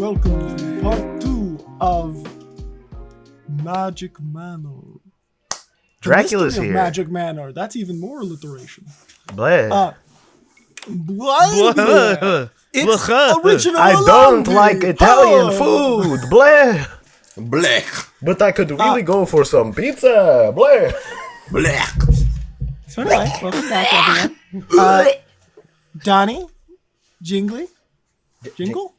welcome to part 2 of Magic Manor. Dracula's here. Magic Manor. That's even more alliteration. Bleh. Bleh. It's original. I don't like Italian food. Bleh. Blech. But I could really go for some pizza. Bleh. Blech. So anyway, welcome back, everyone. Donnie, Jingle. Jingle.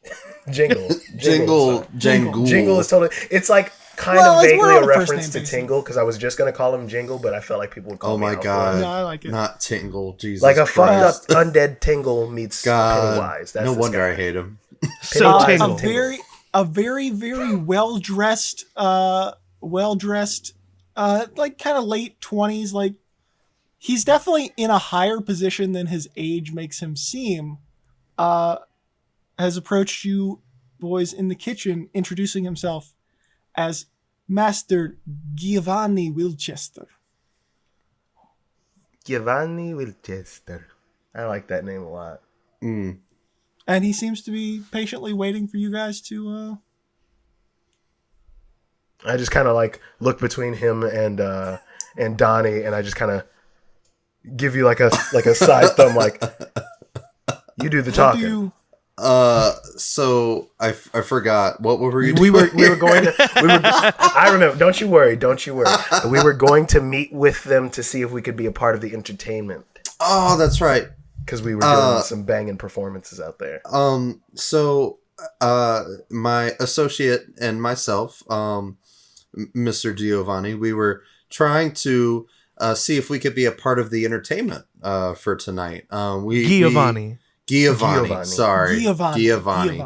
Jingle is totally. It's like kind of vaguely a reference to Tingle because I was just gonna call him Jingle, but I felt like people would call Oh me my out god. for it. Yeah, I like it. Not Tingle. Jesus. Like a Christ. fucked up undead Tingle meets Pennywise. That's No this wonder guy. I hate him. Pennywise a and Tingle. very well dressed, like kind of late 20s. Like he's definitely in a higher position than his age makes him seem. Has approached you boys in the kitchen, introducing himself as Master Giovanni Wilchester. Giovanni Wilchester. I like that name a lot. Mm. And he seems to be patiently waiting for you guys to. I just kind of like look between him and Donnie, and I just kind of give you like a side thumb, like you do the talking. So I forgot. What were we doing? We were going to. I remember. Don't you worry. We were going to meet with them to see if we could be a part of the entertainment. Oh, that's right. Because we were doing some banging performances out there. So my associate and myself, Mr. Giovanni, we were trying to see if we could be a part of the entertainment for tonight. Giovanni. Sorry. Giovanni.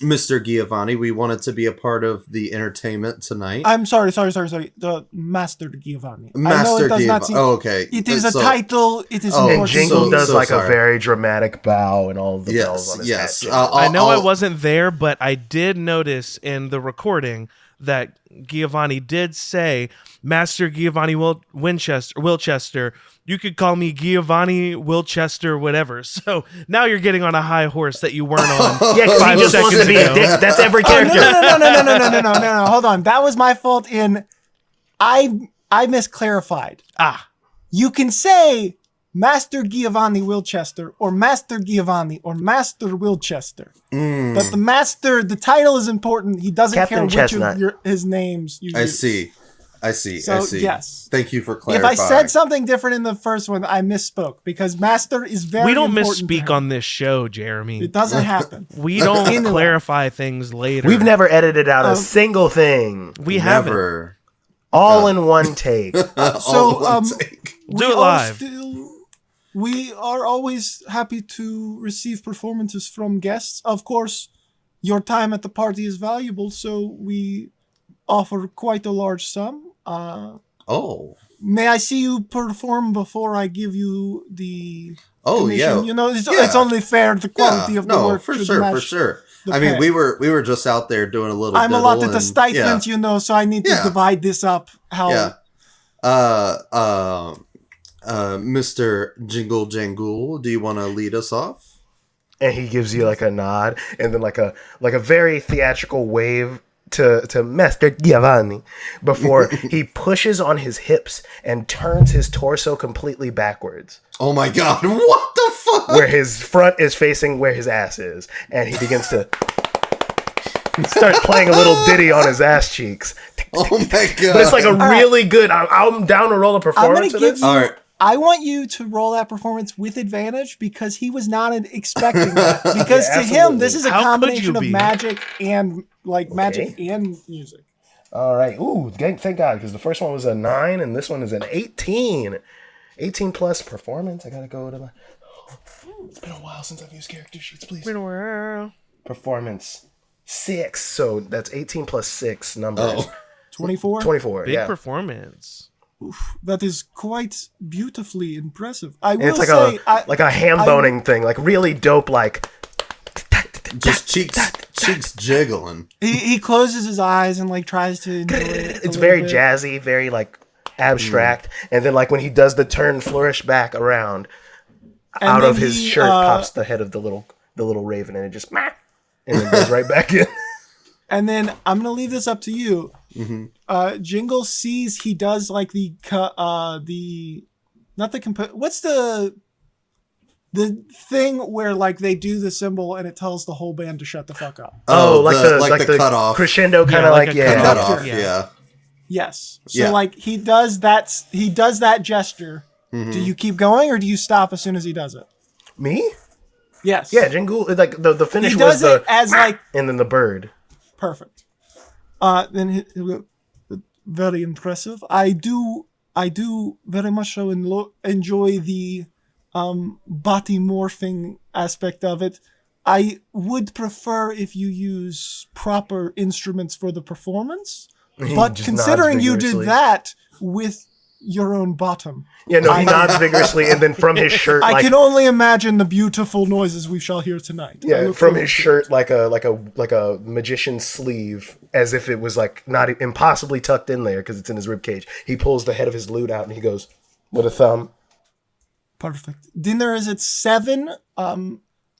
Mr. Giovanni, we wanted to be a part of the entertainment tonight. I'm sorry. The Master Giovanni. Master Giovanni. Oh, okay. It is a title. It is important. And Jingle does a very dramatic bow and all the bells on his hat. I know I wasn't there, but I did notice in the recording that Giovanni did say, Master Giovanni Wilchester. You could call me Giovanni Wilchester, whatever. So now you're getting on a high horse that you weren't on. Yeah, because he just wants to be a dick. That's every character. No. Hold on. That was my fault. I misclarified. You can say Master Giovanni Wilchester or Master Giovanni or Master Wilchester. But the title is important. He doesn't Captain care which Chestnut. of his names you use. I see. Yes. Thank you for clarifying. If I said something different in the first one, I misspoke because Master is very We don't important to misspeak him. on this show, Jeremy. It doesn't happen. We don't clarify things later. We've never edited out a single thing. We haven't. Never. All in one take. Do it live. We are always happy to receive performances from guests. Of course, your time at the party is valuable, so we offer quite a large sum. May I see you perform before I give you the commission? Yeah. It's only fair the quality of the work. For sure. I mean, we were just out there doing a little. I'm allotted a stipend, so I need to divide this up. Mr. Jingle Jangle, do you want to lead us off? And he gives you like a nod and then like a very theatrical wave to Master Giovanni before he pushes on his hips and turns his torso completely backwards. Oh my god, what the fuck? Where his front is facing where his ass is. And he begins to start playing a little ditty on his ass cheeks. Oh my god. But it's like a really good, I'm down to roll a performance of this. All right. I want you to roll that performance with advantage because he was not expecting that. Because to him, this is a combination of magic and music. All right. Ooh, thank God, because the first one was a 9 and this one is an 18. 18 plus performance. I gotta go to my. It's been a while since I've used character sheets. Please. Been a while. Performance 6. So that's 18 plus 6 numbers. 24? 24. Big performance. Oof, that is quite beautifully impressive. I will it's like say, like a ham boning thing, like really dope, like just cheeks jiggling. He closes his eyes and like tries to enjoy it. It's very jazzy, very like abstract, and then like when he does the turn flourish back around, out of his shirt pops the head of the little raven, and it just and then goes right back in. And then I'm gonna leave this up to you. Mm-hmm. Jingle sees he does like what's the thing where like they do the symbol and it tells the whole band to shut the fuck up. Oh, like the cutoff crescendo kind of like like a yeah. cutoff. Yeah. Yeah. Yes. So Yeah. like he does that gesture. Mm-hmm. Do you keep going or do you stop as soon as he does it? Me? Yes. Yeah, Jingle. Like the finish He was does it the as like and then the bird. perfect. Then he'll go, very impressive. I do very much so enjoy the body morphing aspect of it. I would prefer if you use proper instruments for the performance, but just considering nods you vigorously. did that with your own bottom, Yeah, no, he nods vigorously, and then from his shirt, I like can only imagine the beautiful noises we shall hear tonight. I yeah, look from forward his to shirt, like a magician's sleeve, as if it was like not impossibly tucked in there because it's in his rib cage. He pulls the head of his lute out and he goes with a thumb. Perfect. Dinner is at 7.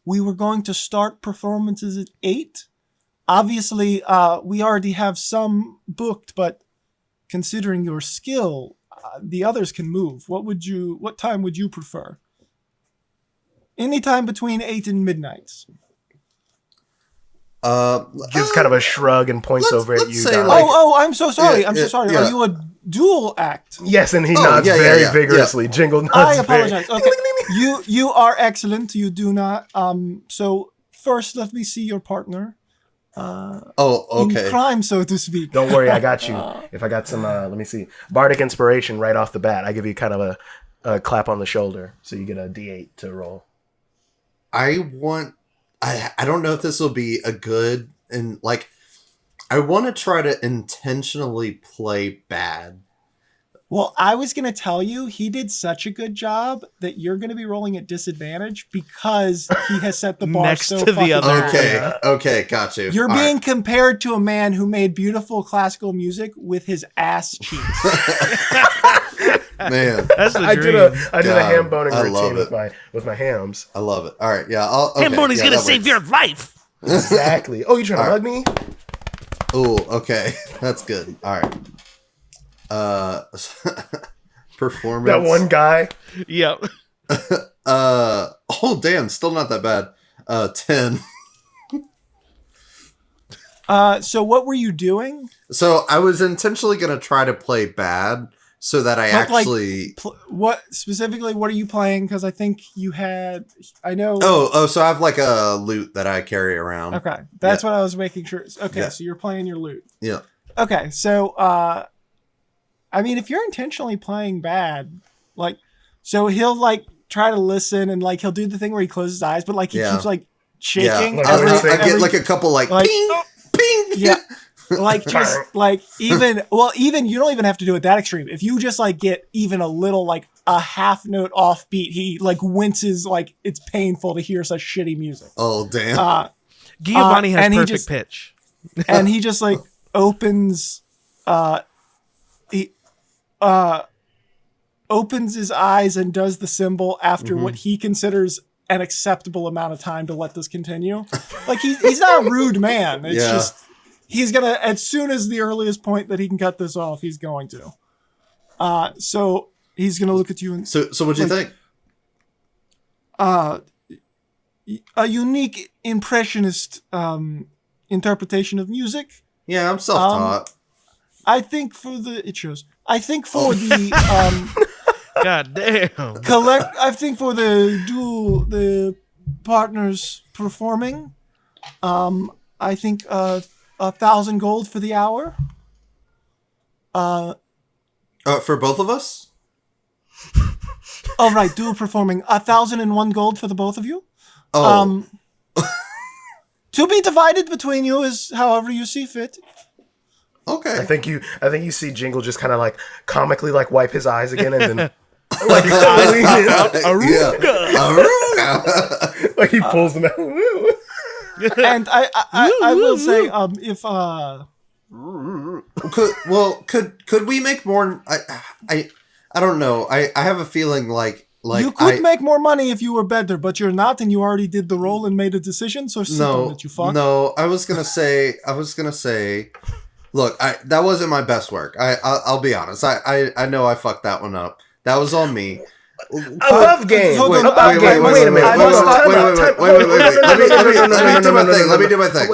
We were going to start performances at 8. Obviously, we already have some booked, but considering your skill, the others can move. What time would you prefer? Anytime between 8 and midnight. Gives kind of a shrug and points over at let's you. say, Don. like- I'm so sorry. Yeah, I'm so yeah, sorry. yeah. Are you a dual act? Yes, and he nods yeah, very yeah. vigorously. Jingle nods. I apologize. Very, Okay. You are excellent. You do not. So first, let me see your partner Oh, okay. in crime, so to speak. Don't worry, I got you. If I got some, let me see, bardic inspiration right off the bat, I give you kind of a clap on the shoulder, so you get a D8 to roll. I don't know if this will be a good and like I want to try to intentionally play bad. Well, I was going to tell you, he did such a good job that you're going to be rolling at disadvantage because he has set the bar Next so to the fucking other. high. Okay, got you. You're All being right. compared to a man who made beautiful classical music with his ass cheeks. Man, That's the I dream. did a God, ham boning I love routine it. with my hams. I love it. All right, yeah. Okay, Ham boning's yeah, gonna that save works. your life. Exactly. Oh, you trying to All mug me? Oh, okay. That's good. All right. Performance. That one guy. Yep. Oh damn, still not that bad. 10. So what were you doing? So I was intentionally gonna try to play bad so that I But, like, actually What specifically? What are you playing? Because I think you had. I know. Oh, so I have like a lute that I carry around. Okay, that's Yeah. what I was making sure. Okay, Yeah. so you're playing your lute. Yeah. Okay, so I mean, if you're intentionally playing bad, like, so he'll like try to listen and like he'll do the thing where he closes his eyes, but like he Yeah. keeps like Yeah. shaking. Like, every- I get every- like a couple like, like- ping, ping. yeah, like just like even you don't even have to do it that extreme. If you just like get even a little like a half note off beat, he like winces. Like it's painful to hear such shitty music. Oh damn. Giovanni has and he perfect just- pitch. And he just like opens opens his eyes and does the symbol after what he considers an acceptable amount of time to let this continue. Like he's not a rude man. It's Yeah. just he's gonna, as soon as the earliest point that he can cut this off, he's going to. So he's gonna look at you and So what'd you think? a unique impressionist interpretation of music. Yeah, I'm self-taught. I think for the it shows. I think for the God damn. I think for the partners performing, I think 1,000 gold for the hour. For both of us? Oh right, dual performing 1,001 gold for the both of you. Oh, To be divided between you is however you see fit. okay. I think you see Jingle just kind of like comically like wipe his eyes again and then like lean in. Yeah. Like he pulls them out. And I will say if Could we make more? I don't know. I have a feeling like Like you could make more money if you were better, but you're not, and you already did the role and made a decision. So sit on it, you fuck. No, I was gonna say. Look, that wasn't my best work. I'll be honest. I know I fucked that one up. That was on me. Above game. Hold on, Wait a minute. Let me do my thing.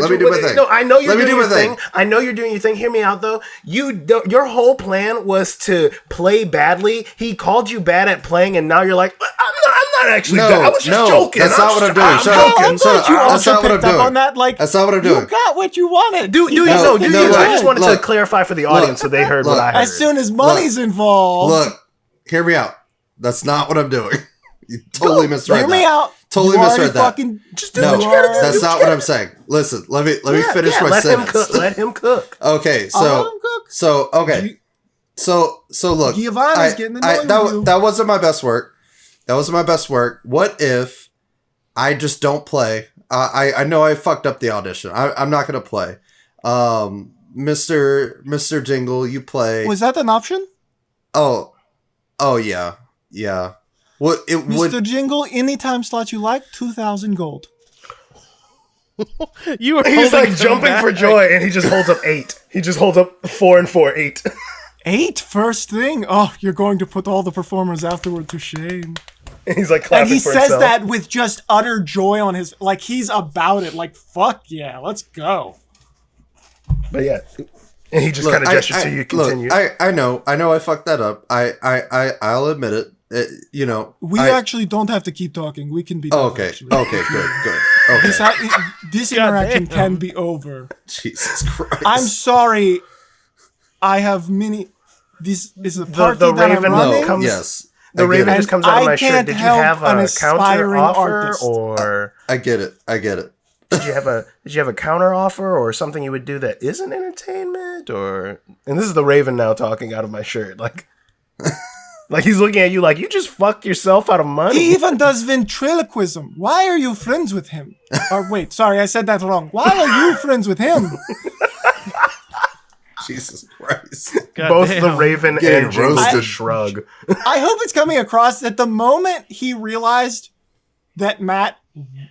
No, I know you're doing your thing. I know you're doing your thing. Hear me out, though. Your whole plan was to play badly. He called you bad at playing, and now you're like, I'm not actually bad. I was just joking. That's not what I'm doing. Shut up. You also picked up on that. Like, that's not what I'm doing. You got what you wanted. I just wanted to clarify for the audience so they heard what I heard. As soon as money's involved. Look, hear me out. That's not what I'm doing. You totally misread that. Hear me out. Totally misread that. Just do what you gotta do. That's not what I'm saying. Listen, let me finish my sentence. Let him cook. Okay, so look, Giovanni's getting annoyed with you. That wasn't my best work. What if I just don't play? I know I fucked up the audition. I'm not gonna play. Mr. Jingle, you play. Was that an option? Oh yeah. Yeah. Mr. Jingle, any time slot you like, 2,000 gold. He's like jumping for joy, and he just holds up 8. He just holds up 4 and 4, 8. 8 first thing? Oh, you're going to put all the performers afterward to shame. And he's like clapping and he for says himself. that with just utter joy on his, like he's about it. Like, fuck yeah, let's go. But yeah. And he just kind of gestures to you. Continue. Look, I know I fucked that up. I'll admit it. We actually don't have to keep talking. We can be done. Okay. Actually. Okay. Good. Okay. This interaction can be over. Jesus Christ. I'm sorry. I have many. This is a party the that I'm Raven running. comes. Yes. The Raven just comes out of my shirt. can't Did you help have an a counter aspiring offer, artist. or I get it. did you have a counter offer, or something you would do that isn't entertainment, or? And this is the Raven now talking out of my shirt, like. Like he's looking at you like you just fucked yourself out of money. He even does ventriloquism. Why are you friends with him? Or wait, sorry, I said that wrong. Why are you friends with him? Jesus Christ. Both the Raven and roasted. shrug. I hope it's coming across that the moment he realized that Matt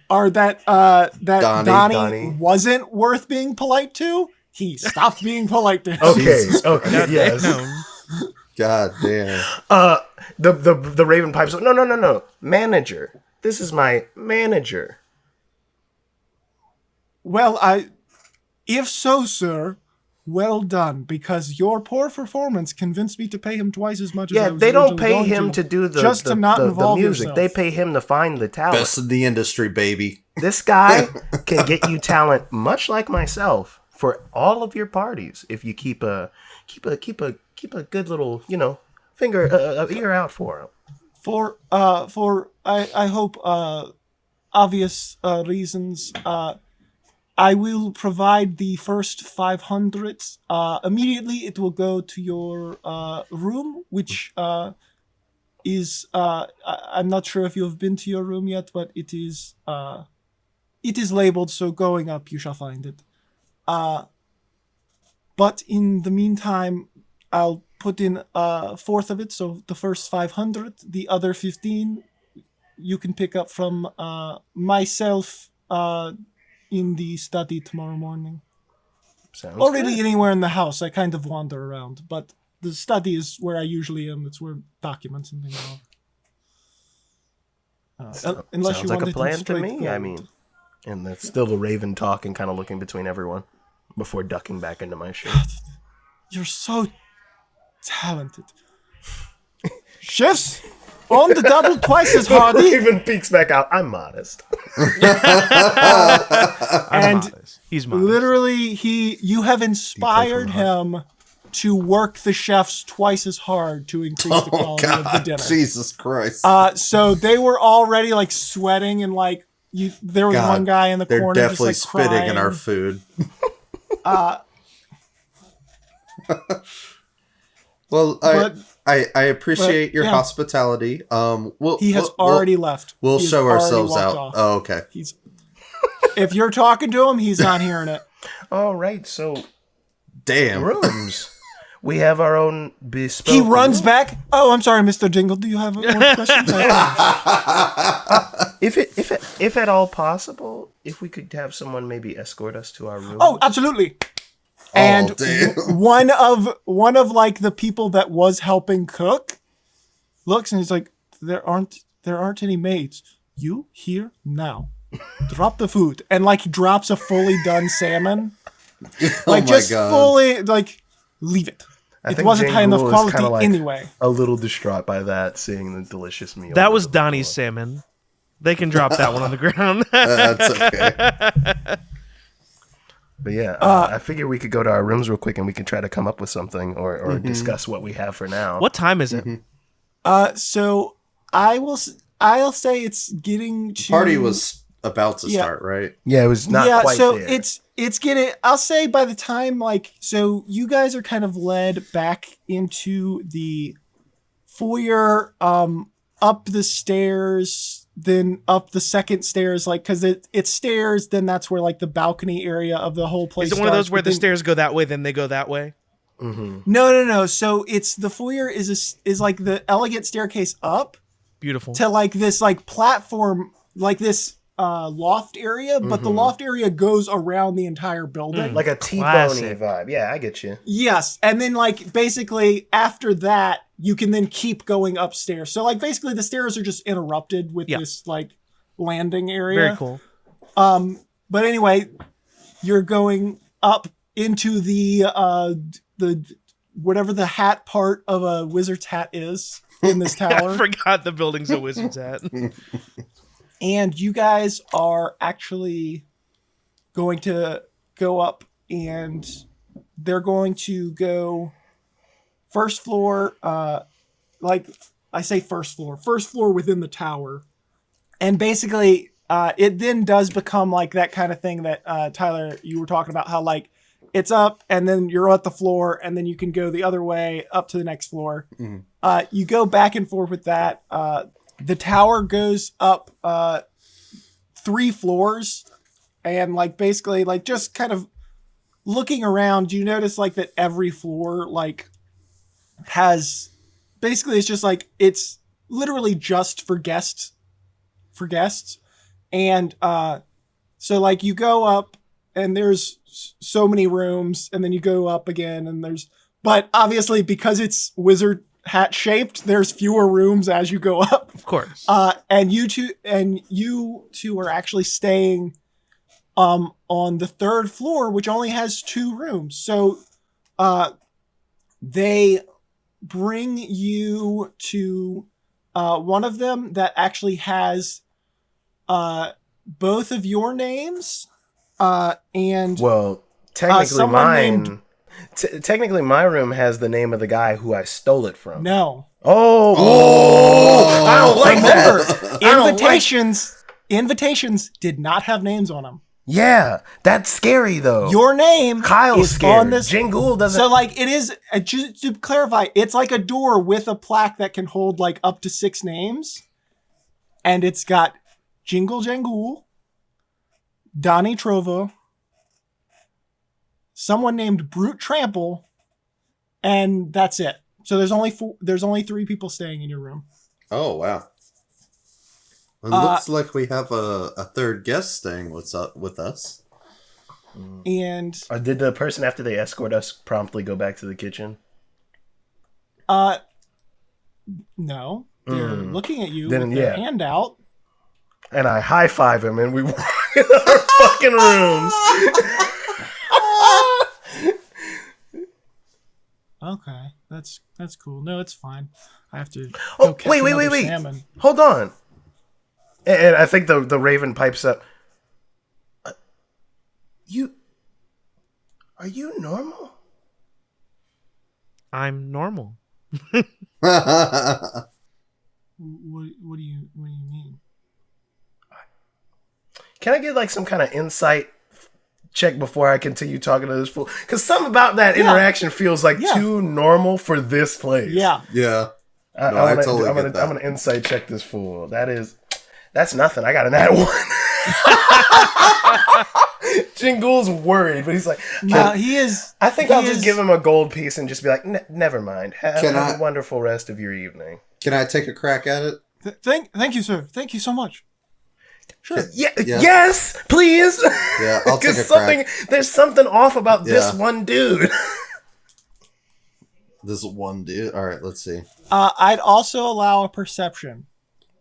or that Donnie wasn't worth being polite to, he stopped being polite to him. Okay, yes. God damn. The Raven pipes up. No. Manager. This is my manager. Well, if so, sir, well done, because your poor performance convinced me to pay him twice as much as I was they don't originally pay going him to do the involve music. yourself. They pay him to find the talent. Best in the industry, baby. This guy can get you talent much like myself for all of your parties if you keep a good little, finger ear out for him. For I hope obvious reasons, I will provide the first 500. Immediately, it will go to your room, which is I'm not sure if you have been to your room yet, but it is labeled. So going up, you shall find it. But in the meantime, I'll put in a fourth of it. So the first 500, the other 15, you can pick up from myself in the study tomorrow morning. Sounds or really good. anywhere in the house. I kind of wander around, but the study is where I usually am. It's where documents and things are. Unless Sounds you like a wanted plan to straight me. gold. I mean, and that's still the Raven talking, kind of looking between everyone before ducking back into my shirt. You're so talented. Chefs, on the double twice as hardy. Raven peeks back out. I'm modest. And He's modest. literally, you have inspired him to work the chefs twice as hard to increase the quality of the dinner. Jesus Christ. So they were already like sweating and like there was one guy in the They're corner definitely just like spitting crying. in our food. Well, I appreciate your hospitality. He has already left. We'll He has show already ourselves walked out. off. Oh, okay. If you're talking to him, he's not hearing it. All right, so Damn. rooms. We have our own bespoke. He runs room. back. Oh, I'm sorry, Mr. Jingle. Do you have more questions? If at all possible, if we could have someone maybe escort us to our room. Oh, absolutely. And damn. one of like the people that was helping cook looks and he's like, there aren't any maids. You here now. Drop the food. And like he drops a fully done salmon. Like just God. fully like leave it. I It think wasn't Jane high enough Gould is quality kinda like anyway. a little distraught by that, seeing the delicious meal. That was on the Donnie's floor. salmon. They can drop that one on the ground. That's okay. But yeah, I figure we could go to our rooms real quick and we can try to come up with something or discuss what we have for now. What time is it? So I'll say it's getting to Party was about to start, right? Yeah, it was not quite so there. it's getting, I'll say by the time like, so you guys are kind of led back into the foyer, up the stairs, then up the second stairs, like because it's stairs, then that's where like the balcony area of the whole place Is it one of those starts, where but the then- stairs go that way, then they go that way? No. So it's the foyer is like the elegant staircase up Beautiful. to like this like platform, like this loft area, but the loft area goes around the entire building. like a T-Boney Classic. vibe. Yeah, I get you. Yes, and then like basically after that, you can then keep going upstairs. So like basically the stairs are just interrupted with this like landing area. Very cool. But anyway, you're going up into the whatever the hat part of a wizard's hat is in this I tower. forgot the building's a wizard's hat. And you guys are actually going to go up and they're going to go first floor, like I say first floor within the tower. And basically, it then does become like that kind of thing that Tyler, you were talking about, how like it's up and then you're at the floor and then you can go the other way up to the next floor. You go back and forth with that. The tower goes up 3 floors, and like basically like just kind of looking around, you notice like that every floor like has basically, it's just like it's literally just for guests. And so like you go up and there's so many rooms, and then you go up again and but obviously because it's wizard hat shaped, there's fewer rooms as you go up. Of course. And you two are actually staying on the 3rd floor, which only has 2 rooms. So they bring you to one of them that actually has both of your names, and Well, technically someone mine. named- Technically, my room has the name of the guy who I stole it from. no. Oh, I don't like Remember, that. I don't invitations did not have names on them. Yeah, that's scary though. Your name Kyle's is scared. on this. Jane Gould doesn't. So like it is, just to clarify, it's like a door with a plaque that can hold like up to 6 names, and it's got Jingle Jangool, Donnie Trovo, someone named Brute Trample, and that's it. So there's only 3 people staying in your room. Oh, wow. It looks like we have a 3rd guest staying with us. And Or did the person after they escort us promptly go back to the kitchen? no, they're looking at you Then, with their yeah. hand out. And I high five him, and we walk in our fucking rooms. Okay, that's cool. No, it's fine. I have to. Oh, go catch wait. another salmon. Hold on. And I think the raven pipes up. Are you normal? I'm normal. What do you mean? Can I get like some kind of insight check before I continue talking to this fool? Because something about that interaction feels like too normal for this place. Yeah. Yeah. I'm totally get gonna that. insight check this fool. That's nothing. I got an at 1. Jingle's worried, but he's like, No, he is. I think I'll just give him a gold piece and just be like, never mind. Have a wonderful rest of your evening. Can I take a crack at it? Thank you, sir. Thank you so much. Sure. Yeah. Yes, please. Yeah, I'll take a crack. There's something off about this one dude. This one dude. All right, let's see. I'd also allow a perception.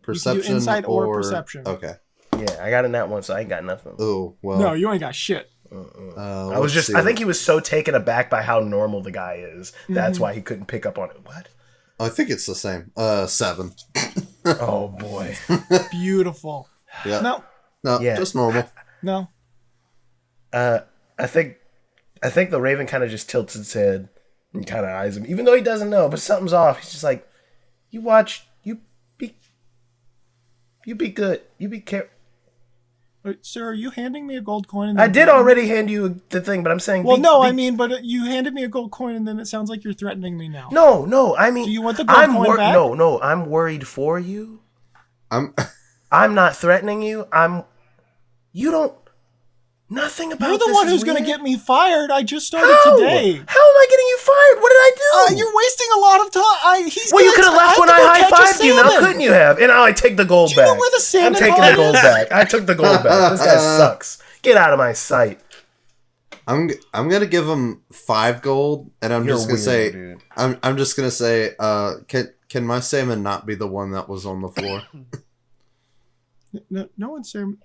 Perception You can do insight or perception. Okay. Yeah, I got in that one, so I ain't got nothing. Oh well. No, you ain't got shit. I was just. I think he was so taken aback by how normal the guy is. That's why he couldn't pick up on it. What? I think it's the same. 7. Oh boy. Beautiful. Yeah. No, just normal. no. I think the Raven kind of just tilts its head and kind of eyes him, even though he doesn't know, but something's off. He's just like, you watch, you be good, you be careful. Sir, are you handing me a gold coin? I did already hand you the thing, but I'm saying. Well, I mean, but you handed me a gold coin, and then it sounds like you're threatening me now. No. I mean, do you want the gold coin back? No. I'm worried for you. I'm not threatening you. You don't. Nothing about You're the this one is who's going to weird. get me fired. I just started today. How am I getting you fired? What did I do? You're wasting a lot of time. You could have left when I high-fived you, now couldn't you have? And I take the gold back. Do you know where the salmon I'm taking the gold back. I took the gold back. This guy sucks. Get out of my sight. I'm gonna give him 5 gold, and I'm just gonna say, dude. I'm just gonna say, can my salmon not be the one that was on the floor? No one's salmon.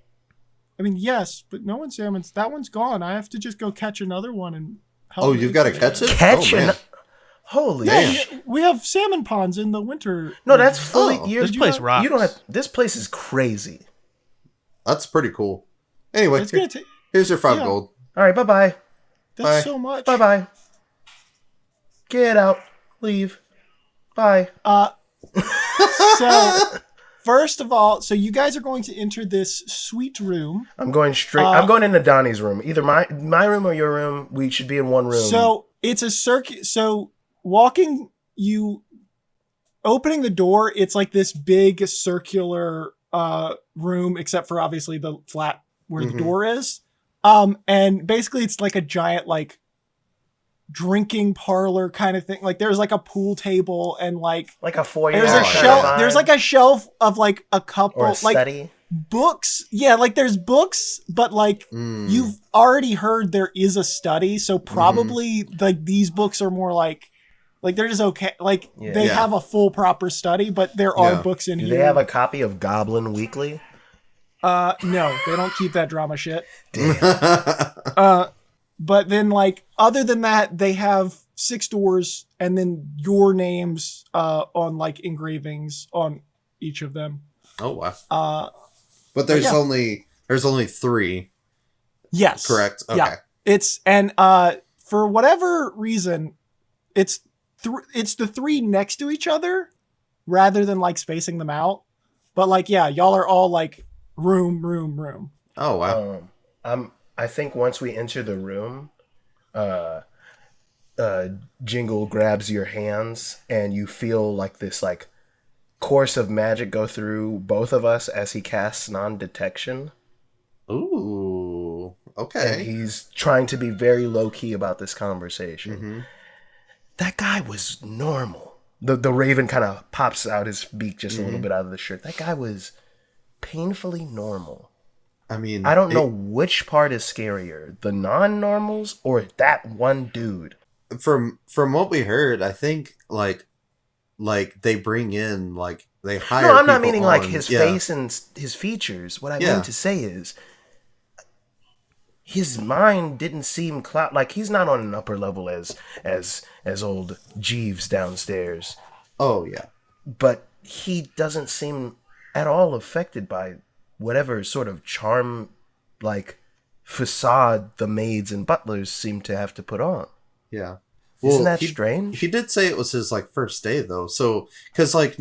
I mean, yes, but no one's salmon's. That one's gone. I have to just go catch another one and help. Oh, you've got to catch it. Holy yeah, we have salmon ponds in the winter. No, that's fully. This place rocks. You don't have. This place is crazy. That's pretty cool. Anyway, here's your 5 gold. All right, bye. That's so much. Bye. Get out. Leave. Bye. So, first of all, so you guys are going to enter this sweet room. I'm going straight. I'm going into Donnie's room. Either my room or your room. We should be in one room. So it's a circuit. So opening the door, it's like this big circular room, except for obviously the flat where the door is. And basically it's like a giant like drinking parlor kind of thing. Like there's like a pool table and like a foyer. There's a shelf. There's like a shelf of like a couple or a like study. Books. Yeah, like there's books, but like you've already heard there is a study, so probably like these books are more like they're just okay. Like they have a full proper study, but there are books in here. Do they have a copy of Goblin Weekly? No, they don't keep that drama shit. Damn. But then, like, other than that, they have 6 doors and then your names on, like, engravings on each of them. Oh, wow. But there's only 3. Yes. Correct? Okay. Yeah. It's, and for whatever reason, it's the 3 next to each other rather than, like, spacing them out. But, like, yeah, y'all are all, like, room. Oh, wow. I think once we enter the room, Jingle grabs your hands and you feel like this like course of magic go through both of us as he casts non-detection. Ooh, okay. And he's trying to be very low-key about this conversation. That guy was normal. The Raven kind of pops out his beak just a little bit out of the shirt. That guy was painfully normal. I mean, I don't know which part is scarier, the non-normals or that one dude. From what we heard, I think like they bring in like they hire. No, I'm not meaning like his face and his features. What I mean to say is, his mind didn't seem like he's not on an upper level as old Jeeves downstairs. Oh yeah, but he doesn't seem at all affected by whatever sort of charm like facade the maids and butlers seem to have to put on. Yeah. Isn't that strange? He did say it was his like first day though. So cuz like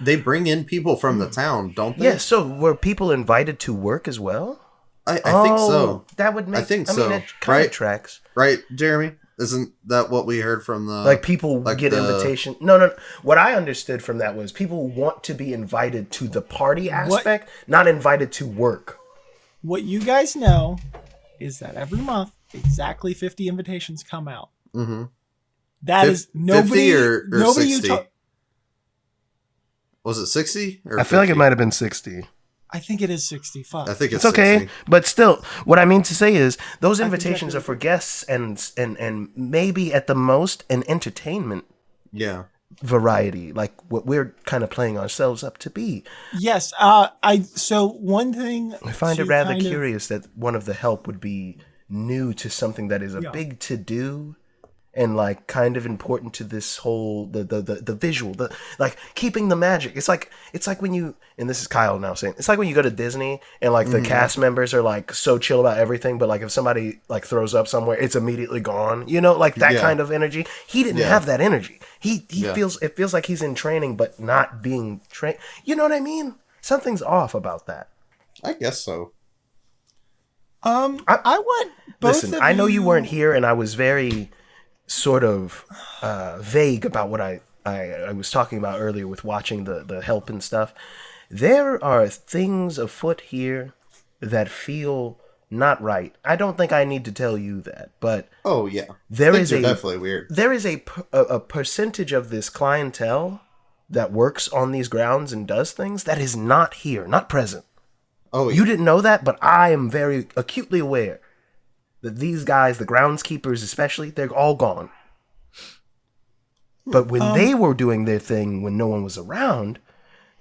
they bring in people from the town, don't they? Yeah, so were people invited to work as well? I think so. That would make I mean, it kind of tracks. Right, Jeremy? Isn't that what we heard from the like people get invitation? No. What I understood from that was people want to be invited to the party aspect, not invited to work. what you guys know is that every month, exactly 50 invitations come out. Mm-hmm. That is nobody 50 or nobody 60? you talk. Was it 60 or I feel like it 50? might have been 60. I think it is 65. I think It's okay, 60. but still, what I mean to say is those I can invitations check are for guests and maybe at the most an entertainment Yeah. variety, like what we're kind of playing ourselves up to be. Yes. So one thing I find it to rather kind of- curious that one of the help would be new to something that is a Yeah. big to do and like kind of important to this whole the visual, the like keeping the magic. It's like when you, and this is Kyle now saying, it's like when you go to Disney and like the cast members are like so chill about everything, but like if somebody like throws up somewhere, it's immediately gone. You know, like that Yeah. kind of energy. He didn't Yeah. have that energy. He Yeah. feels like he's in training but not being trained. You know what I mean? Something's off about that. I guess so. I want both Listen, of I know you weren't here, and I was very sort of vague about what I was talking about earlier with watching the help and stuff. There are things afoot here that feel not right. I don't think I need to tell you that, but Oh yeah. there Things is are a definitely weird. there is a percentage of this clientele that works on these grounds and does things that is not here, not present. Oh, You didn't know that, but I am very acutely aware that these guys, the groundskeepers especially, they're all gone. But when they were doing their thing when no one was around,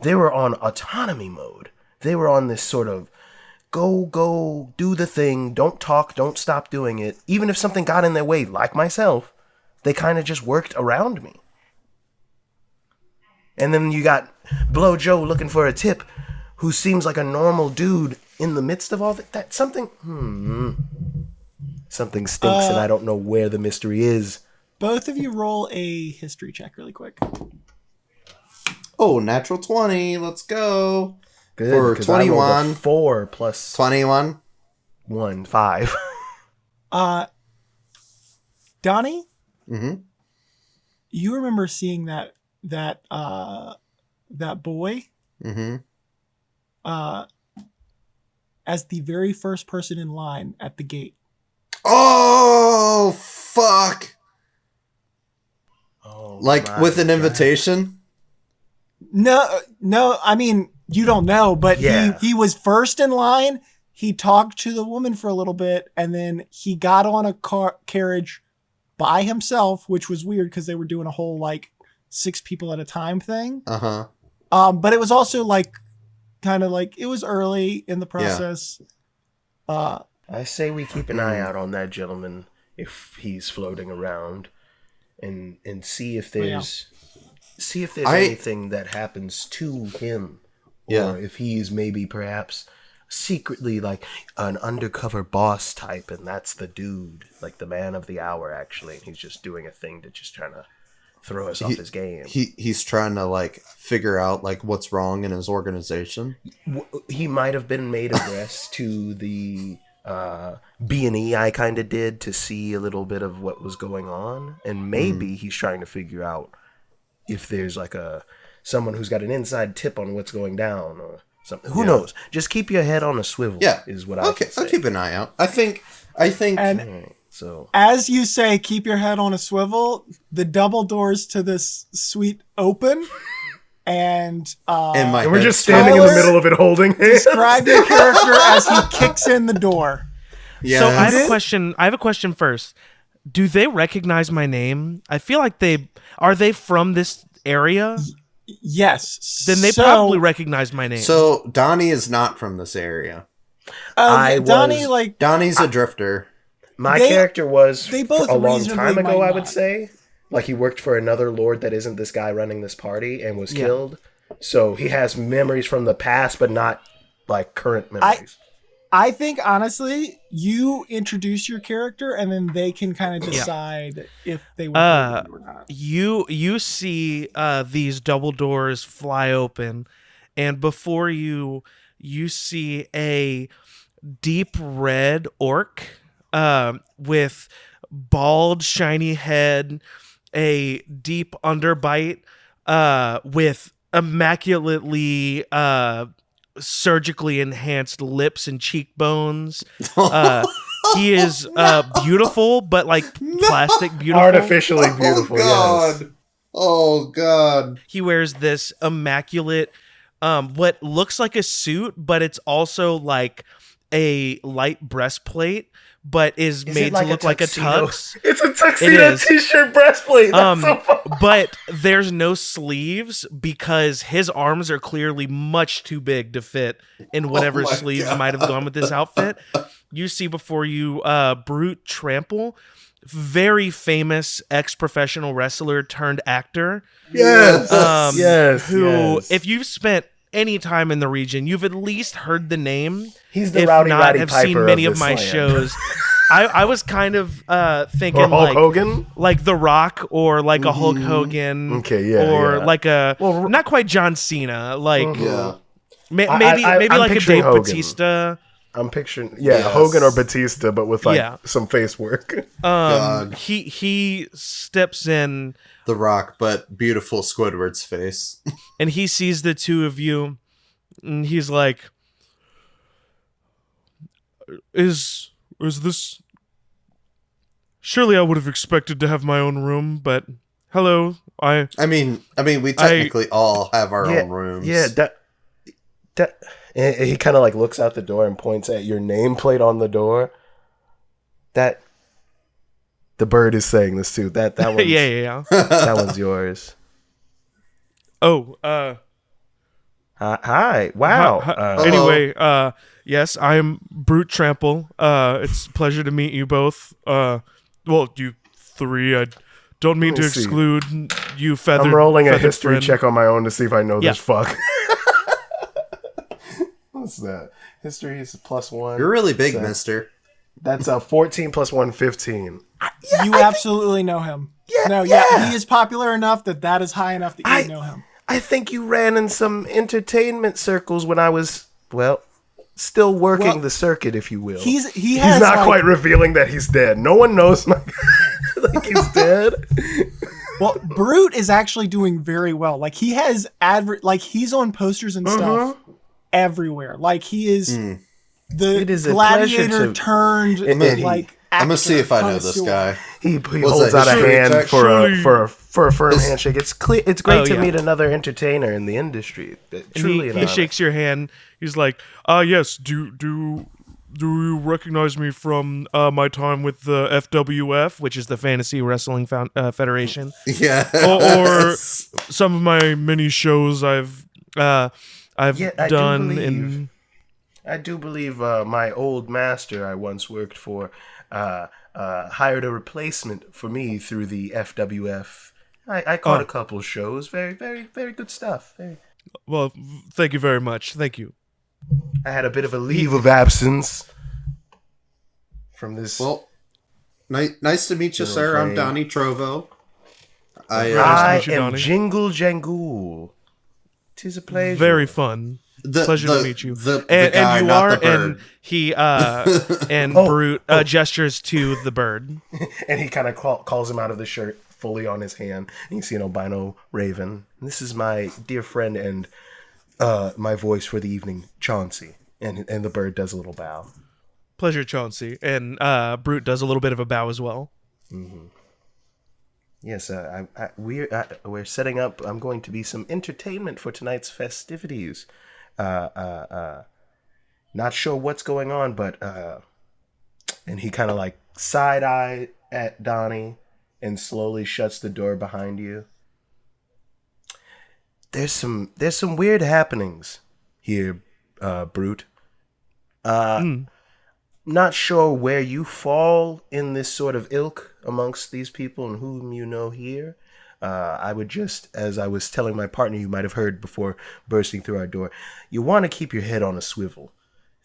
they were on autonomy mode. They were on this sort of go, do the thing, don't talk, don't stop doing it. Even if something got in their way, like myself, they kind of just worked around me. And then you got Blow Joe looking for a tip, who seems like a normal dude in the midst of all that. Something stinks, and I don't know where the mystery is. both of you roll a history check really quick. Oh, natural 20. Let's go. Good, For 'cause I rolled a 21. 4 plus 21. 1, 5. Donnie, Mm-hmm. you remember seeing that boy Mm-hmm. as the very first person in line at the gate. Oh, fuck. Oh, Like my with an God. invitation? No, I mean, you don't know, but Yeah. he was first in line. He talked to the woman for a little bit, and then he got on a carriage by himself, which was weird because they were doing a whole like 6 people at a time thing. Uh-huh. But it was also like kind of like it was early in the process. I say we keep an eye out on that gentleman if he's floating around, and see if there's anything that happens to him, or Yeah. if he's maybe perhaps secretly like an undercover boss type, and that's the dude, like the man of the hour actually, and he's just doing a thing to just trying to throw us off his game. He's trying to like figure out like what's wrong in his organization. He might have been made abreast to the B&E I kind of did to see a little bit of what was going on, and maybe he's trying to figure out if there's like someone who's got an inside tip on what's going down or something. Who knows? Just keep your head on a swivel. Yeah. Is what I Okay, can say. I'll keep an eye out. I think And Alright, so as you say, keep your head on a swivel, the double doors to this suite open, and in my and we're head, just standing in the Tyler, middle of it holding hands. describe your character as he kicks in the door. yeah. So I have a question. I have a question first. Do they recognize my name? I feel like are they from this area? Yes. Then they probably recognize my name. So Donnie is not from this area. I Donnie, was- like, Donnie's a drifter. My They- character was they both a long reasonably time ago, might I would not. say. Like he worked for another lord that isn't this guy running this party and was killed. So he has memories from the past, but not like current memories. I think honestly, you introduce your character, and then they can kind of decide if they want or not. You see these double doors fly open, and before you see a deep red orc with bald shiny head, a deep underbite, with immaculately surgically enhanced lips and cheekbones. He is beautiful, but like plastic beautiful. Artificially beautiful. Yes. Oh God. He wears this immaculate, what looks like a suit, but it's also like a light breastplate, but is made to look like a tux. It's a tuxedo t-shirt breastplate. That's so fun. But there's no sleeves because his arms are clearly much too big to fit in whatever sleeves might have gone with this outfit. You see before you Brute Trample, very famous ex-professional wrestler turned actor. Yes. If you've spent any time in the region, you've at least heard the name. He's the Rowdy Roddy have Piper seen many of my land. shows. I was kind of thinking or Hulk Hogan, like The Rock, or like a Hulk Hogan, like a not quite John Cena, like maybe I'm like a Dave Hogan. Batista. I'm picturing Hogan or Batista, but with some face work. He steps in, The Rock, but beautiful Squidward's face, and he sees the two of you, and he's like, Is this? Surely I would have expected to have my own room, but hello, I mean, we technically all have our own rooms. Yeah, that. And he kind of like looks out the door and points at your nameplate on the door. That the bird is saying this too. That one's, yeah. That one's yours. Oh, hi. Wow. Anyway, yes, I'm Brute Trample. It's a pleasure to meet you both. Well, you three. I don't mean to exclude you, feathered. I'm rolling a history friend. check on my own to see if I know this fuck. What's that? History is +1. You're really big, mister. That's a 14 + 1, 15. You absolutely know him. He is popular enough that is high enough that you know him. I think you ran in some entertainment circles when I was, still working the circuit, if you will. He's not quite revealing that he's dead. No one knows like he's dead. Well, Brute is actually doing very well. Like he has he's on posters and stuff everywhere. Like he is the gladiator turned like actor. I'm gonna see if I know this guy. He holds out a hand for a firm handshake. It's great to meet another entertainer in the industry. Truly, he shakes your hand. He's like, yes. Do you recognize me from my time with the FWF, which is the Fantasy Wrestling Federation? Yeah. Or some of my many shows I've done. I do believe my old master I once worked for hired a replacement for me through the FWF. I caught a couple shows. Very, very, very good stuff. Well, thank you very much. Thank you. I had a bit of a leave of absence from this. Well, nice to meet you, sir. I'm Donnie Trovo. I am Jingle Jangle. 'Tis a pleasure. Very fun. Pleasure to meet you. And you not are, the bird. and he and Brute gestures to the bird, and he kind of calls him out of the shirt, fully on his hand. And you see an albino raven. This is my dear friend and my voice for the evening, Chauncey. And the bird does a little bow. Pleasure, Chauncey. And Brute does a little bit of a bow as well. Mm-hmm. Yes, we're setting up. I'm going to be some entertainment for tonight's festivities. Not sure what's going on, but and he kind of like side eye at Donnie and slowly shuts the door behind you. There's some weird happenings here, Brute. Not sure where you fall in this sort of ilk amongst these people and whom you know here. I would just, as I was telling my partner, you might have heard before bursting through our door, you want to keep your head on a swivel.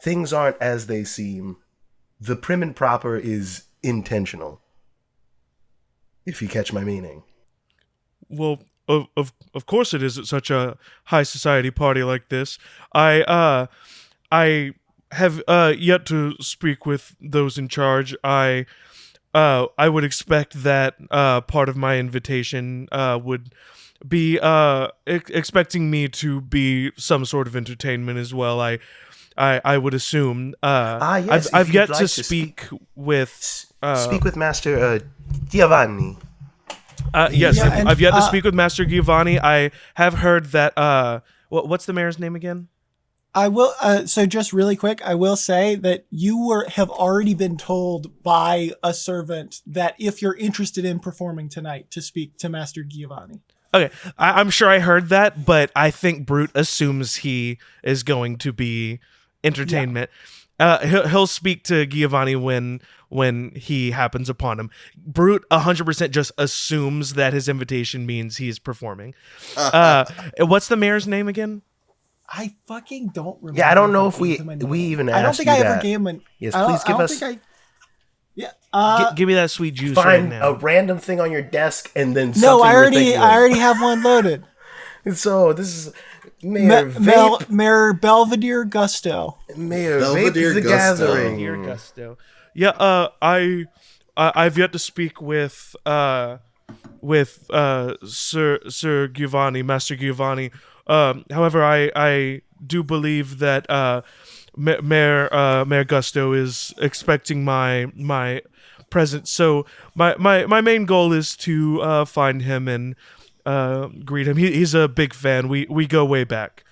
Things aren't as they seem. The prim and proper is intentional. If you catch my meaning. Well, of course it is at such a high society party like this. I have yet to speak with those in charge. I would expect that part of my invitation would be expecting me to be some sort of entertainment as well. I would assume. Yes, if I've you'd yet like to to speak with. Speak with Master Giovanni. Yes, Yeah, and, I've yet to speak with Master Giovanni. I have heard that. What's the mayor's name again? I will. So just really quick, I will say that you have already been told by a servant that if you're interested in performing tonight, to speak to Master Giovanni. Okay, I'm sure I heard that, but I think Brute assumes he is going to be entertainment. He'll speak to Giovanni when he happens upon him. Brute 100% just assumes that his invitation means he's performing. What's the mayor's name again? I fucking don't remember. Yeah, I don't know if gave him a we name. even I don't asked think you I ever that. gave him an. Yes, I don't- please give I don't us- think Yeah. Give me that sweet juice right Find now. a random thing on your desk and then something No, I we're thinking of. already have one loaded. So this is Mayor Vape. Mayor Belvedere Gusto. Mayor Belvedere Vape the Gusto. Gathering. Dear Gusto. Yeah, I've yet to speak with Sir Giovanni, Master Giovanni. However, I do believe that Mayor Gusto is expecting my presence. So my main goal is to find him and greet him. He's a big fan. We go way back.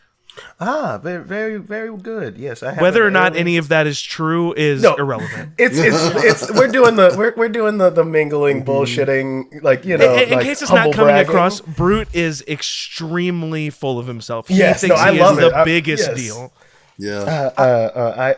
Very, very, very good. Yes, I have Whether or an not early- any of that is true is No. irrelevant. It's we're doing the mingling, bullshitting, like In like case it's humble not coming bragging. across, Brute is extremely full of himself. He Yes, thinks no, I he love is it. the biggest yes. deal. Yeah.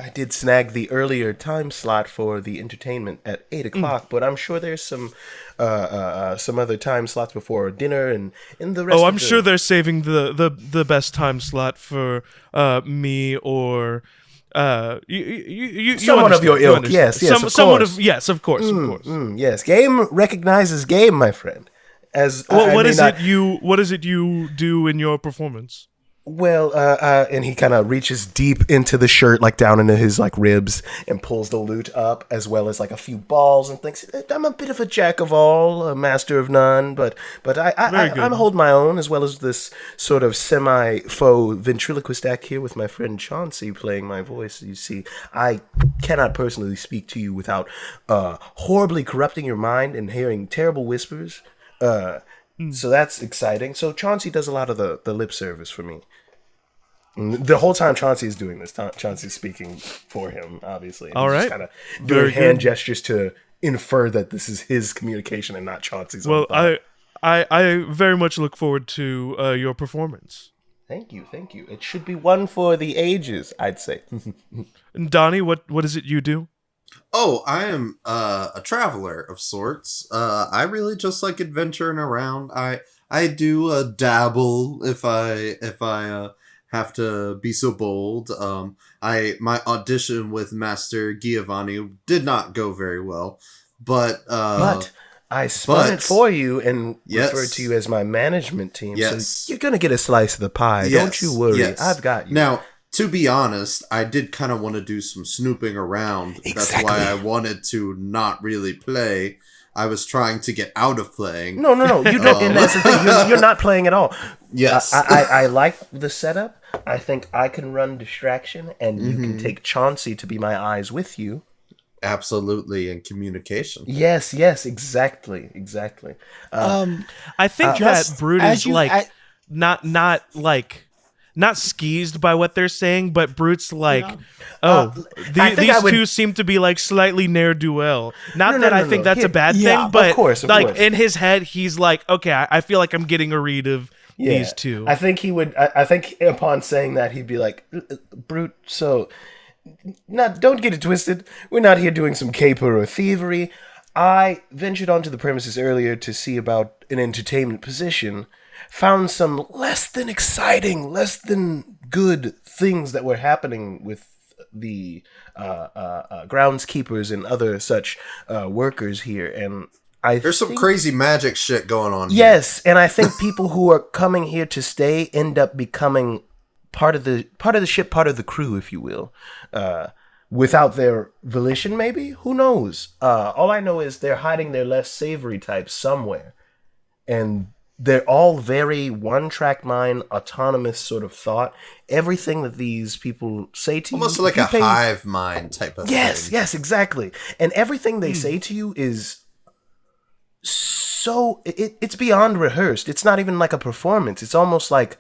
I did snag the earlier time slot for the entertainment at 8:00, but I'm sure there's some other time slots before dinner and in the rest. Oh, of I'm the- sure they're saving the best time slot for me or you Someone of understand, your you ilk. understand. Yes, of someone course. of yes, of course, of course. Yes, game recognizes game, my friend. As Well, I what may is not- it you do in your performance? Well, and he kind of reaches deep into the shirt, like down into his like ribs, and pulls the loot up, as well as like a few balls, and thinks I'm a bit of a jack of all, a master of none, but I'm holding my own, as well as this sort of semi-faux ventriloquist act here with my friend Chauncey playing my voice. You see, I cannot personally speak to you without horribly corrupting your mind and hearing terrible whispers. So that's exciting. So Chauncey does a lot of the lip service for me. The whole time Chauncey is doing this, Chauncey's speaking for him, obviously. All right. Kind of Very doing hand good. gestures to infer that this is his communication and not Chauncey's. Well, own thought. I very much look forward to your performance. Thank you. It should be one for the ages, I'd say. And Donnie, what is it you do? Oh, I am a traveler of sorts. I really just like adventuring around. I do dabble if I have to be so bold. My audition with Master Giovanni did not go very well, but I spun it for you and Yes. referred to you as my management team. Yes. So you're gonna get a slice of the pie. Don't you worry. yes. I've got you. Now, to be honest, I did kind of want to do some snooping around. That's why I wanted to not really play. I was trying to get out of playing. No. You don't. And that's the thing. You're not playing at all. Yes. I like the setup. I think I can run distraction, and you can take Chauncey to be my eyes with you. Absolutely, in communication. Yes, exactly. I think Just that Brute as is you- like I- not skeezed by what they're saying, but Brute's like, I think these I would- two seem to be like slightly ne'er-do-well. Not No, that no, I no, think no. that's a bad Yeah, thing, but of course. like in his head, he's like, okay, I feel like I'm getting a read of Yeah. these two. I think he would. I think upon saying that, he'd be like, "Brute, so don't get it twisted. We're not here doing some caper or thievery. I ventured onto the premises earlier to see about an entertainment position. Found some less than exciting, less than good things that were happening with the groundskeepers and other such workers here, and There's some crazy magic shit going on. here. Yes, and I think people who are coming here to stay end up becoming part of the ship, part of the crew, if you will, without their volition. Maybe, who knows? All I know is they're hiding their less savory types somewhere, and they're all very one-track mind, autonomous sort of thought. Everything that these people say to Almost you, like if a you pay- hive mind type of Yes, thing. yes, exactly. And everything they say to you is so it's beyond rehearsed. It's not even like a performance. It's almost like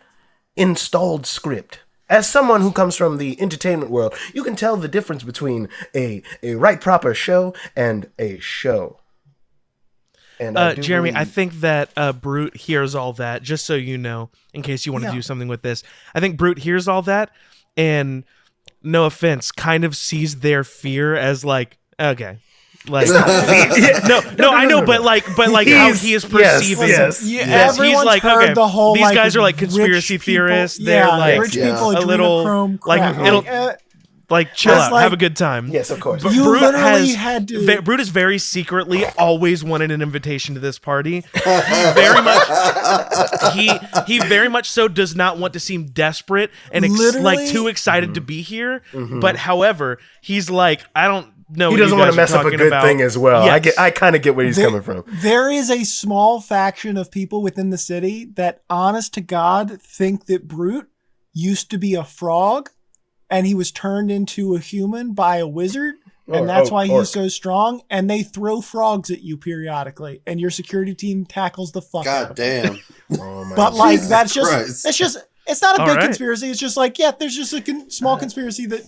installed script. As someone who comes from the entertainment world, you can tell the difference between a right proper show and a show. And Jeremy, I believe- think that Brute hears all that, just so you know, in case you want to Yeah. do something with this. I think Brute hears all that, and no offense, kind of sees their fear as like, okay. Like no, I know, but like how He's- he is yes, perceiving. yes. Yeah, Yes. everyone's He's like, heard okay, the whole these guys are like rich conspiracy people- theorists. Yeah, They're like rich people a little adrenochrome like crap. it'll Like, like chill It's out, like- have a good time. Yes, of course. You literally had to- Brute is very secretly always wanted an invitation to this party. He very much he very much so does not want to seem desperate and Literally- like too excited to be here. But however, he's like, I don't know. He what you doesn't want guys to mess are up a talking good about. thing as well. Yes. I kind of get where he's coming from. There is a small faction of people within the city that, honest to God, think that Brute used to be a frog and he was turned into a human by a wizard. And that's why orc. he's so strong. And they throw frogs at you periodically. And your security team tackles the fuck out God of it. damn. Oh my But God. like, Jesus that's Christ. it's not a All big right. conspiracy. It's just like, yeah, there's just a small conspiracy that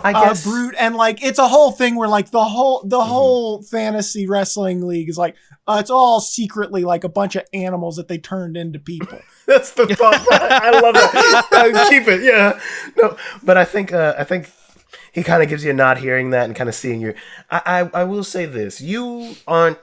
I guess Brute, and like it's a whole thing where like the whole fantasy wrestling league is like it's all secretly like a bunch of animals that they turned into people. that's the thought. I love that. Keep it. Yeah. No, but I think he kind of gives you a nod hearing that and kind of seeing your. I will say this: you aren't.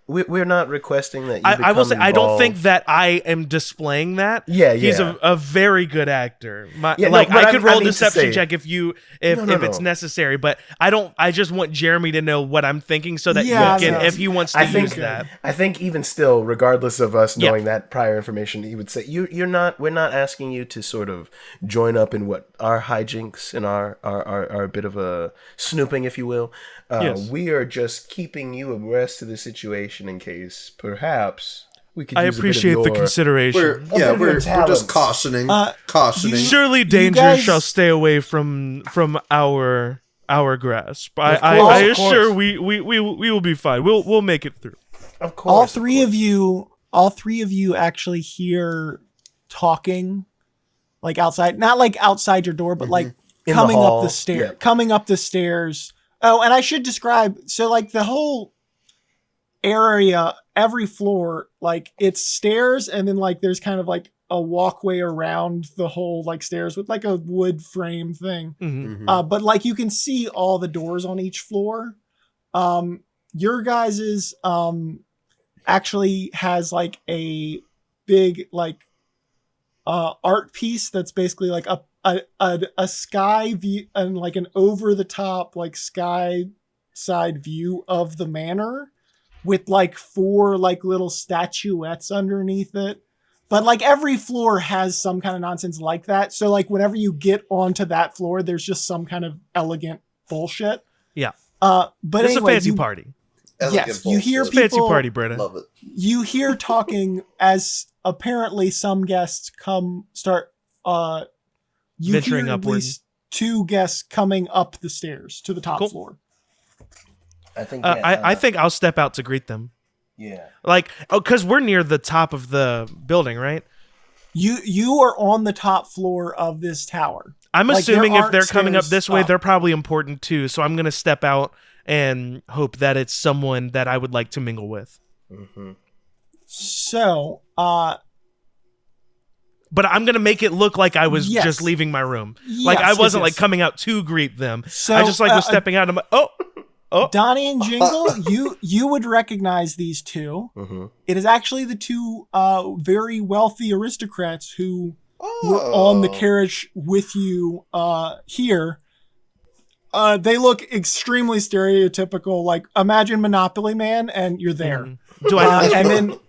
We're not requesting that you. I will say become I don't involved. think that I am displaying that. Yeah, He's yeah. a very good actor. Yeah, no, like but I could I roll mean to deception say- check if No, it's necessary, but I don't. I just want Jeremy to know what I'm thinking so that Yeah, he can, no. if he wants to I use think that. I think even still, regardless of us Yeah. knowing that prior information, he would say you're not. We're not asking you to sort of join up in what our hijinks and our bit of a snooping, if you will. Yes. We are just keeping you abreast of the situation in case perhaps we could. I use appreciate a bit the of your, consideration. We're your just talents. cautioning. you- Surely danger guys- shall stay away from our grasp. I course, of course. assure we will be fine. We'll make it through. Of course, all three of you actually hear talking like outside, not like outside your door, but like In the coming up hall, the stair, yeah. coming up the stairs. Oh, and I should describe, so like the whole area, every floor, like it's stairs, and then like there's kind of like a walkway around the whole like stairs with like a wood frame thing. Mhm. But like you can see all the doors on each floor. Your guys's actually has like a big like art piece that's basically like a sky view and like an over the top like sky side view of the manor with like 4 like little statuettes underneath it. But like every floor has some kind of nonsense like that. So like whenever you get onto that floor, there's just some kind of elegant bullshit. Yeah. But It's anyway, a fancy you, party. Elegant yes, you hear bullshit. people- Fancy party, Britta. Love it. you hear talking as apparently some guests start you Venturing hear upward. at least 2 guests coming up the stairs to the top Cool. floor. I think. I think I'll step out to greet them. Yeah. Like, because we're near the top of the building, right? You are on the top floor of this tower. I'm Like, there assuming if aren't they're coming up stairs this way, up. they're probably important too. So I'm gonna step out and hope that it's someone that I would like to mingle with. So, But I'm gonna make it look like I was Yes. just leaving my room. Like I Yes, wasn't yes, like yes. coming out to greet them. So, I just like was stepping out. And I'm like, oh, Donnie and Jingle, you would recognize these 2. It is actually the 2 very wealthy aristocrats who were on the carriage with you here. They look extremely stereotypical. Like imagine Monopoly Man, and you're there. do I? And then,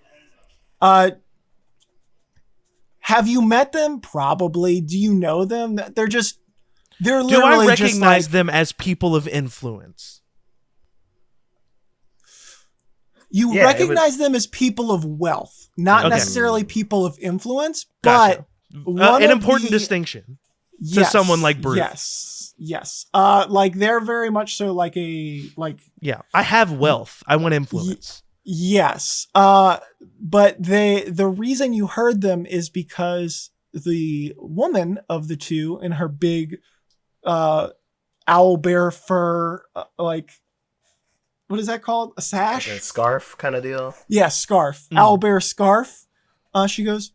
have you met them? Probably. Do you know them? They're do literally I just recognize like, them as people of influence? You Yeah, recognize them as people of wealth, not Okay. necessarily people of influence, Gotcha. but one An of important the- distinction to yes, someone like Brute. Yes. Like they're very much so like Yeah, I have wealth. I want influence. yes. But the reason you heard them is because the woman of the two in her big owl bear fur what is that called? A sash? Like a scarf kind of deal. Yes, scarf. Owl bear scarf. She goes,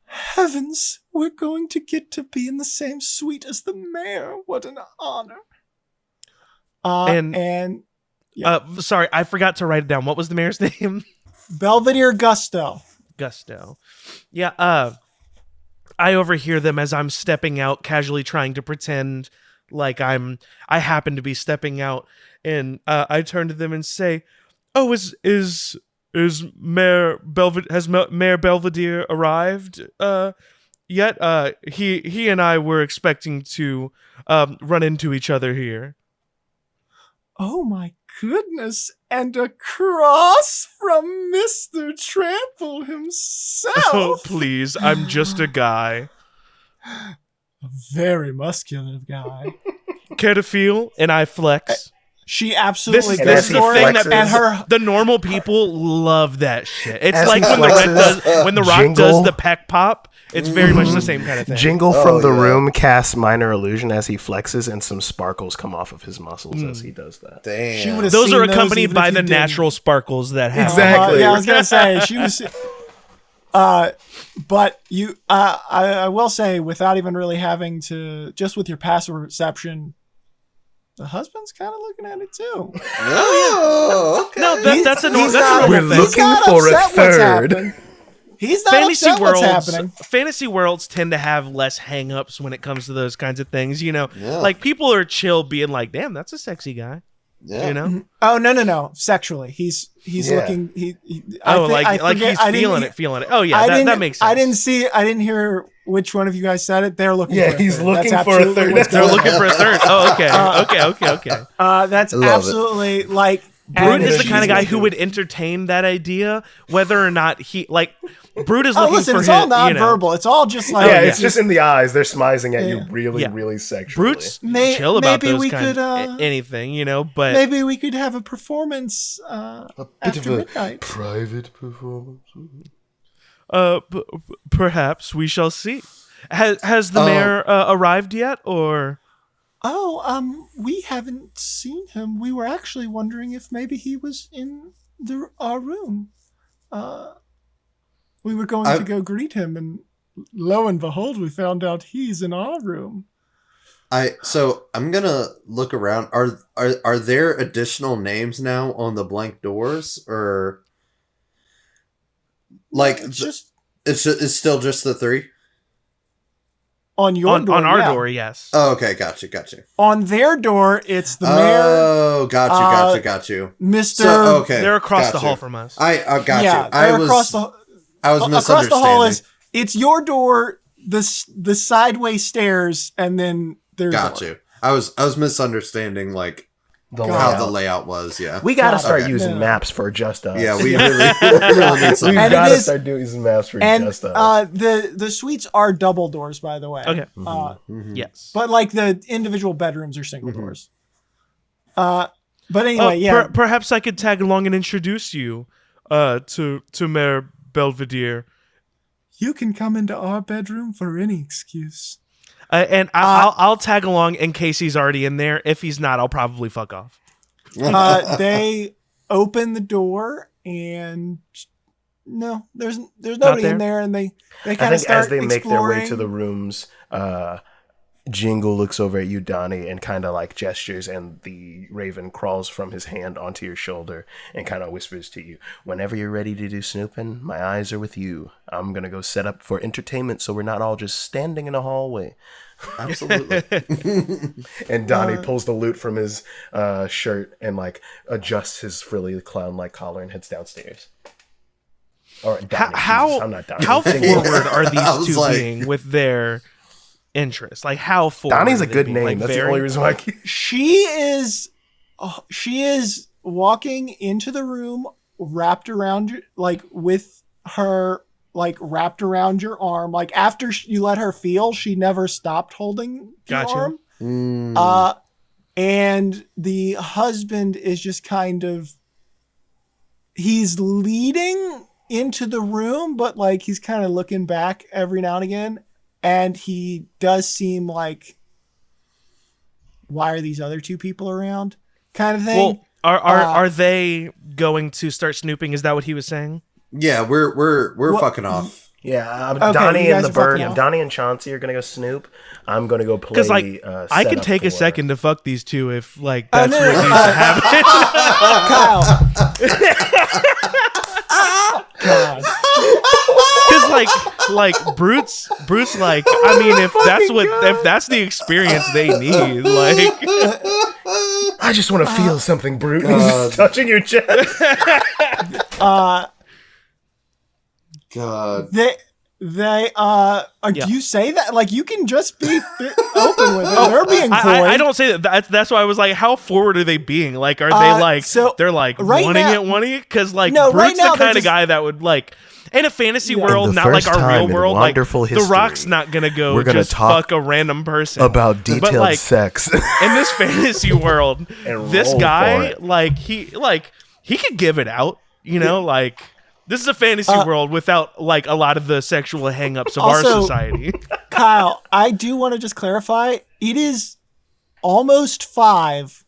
heavens, we're going to get to be in the same suite as the mayor. What an honor. And Sorry, I forgot to write it down. What was the mayor's name? Belvedere Gusto. Gusto. Yeah, I overhear them as I'm stepping out, casually trying to pretend like I happen to be stepping out, and I turn to them and say, "Oh, is Mayor Belvedere arrived yet? He and I were expecting to run into each other here." Oh my goodness, and a cross from Mr. Trample himself. Oh, please, I'm just a guy. A very muscular guy. Care to feel? And I flex. She absolutely This goes is the for thing it, that and her the normal people love that shit. It's As like he when the Rock Jingle. does the peck pop. It's very much the same kind of thing. Jingle from the yeah. room casts minor illusion as he flexes, and some sparkles come off of his muscles as he does that. Damn. She would've Those seen are those accompanied even by if the you didn't. natural sparkles that happen. Exactly. Yeah, I was gonna say she was. But you, I will say, without even really having to, just with your passive perception, the husband's kind of looking at it too. Oh, okay. No, that's a He's that's not- a We're normal thing. He's looking not for a upset what's third. happening. He's not Fantasy upset what's worlds, happening. fantasy worlds tend to have less hang-ups when it comes to those kinds of things. You know, Yeah. like people are chill, being like, "Damn, that's a sexy guy." Yeah. You know, Oh no! Sexually, he's Yeah. looking. He oh, I like forget- he's I didn't- feeling it. Oh yeah, that makes sense. I didn't hear which one of you guys said it. They're looking. Yeah, for a he's third. looking That's for a absolutely third. what's They're going looking for a third. Oh, okay. on. That's I love it. absolutely like. Brute and is the she's kind of guy looking- who would entertain that idea, whether or not he like. Brute is Oh, looking listen, for it's all his, you know, nonverbal. It's all just like Yeah, it's just in the eyes. They're smizing at you Yeah. really, Yeah. really sexually. Brute's May- chill about maybe those we kind could, anything, you know. But maybe we could have a performance after midnight. private performance. Perhaps we shall see. Has the mayor arrived yet, or? Oh, we haven't seen him. We were actually wondering if maybe he was in our room. We were going to go greet him, and lo and behold, we found out he's in our room. So I'm gonna look around. Are there additional names now on the blank doors, or like it's still just the three? On your door, on our yeah. door, yes. Oh, okay, got you. On their door, it's the mayor, Oh, got you. Mister. So, okay, They're across got the you. hall from us. I got yeah, you. I they're was across the misunderstanding. the hall is it's your door, the sideways stairs, and then their Got door. you. I was misunderstanding like The how layout. the layout was. Yeah, We gotta God, start okay. using No. maps for just us. yeah. We really need some. We've And it gotta is- start using maps for And just us. the suites are double doors, by the way. Okay. Mhm. Yes. But like the individual bedrooms are single doors. But anyway, yeah. Perhaps I could tag along and introduce you to Mayor Belvedere. You can come into our bedroom for any excuse. And I'll tag along in case he's already in there. If he's not, I'll probably fuck off. They open the door and no, there's nobody there? in there, and they I kind of think start as they make their way to exploring. the rooms, Jingle looks over at you, Donnie, and kind of like gestures, and the raven crawls from his hand onto your shoulder and kind of whispers to you, "Whenever you're ready to do snooping, my eyes are with you. I'm gonna go set up for entertainment so we're not all just standing in a hallway." Absolutely. And Donnie pulls the loot from his shirt and like adjusts his frilly clown-like collar and heads downstairs. Or Donnie, Jesus, I'm not Donnie. how Jingle. forward are I was these two like- being with their interests? Like how forward? Donnie's are a they good being? name. Like, That's the very- only reason why. She is walking into the room wrapped around you, like with her like wrapped around your arm. Like after you let her feel, she never stopped holding your Gotcha. arm. And the husband is just kind of, he's leading into the room, but like he's kind of looking back every now and again. And he does seem like, why are these other two people around? Kind of thing. Well, are they going to start snooping? Is that what he was saying? Yeah, we're fucking off. Yeah, Okay, Donnie you and guys the are bird, fucking off. Donnie and Chauncey are gonna go snoop. I'm gonna go play. Because like I can setup take a for- second to fuck these two if like that's no, what no, needs to happen. Kyle. God. Because like Brute's like, I mean, if that's the experience they need, like I just want to feel something, Brute. He's just touching your chest. God. Do you say that? Like, you can just be open with it. They're being coy. I don't say that. That's why I was like, how forward are they being? Like, are they like so they're like right wanting it? Because like No, right Brute's now the they're kind of just- guy that would like. In a fantasy In world, the not like first our time real in world, like Wanderful The history, Rock's not gonna go we're gonna just talk fuck a random person about But, detailed like, sex. in this fantasy world, And this roll guy, for it. like he could give it out, you know, like this is a fantasy world without like a lot of the sexual hangups of our Also- society. Kyle, I do want to just clarify. It is almost 5,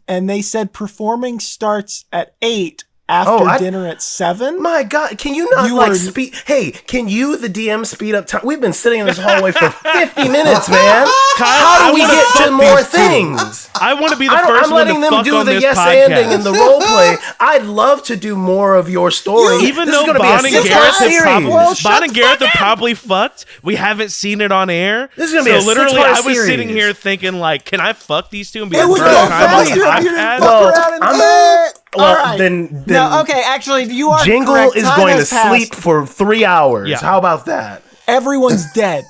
and they said performing starts at 8 after dinner at 7. My God, can you not You like are- speed? Hey, can you, the DM, speed up time? We've been sitting in this hallway for 50 minutes, man. How do we wanna get to fuck more these two. things? I want to be the I'm first one letting to them fuck do on the this yes podcast. anding and the role play. I'd love to do more of your story. Even This is though gonna be Bon a and 6-part Gareth have series. probably, Well, shut Bon and the Gareth fuck have probably fucked. We haven't seen it on air. This is gonna be a literally, 6-part I was sitting series. here thinking, like, can I fuck these two and be It the would first go time on the faster if you didn't podcast? fuck Well, around and Well, All right. then No, okay, actually, you are Jingle correct. is Time going to has passed. sleep for 3 hours. Yeah. How about that? Everyone's dead.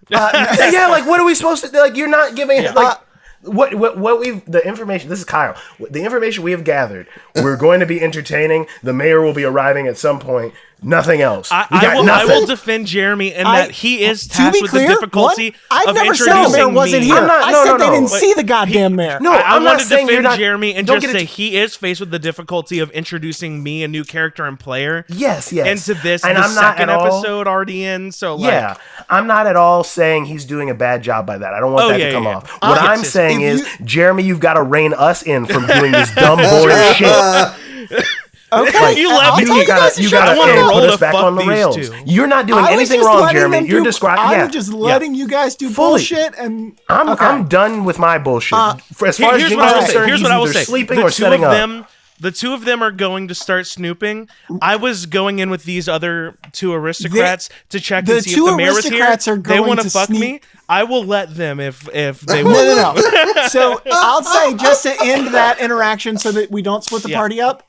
Yeah, like what are we supposed to? Like you're not giving like. What we've the information, this is Kyle, the information we have gathered, we're going to be entertaining. The mayor will be arriving at some point. Nothing else. We got I nothing. will defend Jeremy in that he is to tasked be with clear, the difficulty I've of never said the introducing mayor wasn't me. here. I'm not- I no, said no, they no. didn't Wait, see the goddamn mayor. No, I I'm want not to saying you're defend not. Jeremy and don't just get it say he is faced with the difficulty of introducing me, a new character and player, Yes, yes. into this, And the I'm not second at all- episode already in. So like, Yeah, I'm not at all saying he's doing a bad job by that. I don't want Oh, that yeah, to come yeah, off. yeah. What Yes, I'm yes. saying If is, Jeremy, you've got to rein us in from doing this dumb, boring shit. Okay, You let I'll me- tell You gotta, guys to I shut wanna the fuck roll put to us back fuck on the these rails. two. You're not doing I was anything just wrong, letting Jeremy. them You're do- describing. I'm Yeah, just letting you guys do Fully. bullshit, and I'm done with my bullshit. As far as Here's Jingle's what I will say. concerned, Here's he's what I will either say. sleeping The or two setting of up. them, the two of them are going to start snooping. I was going in with these other two aristocrats to check the and see if two the mayor was here. aristocrats are They going want to fuck me. sneak- I will let them if they no, want. no. So I'll say, just to end that interaction, so that we don't split the party up.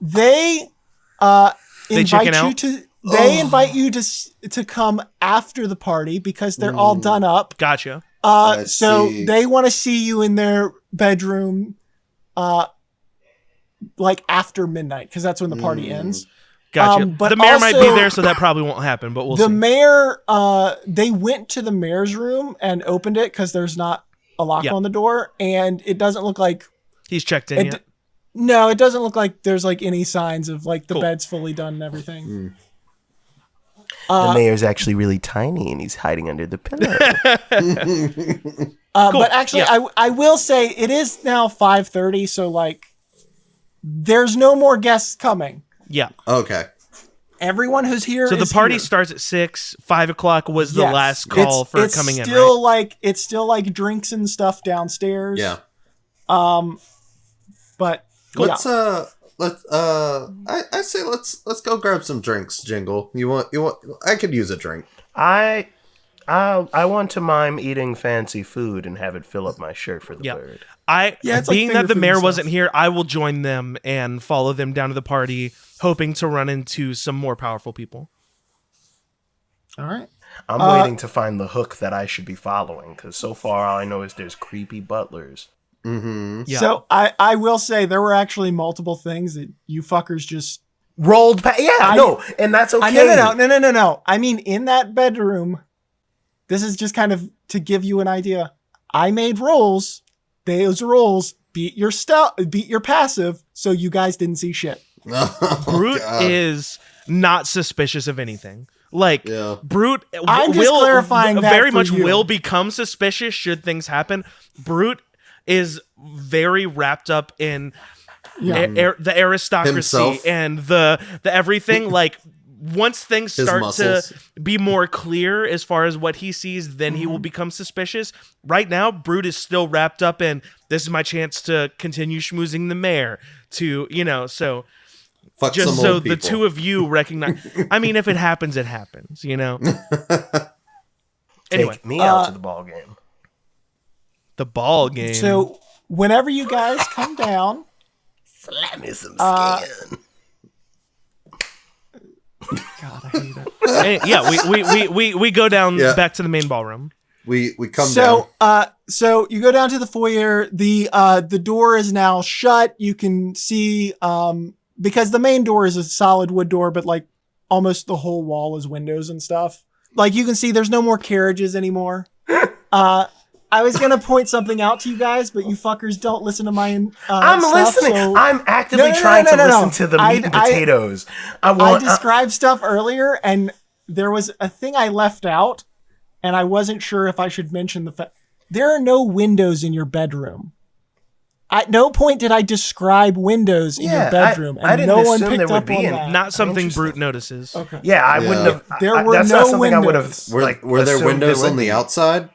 They invite chicken you out? to. They invite you to come after the party because they're all done up. Gotcha. So see. they want to see you in their bedroom, like after midnight, because that's when the party ends. Gotcha. But The mayor might be also- there, so that probably won't happen. But we'll The see. mayor, they went to the mayor's room and opened it because there's not a lock Yeah. on the door, and it doesn't look like He's checked in it. yet. No, it doesn't look like there's like any signs of like the Cool. bed's fully done and everything. The mayor's actually really tiny and he's hiding under the pillow. But actually, Yeah. I will say it is now 5:30, so like there's no more guests coming. Yeah. Okay. Everyone who's here. So the is party here. starts at 6. 5 o'clock was the Yes. last call for it's coming in. still Right? it's still like drinks and stuff downstairs. Yeah. But Let's I say let's go grab some drinks, Jingle. You want I could use a drink. I want to mime eating fancy food and have it fill up my shirt for the bird. it's like Being that finger the food mayor and wasn't stuff. here, I will join them and follow them down to the party, hoping to run into some more powerful people. All right. I'm waiting to find the hook that I should be following because so far all I know is there's creepy butlers. Mm-hmm. Yeah. So I will say there were actually multiple things that you fuckers just Rolled past. Yeah, no, and that's okay. No. I mean, in that bedroom, this is just kind of to give you an idea. I made rolls. Those rolls beat your passive, so you guys didn't see shit. Oh, Brute God. is not suspicious of anything. Like Brute I'm just will clarifying that very for much you. will become suspicious should things happen. Brute is very wrapped up in the aristocracy Himself. and the everything. Like once things His start muscles. to be more clear as far as what he sees, then he will become suspicious. Right now, Brute is still wrapped up in this is my chance to continue schmoozing the mayor to, so Fuck just some so old the people. two of you recognize. I mean, if it happens, it happens, Anyway, Take me out to the ball game. the ball game. So whenever you guys come down, Slap me some skin. God, I hate it. We go down Yeah. back to the main ballroom. We come down. So you go down to the foyer. The door is now shut. You can see because the main door is a solid wood door, but like almost the whole wall is windows and stuff. Like you can see, there's no more carriages anymore. I was gonna point something out to you guys, but you fuckers don't listen to my. I'm stuff, listening. so- I'm actively No. trying to listen to the meat and potatoes. I described stuff earlier, and there was a thing I left out, and I wasn't sure if I should mention the fact there are no windows in your bedroom. At no point did I describe windows in your bedroom, and I didn't no one assume picked there would up be on any. that. Not something Interesting. Brute notices. Okay. Yeah, I Yeah. wouldn't have. There were that's no not something I would have. windows. Were there assumed windows would on the be. outside?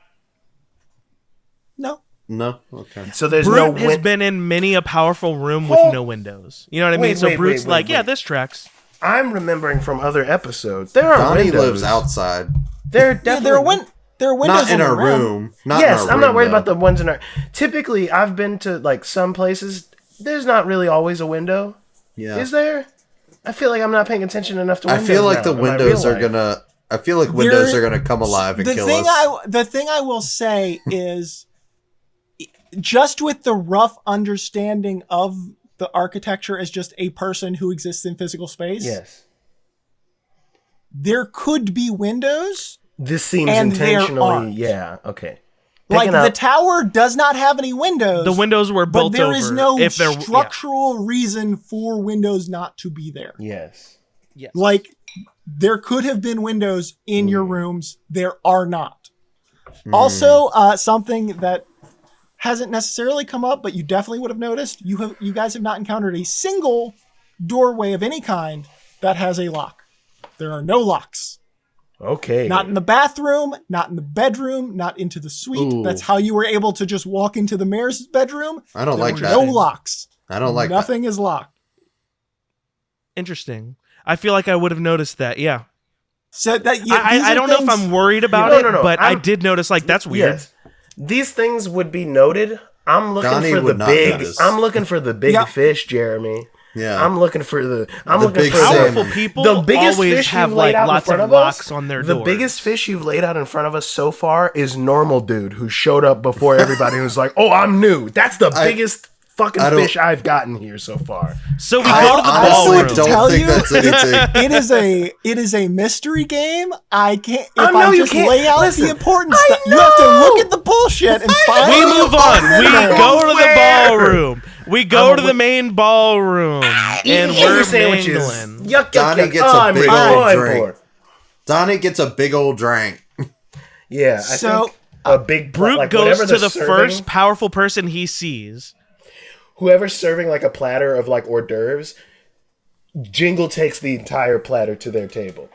No. No. Okay. So there's Brute no has been in many a powerful room with Well, no windows. You know what I mean? wait, So wait, Brute's wait, like, wait, yeah, wait. this tracks. I'm remembering from other episodes. There are Donnie windows. lives outside. There are Yeah, definitely. there are windows Not in on our the room. room. Not Yes, in our I'm not worried room, about the ones in our. Typically, I've been to like some places. There's not really always a window. Yeah. Is there? I feel like I'm not paying attention enough to I windows. feel like now the in my windows real are life. gonna. I feel like windows There- are gonna come alive and kill us. The thing I will say is, just with the rough understanding of the architecture as just a person who exists in physical space, Yes. there could be windows. This seems And there intentionally. aren't. Yeah. Okay. Like Picking the up- tower does not have any windows. The windows were but built there over. is no if they're, structural reason for windows not to be there. Yes. Like there could have been windows in your rooms. There are not. Also, something that hasn't necessarily come up, but you definitely would have noticed. You guys have not encountered a single doorway of any kind that has a lock. There are no locks. Okay. Not in the bathroom, not in the bedroom, not into the suite. Ooh. That's how you were able to just walk into the mayor's bedroom. I don't There like were that. no locks. I don't like that. Nothing is locked. Interesting. I feel like I would have noticed that. Yeah. So that these I are don't know if things- I'm worried about No, it, no, no. but I I'm- did notice like that's weird. Yes. These things would be noted. I'm looking Donnie for the would not big. notice. I'm looking for the big Yep. fish, Jeremy. Yeah. I'm looking for the. I'm The looking big for the- salmon. Powerful people The biggest always fish have you've laid like out in lots front of of us, locks on their The doors. biggest fish you've laid out in front of us so far is normal dude who showed up before everybody who's like, "Oh, I'm new." That's the biggest fucking I don't- fish I've gotten here so far. So we I go to the honestly ballroom. don't Tell think you- that's anything. it is a mystery game. I can't. I If know I you just can't- lay out listen, the important I stuff, you have to know. look at the bullshit and find. We the move on. fucking We window. go to the Where? ballroom. We go I'm to a- the main ballroom, and Eating we're your sandwiches. mingling. Yuck, yuck, Donnie yuck. gets Oh, a I'm big ready. old Oh, I'm drink. bored. Donnie gets a big old drink. Yeah, I So, think a big Brute like, goes whatever to the they're serving, first powerful person he sees. Whoever's serving like a platter of like hors d'oeuvres, Jingle takes the entire platter to their table.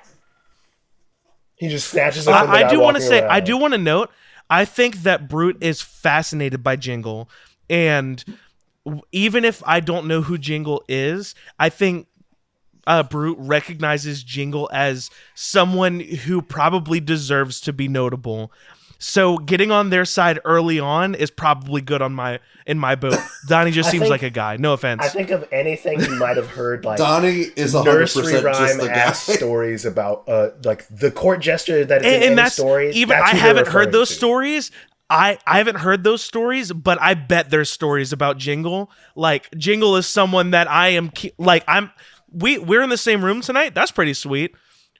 He just snatches it from the I guy do want to walking say, around. I do want to note, I think that Brute is fascinated by Jingle, and even if I don't know who Jingle is, I think Brute recognizes Jingle as someone who probably deserves to be notable. So getting on their side early on is probably good in my boat. Donnie just I seems think- like a guy. No offense. I think of anything you might have heard like Donnie is 100% nursery just rhyme the guy. ass stories about like the court gesture that is in and any that's story. even that's I who they're haven't heard referring those to. stories. I haven't heard those stories, but I bet there's stories about Jingle. Like Jingle is someone that I am we're in the same room tonight. That's pretty sweet.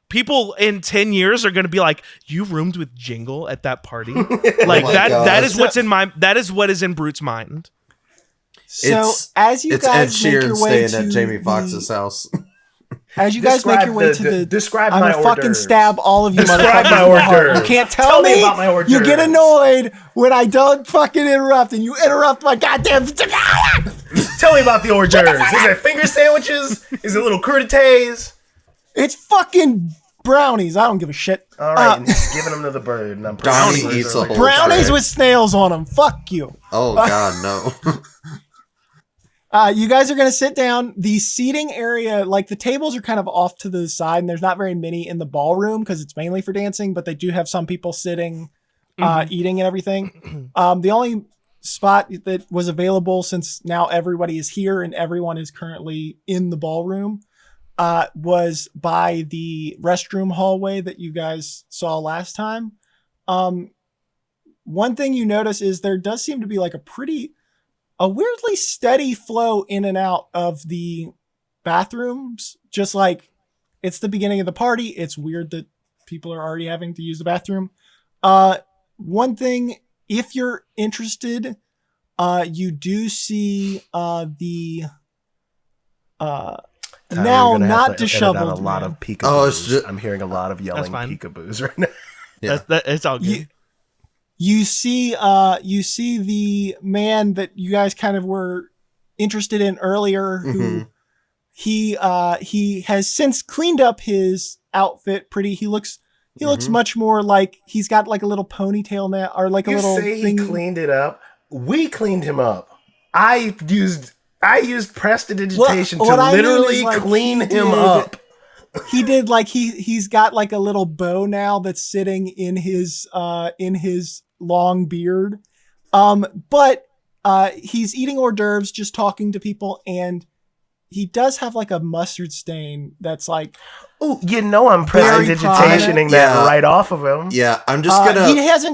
People in 10 years are going to be like, you roomed with Jingle at that party. Like that is that is what is in Brute's mind. So as you guys Ed make Sheeran your way staying to at Jamie Foxx's house. As you guys make your way to the describe I'm my gonna fucking hors stab all of you Describe motherfuckers my in the hors heart. d'oeuvres. You can't Tell me me about my hors you get d'oeuvres. annoyed when I don't fucking interrupt and you interrupt my goddamn Tell me about the hors d'oeuvres. Is it finger sandwiches? Is it little crudités? It's fucking brownies. I don't give a shit. All right, and he's giving them to the bird. And I'm Donnie pretty eats sure a whole Brownies tray. with snails on them. Fuck you. Oh God, no. You guys are going to sit down. The seating area, like the tables are kind of off to the side and there's not very many in the ballroom because it's mainly for dancing, but they do have some people sitting, eating and everything. The only spot that was available, since now everybody is here and everyone is currently in the ballroom, was by the restroom hallway that you guys saw last time. One thing you notice is there does seem to be like a weirdly steady flow in and out of the bathrooms. Just like it's the beginning of the party. It's weird that people are already having to use the bathroom. One thing, if you're interested, you do see the Tyler, now you're gonna have not to edit out disheveled a lot man. of peekaboos. Oh, it's just- I'm hearing a lot of yelling fine. peekaboos right now. Yeah. It's all good. You see the man that you guys kind of were interested in earlier, who he has since cleaned up his outfit pretty. He looks much more like he's got like a little ponytail now, or like a You little say he thing. cleaned it up. We cleaned him up. I used prestidigitation What to I mean literally is, like, clean he him did- up. He did like he's got like a little bow now that's sitting in his long beard. But he's eating hors d'oeuvres, just talking to people, and he does have like a mustard stain that's like Ooh, you know I'm Very prestidigitationing that Yeah. right off of him. Yeah, I'm just gonna.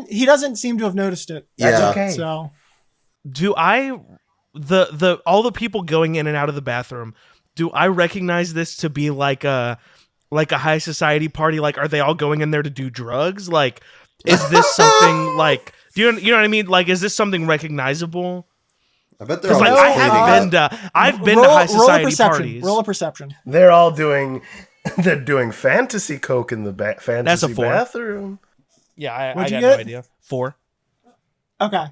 he doesn't seem to have noticed it. That's Yeah. okay. So Do I all the people going in and out of the bathroom, do I recognize this to be like a high society party? Like, are they all going in there to do drugs? Like, is this something like, you know what I mean? Like, is this something recognizable? I bet they're all Because just like cleaning I've been to roll high a society perception. parties. Roll a perception. They're all doing fantasy coke in the fantasy That's a 4. bathroom. Yeah, I What'd you got no get? idea. 4. Okay.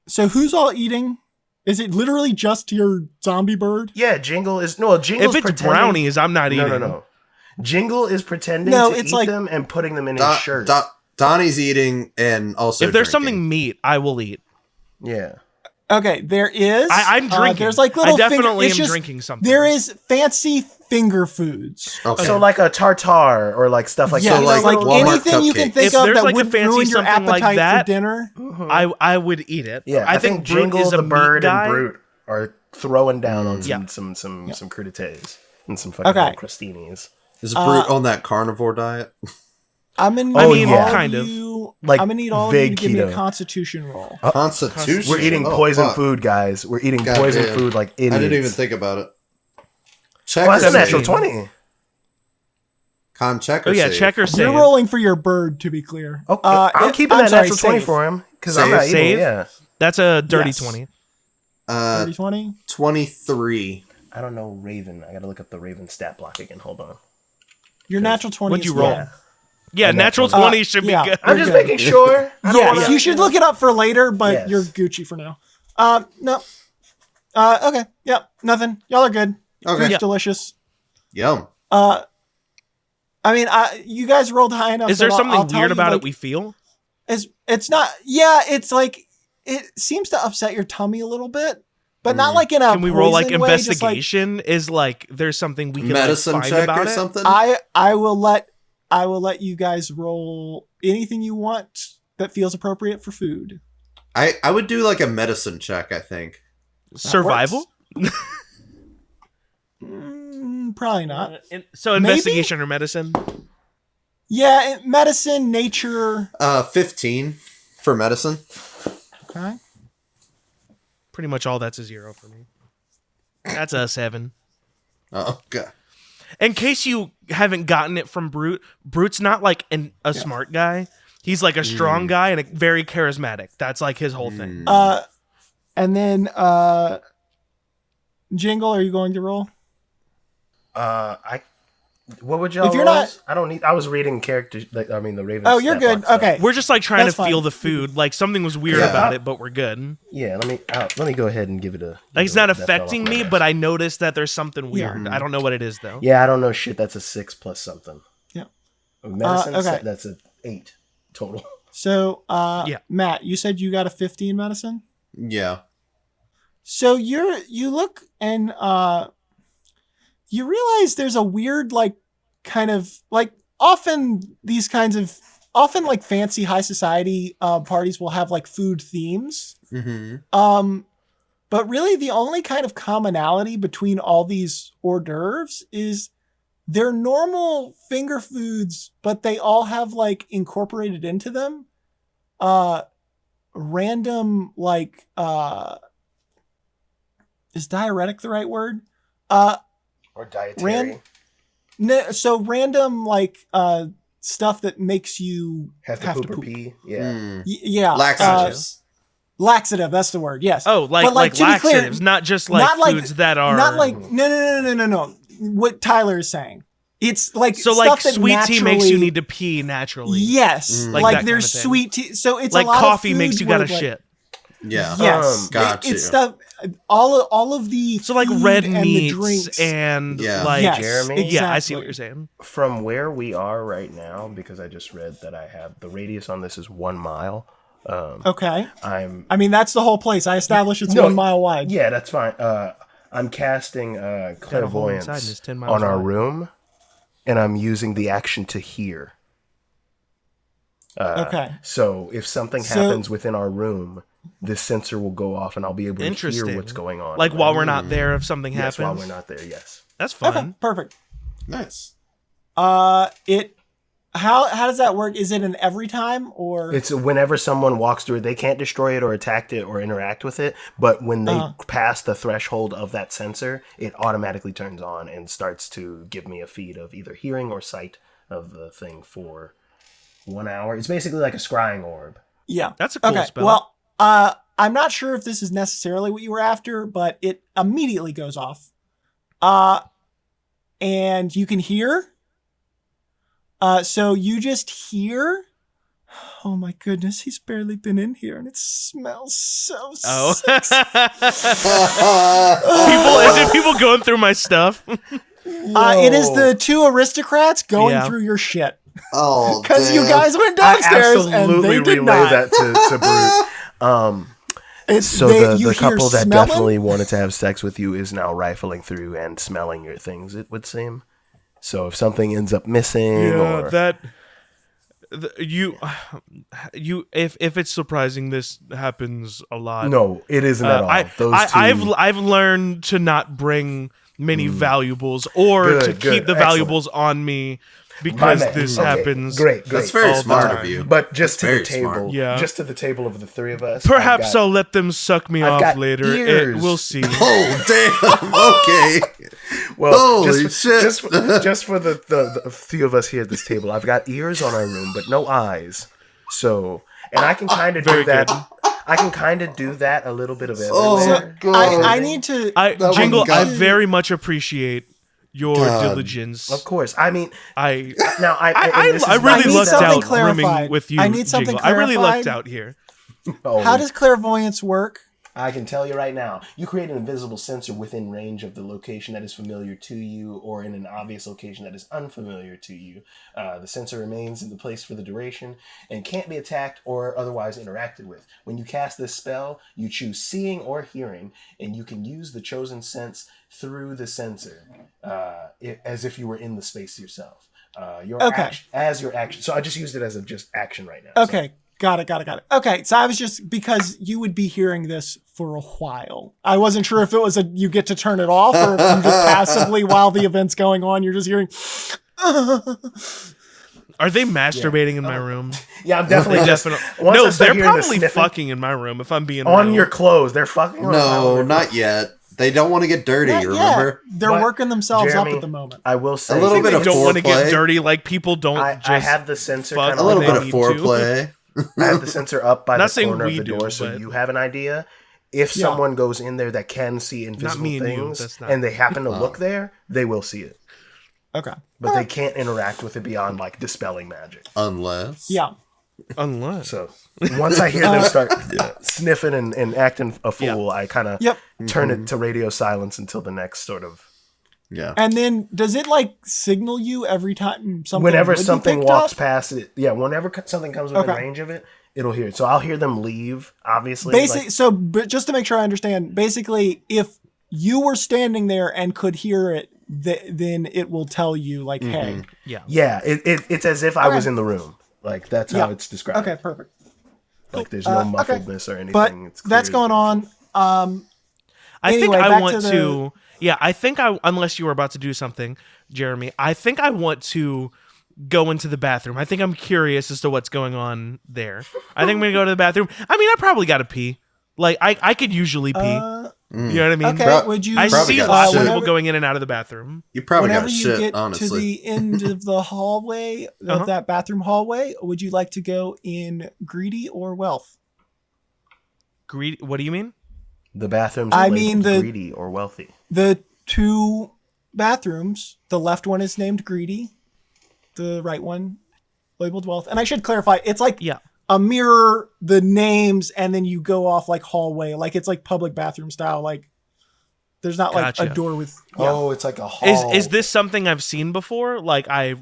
So who's all eating? Is it literally just your zombie bird? Yeah, Jingle's If it's brownies, I'm not eating. No. Jingle is pretending No, to it's eat like- them and putting them in Do- his shirt. Donnie's eating and also. If there's drinking. something meat, I will eat. Yeah. Okay, there is. I'm drinking. There's like little. I definitely it's am just- drinking something. There is fancy finger foods. Okay. So like a tartare or like stuff like Yeah, that. like like Walmart anything you can cupcakes. think If of there's that like a would fancy ruin your something like appetite that, for dinner. I would eat it. Yeah, I think Brute Jingle, is a the bird, meat guy. and Brute are throwing down on Yeah. some crudités and some fucking Okay. little crostinis. Is Brute on that carnivore diet? I'm gonna Oh, need yeah. all kind of of. you. Like I'm gonna need all of you to vague give me a keto. Constitution roll. Constitution. We're eating Oh, poison fuck. food, guys. We're eating God poison damn. food like idiots. I didn't even think about it. Check Well, that's or a natural save? 20. Con check or Oh yeah, save? check or save. You're rolling for your bird, to be clear. Okay, I'm keeping I'm that sorry, natural 20 save. for him because I'm Save? not eating. Save? Yeah, That's a dirty Yes. 20. 30-20. 23. I don't know Raven. I gotta look up the Raven stat block again. Hold on. Your natural 20. What'd is you roll? fine. Yeah, A natural natural 20 should be yeah. good. I'm We're just good. making sure. I don't Yes, wanna- you should look it up for later, but Yes. you're Gucci for now. No. Okay. Yep. Nothing. Y'all are good. Okay. Food's Yeah. delicious. Yum. I mean, you guys rolled high enough. Is there that something I'll tell weird you, about like, it we feel? It's not. Yeah, it's like it seems to upset your tummy a little bit, but not like in a. Can we roll like poison way, just, like, investigation? Is like there's something we can Medicine like, find check about or it? something? I will let you guys roll anything you want that feels appropriate for food. I would do like a medicine check, I think. Survival? Probably not. So investigation or medicine? Yeah, medicine, nature. 15 for medicine. Okay. Pretty much all that's a 0 for me. That's a 7. Oh, God. In case you haven't gotten it from Brute, Brute's not like a smart guy. He's like a strong guy and very charismatic. That's like his whole thing. And then Jingle, are you going to roll? What would y'all If you're roll? not- I don't need. I was reading characters. The Raven. Oh, you're stat good. box stuff. Okay. We're just like trying That's to feel fine. the food. Like something was weird Yeah. about it, but we're good. Yeah. Let me go ahead and give it a. Like it's not affecting me, but I noticed that there's something weird. I don't know what it is though. Yeah, I don't know shit. That's a 6 plus something. Yeah. Medicine. Okay. That's a 8 total. So, Yeah. Matt, you said you got a 15 medicine? Yeah. So you look and you realize there's a weird like kind of like often like fancy high society parties will have like food themes. Mm-hmm. But really the only kind of commonality between all these hors d'oeuvres is they're normal finger foods, but they all have like incorporated into them random like is diuretic the right word? Or dietary. No, so random like stuff that makes you have to poop or pee. Yeah. Yeah. Laxatives. Laxative, that's the word. Yes. Oh, But, like to be clear, laxatives, not just like not like- foods that are not like no. What Tyler is saying. It's like so stuff like that sweet tea makes you naturally- need to pee naturally. Yes. Like Like, that there's kind of thing. sweet tea. So it's Like a lot coffee of makes food you gotta where, like, Yeah. Yes. Got It's you. stuff all of the So like food red and the meats drinks. and Yeah. like Yes, Jeremy? yeah, I see exactly. what you're saying. From where we are right now, because I just read that I have the radius on this is 1 mile. Okay. I mean, that's the whole place. I established it's No, 1 mile wide. Yeah, that's fine. I'm casting hole inside and it's clairvoyance 10 miles on our wide. room, and I'm using the action to hear. Okay. So if something So- happens within our room, this sensor will go off, and I'll be able to hear Interesting. what's going on. Like while we're not there, if something yes, happens, while we're not there, yes. that's fun. Okay. Perfect. Nice. It how does that work? Is it an every time or It's whenever someone walks through it, they can't destroy it or attack it or interact with it. But when they pass the threshold of that sensor, it automatically turns on and starts to give me a feed of either hearing or sight of the thing for 1 hour. It's basically like a scrying orb. Yeah. That's a cool Okay. spell. Well, I'm not sure if this is necessarily what you were after, but it immediately goes off. And you can hear. So you just hear. Oh my goodness, he's barely been in here and it smells so Oh, sexy. is it people going through my stuff? It is the two aristocrats going Yeah. through your shit. Oh, Because you damn. guys went I downstairs and absolutely they did relay not. that to Brute. So you the hear couple that smelling? definitely wanted to have sex with you is now rifling through and smelling your things, it would seem. So if something ends up missing or... If it's surprising, this happens a lot. No, it isn't at all. I've learned to not bring many valuables or Good, to good, keep the excellent. valuables on me because man. this Okay, happens. Great. That's all very the smart time. of you. But just to That's the very table, smart. Yeah. just to the table of the three of us. Perhaps I've I'll let them suck me I've off got later. ears. We'll see. Oh, damn. Okay. well, Holy shit. just for the few of us here at this table, I've got ears on our room, but no eyes. So, and I can kind of do Very that. good. I can kind of do that a little bit of Oh, everywhere. God. I need to. Jingle, I God. very much appreciate your God. diligence. Of course. I mean, I now I I really need lucked something out clarified. rooming with you. I need something Jingle. I really lucked clarified. out here. How does clairvoyance work? I can tell you right now, you create an invisible sensor within range of the location that is familiar to you or in an obvious location that is unfamiliar to you. The sensor remains in the place for the duration and can't be attacked or otherwise interacted with. When you cast this spell, you choose seeing or hearing, and you can use the chosen sense through the sensor as if you were in the space yourself. As your action. So I just used it as a just action right now. Okay. Got it. Okay, so I was just, because you would be hearing this for a while. I wasn't sure if it was you get to turn it off or if you just passively, while the event's going on, you're just hearing. Are they masturbating in my room? Yeah, I'm definitely Definitely. Once I No, start they're hearing the probably sniffing fucking in my room if I'm being on real. your clothes. They're fucking. No, not yet. They don't want to get dirty, Not remember? yet. They're But, working themselves Jeremy, up at the moment. I will say A little bit They of don't want to get foreplay. dirty like people don't I just have the sensor fuck kind A of little when bit they of need to. foreplay. I have the sensor up by Not the saying corner of we the do, door, so but- you have an idea. If Yeah. someone goes in there that can see invisible me and you, things, that's not- and they happen to look there, they will see it. Okay. But they can't interact with it beyond like dispelling magic. Unless. Yeah. Unless. So once I hear them start sniffing and acting a fool, I kind of Yep. turn it to radio silence until the next sort of. Yeah. And then does it like signal you every time something? Whenever would be something picked walks up? past it, yeah. Whenever something comes within Okay. range of it, it'll hear it. So I'll hear them leave. Obviously, Basically, like- so but just to make sure I understand, basically, if you were standing there and could hear it, then it will tell you like, "Hey." Yeah. yeah, it's as if I was in the room. Like that's how Yeah. it's described. Okay, perfect. Like there's no okay. muffledness or anything. But It's that's clear. going on. I think Anyway, I back want to to. Yeah, I think unless you were about to do something, Jeremy, I think I want to go into the bathroom. I think I'm curious as to what's going on there. I think I'm gonna go to the bathroom. I mean, I probably got to pee. Like I could usually pee. You know what I mean? Okay, Pro- would you? I Probably see got lots of shit. people going in and out of the bathroom. You probably Whenever got you shit, get honestly. to the end of the hallway of Uh-huh. that bathroom hallway, would you like to go in greedy or wealth? Greedy. What do you mean? The bathrooms. I Are mean, labeled the- greedy or wealthy. The two bathrooms, the left one is named greedy, the right one labeled wealth. And I should clarify, it's like Yeah. a mirror, the names, and then you go off like hallway, like it's like public bathroom style. Like there's not like Gotcha. a door with. Oh, it's like a hall. Is this something I've seen before? Like I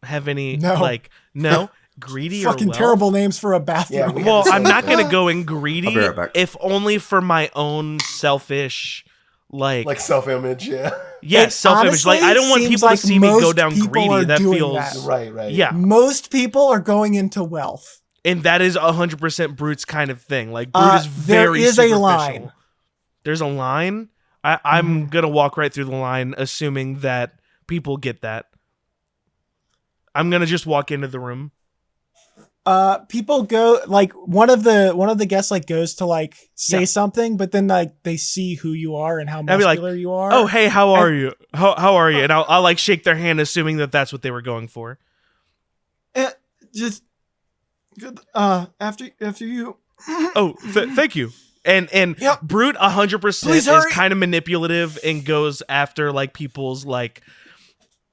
have any No. like no greedy or Fucking wealth? terrible names for a bathroom. Yeah, we- Well, the I'm same not thing. gonna go in greedy I'll be right back. if only for my own selfish like self-image? Yeah. yeah, It self-image. Like I don't want honestly people to seems see me like go most down people greedy. are That doing feels that. Right. yeah, Most people are going into wealth. and that is 100% Brute's kind of thing. Like Brute is There very is a superficial. line. There's a line. I'm gonna walk right through the line, assuming that people get that. I'm gonna just walk into the room. People go like one of the guests like goes to like say Yeah. something, but then like they see who you are and how I'd be like, muscular you are. Oh, hey, how are you? How are you? And I'll like shake their hand, assuming that that's what they were going for. Just after you. Oh, thank you. And Yep. Brute 100% Please is hurry. kind of manipulative and goes after like people's like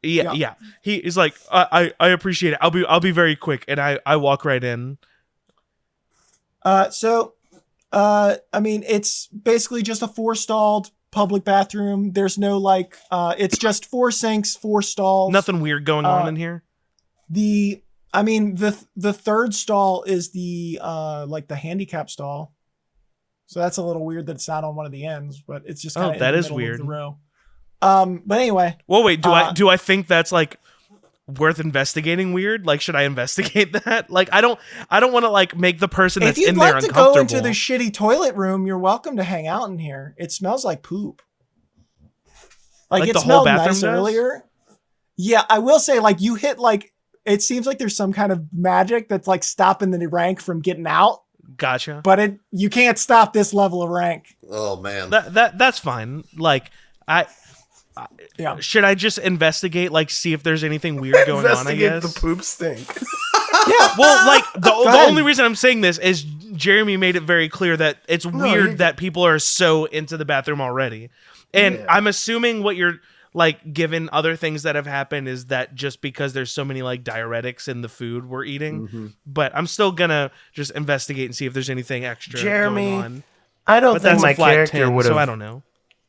yeah. He is like I appreciate it. I'll be very quick, and I walk right in. I mean, it's basically just a 4-stalled public bathroom. There's no like, it's just 4 sinks, 4 stalls. Nothing weird going on in here. The third stall is the like the handicap stall. So that's a little weird that it's not on one of the ends, but it's just kind of that in the is middle weird. of the row. But anyway, Well, wait. Do uh, I think that's like worth investigating? Weird. Like, should I investigate that? Like, I don't want to like make the person if that's you'd in there like to go uncomfortable. into the shitty toilet room, you're welcome to hang out in here. It smells like poop. Like it the whole smelled bathroom nice does? earlier. Yeah, I will say, like you hit like it seems like there's some kind of magic that's like stopping the rank from getting out, Gotcha. but you can't stop this level of rank. Oh man. That's fine. Like Yeah. should I just investigate, like see if there's anything weird going on? I Investigate guess. the poop stink. Yeah. Well, like the ahead. only reason I'm saying this is Jeremy made it very clear that it's weird you- that people are so into the bathroom already, and Yeah. I'm assuming what you're like, given other things that have happened, is that just because there's so many like diuretics in the food we're eating. But I'm still gonna just investigate and see if there's anything extra Jeremy, going on. I don't But think that's my a flat character 10, would so I have don't know.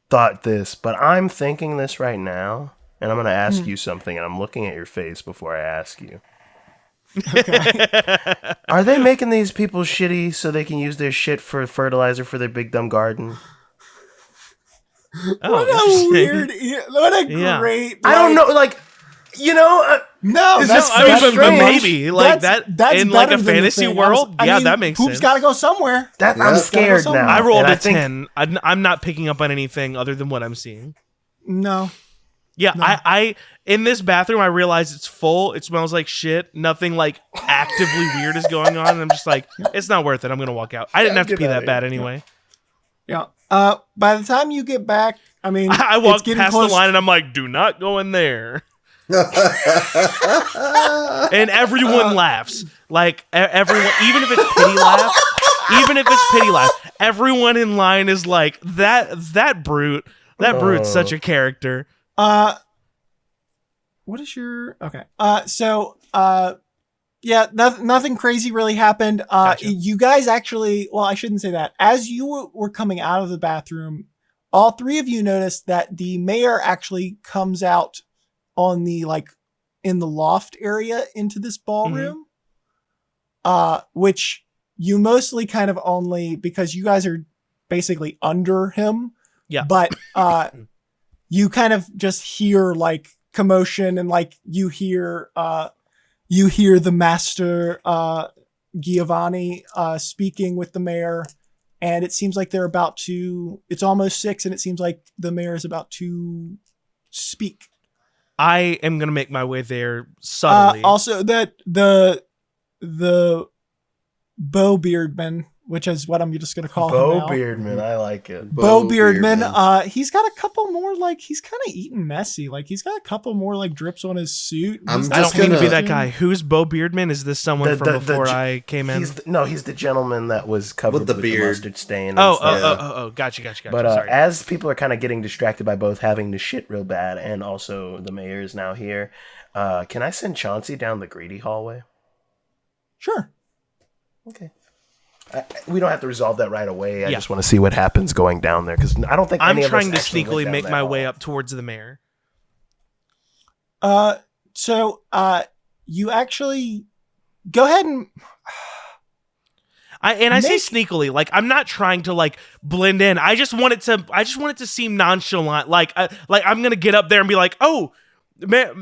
thought this, but I'm thinking this right now, and I'm going to ask Hmm. you something, and I'm looking at your face before I ask you. Are they making these people shitty so they can use their shit for fertilizer for their big dumb garden? Oh, What a interesting. weird, what a Yeah. great. I don't know, like, you know, No, Is that's this I mean, That's but strange. maybe like that's in like better a than the fantasy thing. world. I Yeah, mean, that makes poop's sense. got to go somewhere. that Yeah. I'm It's scared gotta go now. I rolled and a I think 10. I'm not picking up on anything other than what I'm seeing. No. Yeah, No. I in this bathroom I realize it's full. It smells like shit. Nothing like actively weird is going on. And I'm just like, it's not worth it. I'm gonna walk out. I didn't have to get pee outta that bad here. anyway. Yeah. By the time you get back, I mean, I it's walked getting past close. the line and I'm like, do not go in there. And everyone laughs. Like everyone, even if it's pity laugh, everyone in line is like, that brute. That brute's such a character. What is your okay? Yeah, nothing crazy really happened. Gotcha. You guys actually, well, I shouldn't say that. As you were coming out of the bathroom, all three of you noticed that the mayor actually comes out on the in the loft area into this ballroom. Which you mostly kind of only because you guys are basically under him. Yeah. But you kind of just hear like commotion and like you hear the master Giovanni speaking with the mayor, and it seems like it's almost 6 and it seems like the mayor is about to speak. I am gonna make my way there subtly. Also that the Bo Beardman, which is what I'm just going to call him Bo now. Beardman, I like it. Bo Beardman, he's got a couple more, he's kind of eating messy. He's got a couple more, drips on his suit. I'm He's I just don't mean to be gonna- that guy. Who's Bo Beardman? Is this someone from before I came in? He's the gentleman that was covered With with the the beard. mustard stain. And Oh, stuff. gotcha. But Sorry. as people are kind of getting distracted by both having to shit real bad and also the mayor is now here, can I send Chauncey down the greedy hallway? Sure. Okay. We don't have to resolve that right away. I just want to see what happens going down there because I don't think I'm any of us trying to actually went sneakily down make that my hall. way up towards the mayor. So you actually go ahead and I say sneakily, I'm not trying to blend in. I just want it to seem nonchalant. I'm gonna get up there and be like, oh, Mayor,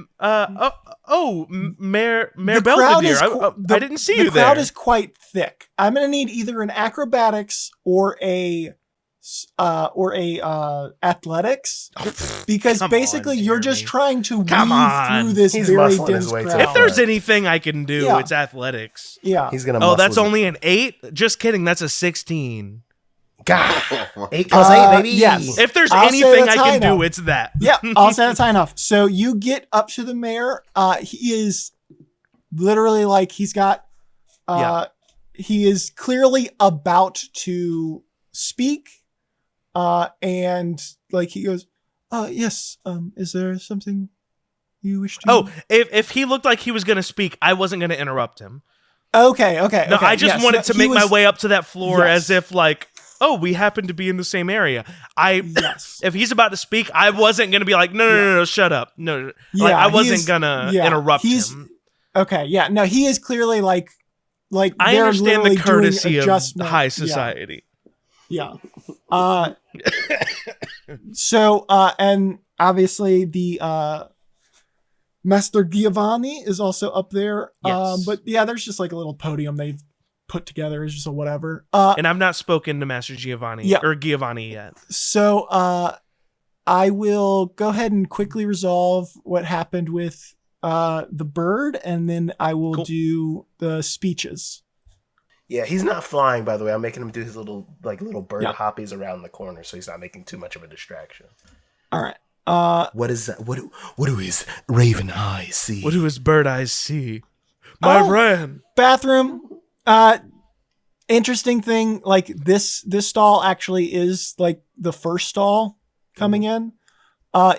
Mayor Belvedere. I didn't see you The there. crowd is quite thick. I'm going to need either an acrobatics or a athletics because Come basically on, you're just Jeremy. trying to Come weave on. through this He's very muscling his dense way to crowd. the If there's anything I can do, Yeah. it's athletics. Yeah. He's gonna. Oh, muscle that's his- only an 8? Just kidding. That's a 16. God. 8 plus 8, baby. yes. If there's I'll say anything that's I high can do, enough. it's that. Yeah, I'll say that's high enough. So you get up to the mayor. He is literally he's got. He is clearly about to speak, and he goes, "Yes. Is there something you wish to?" Oh, if he looked like he was going to speak, I wasn't going to interrupt him. Okay. No, I just wanted to make my way up to that floor Yes. as if oh, we happen to be in the same area. Yes. If he's about to speak, I wasn't going to be like, no, shut up. No. Yeah, I he wasn't is- going to yeah, interrupt he's- him. Okay. Yeah. No, he is clearly I they're understand literally the courtesy doing of adjustment. high Yeah. society. Yeah. So, and obviously the Master Giovanni is also up there. Yes. But yeah, there's just a little podium they've put together. It's just a whatever. And I've not spoken to Master Giovanni or Giovanni yet. So, I will go ahead and quickly resolve what happened with the bird, and then I will do the speeches. Yeah, he's not flying. By the way, I'm making him do his little bird Yeah. hoppies around the corner, so he's not making too much of a distraction. All right. What is that? What do his raven eyes see? What do his bird eyes see? My ram. Bathroom. Interesting thing. This stall actually is the first stall coming in.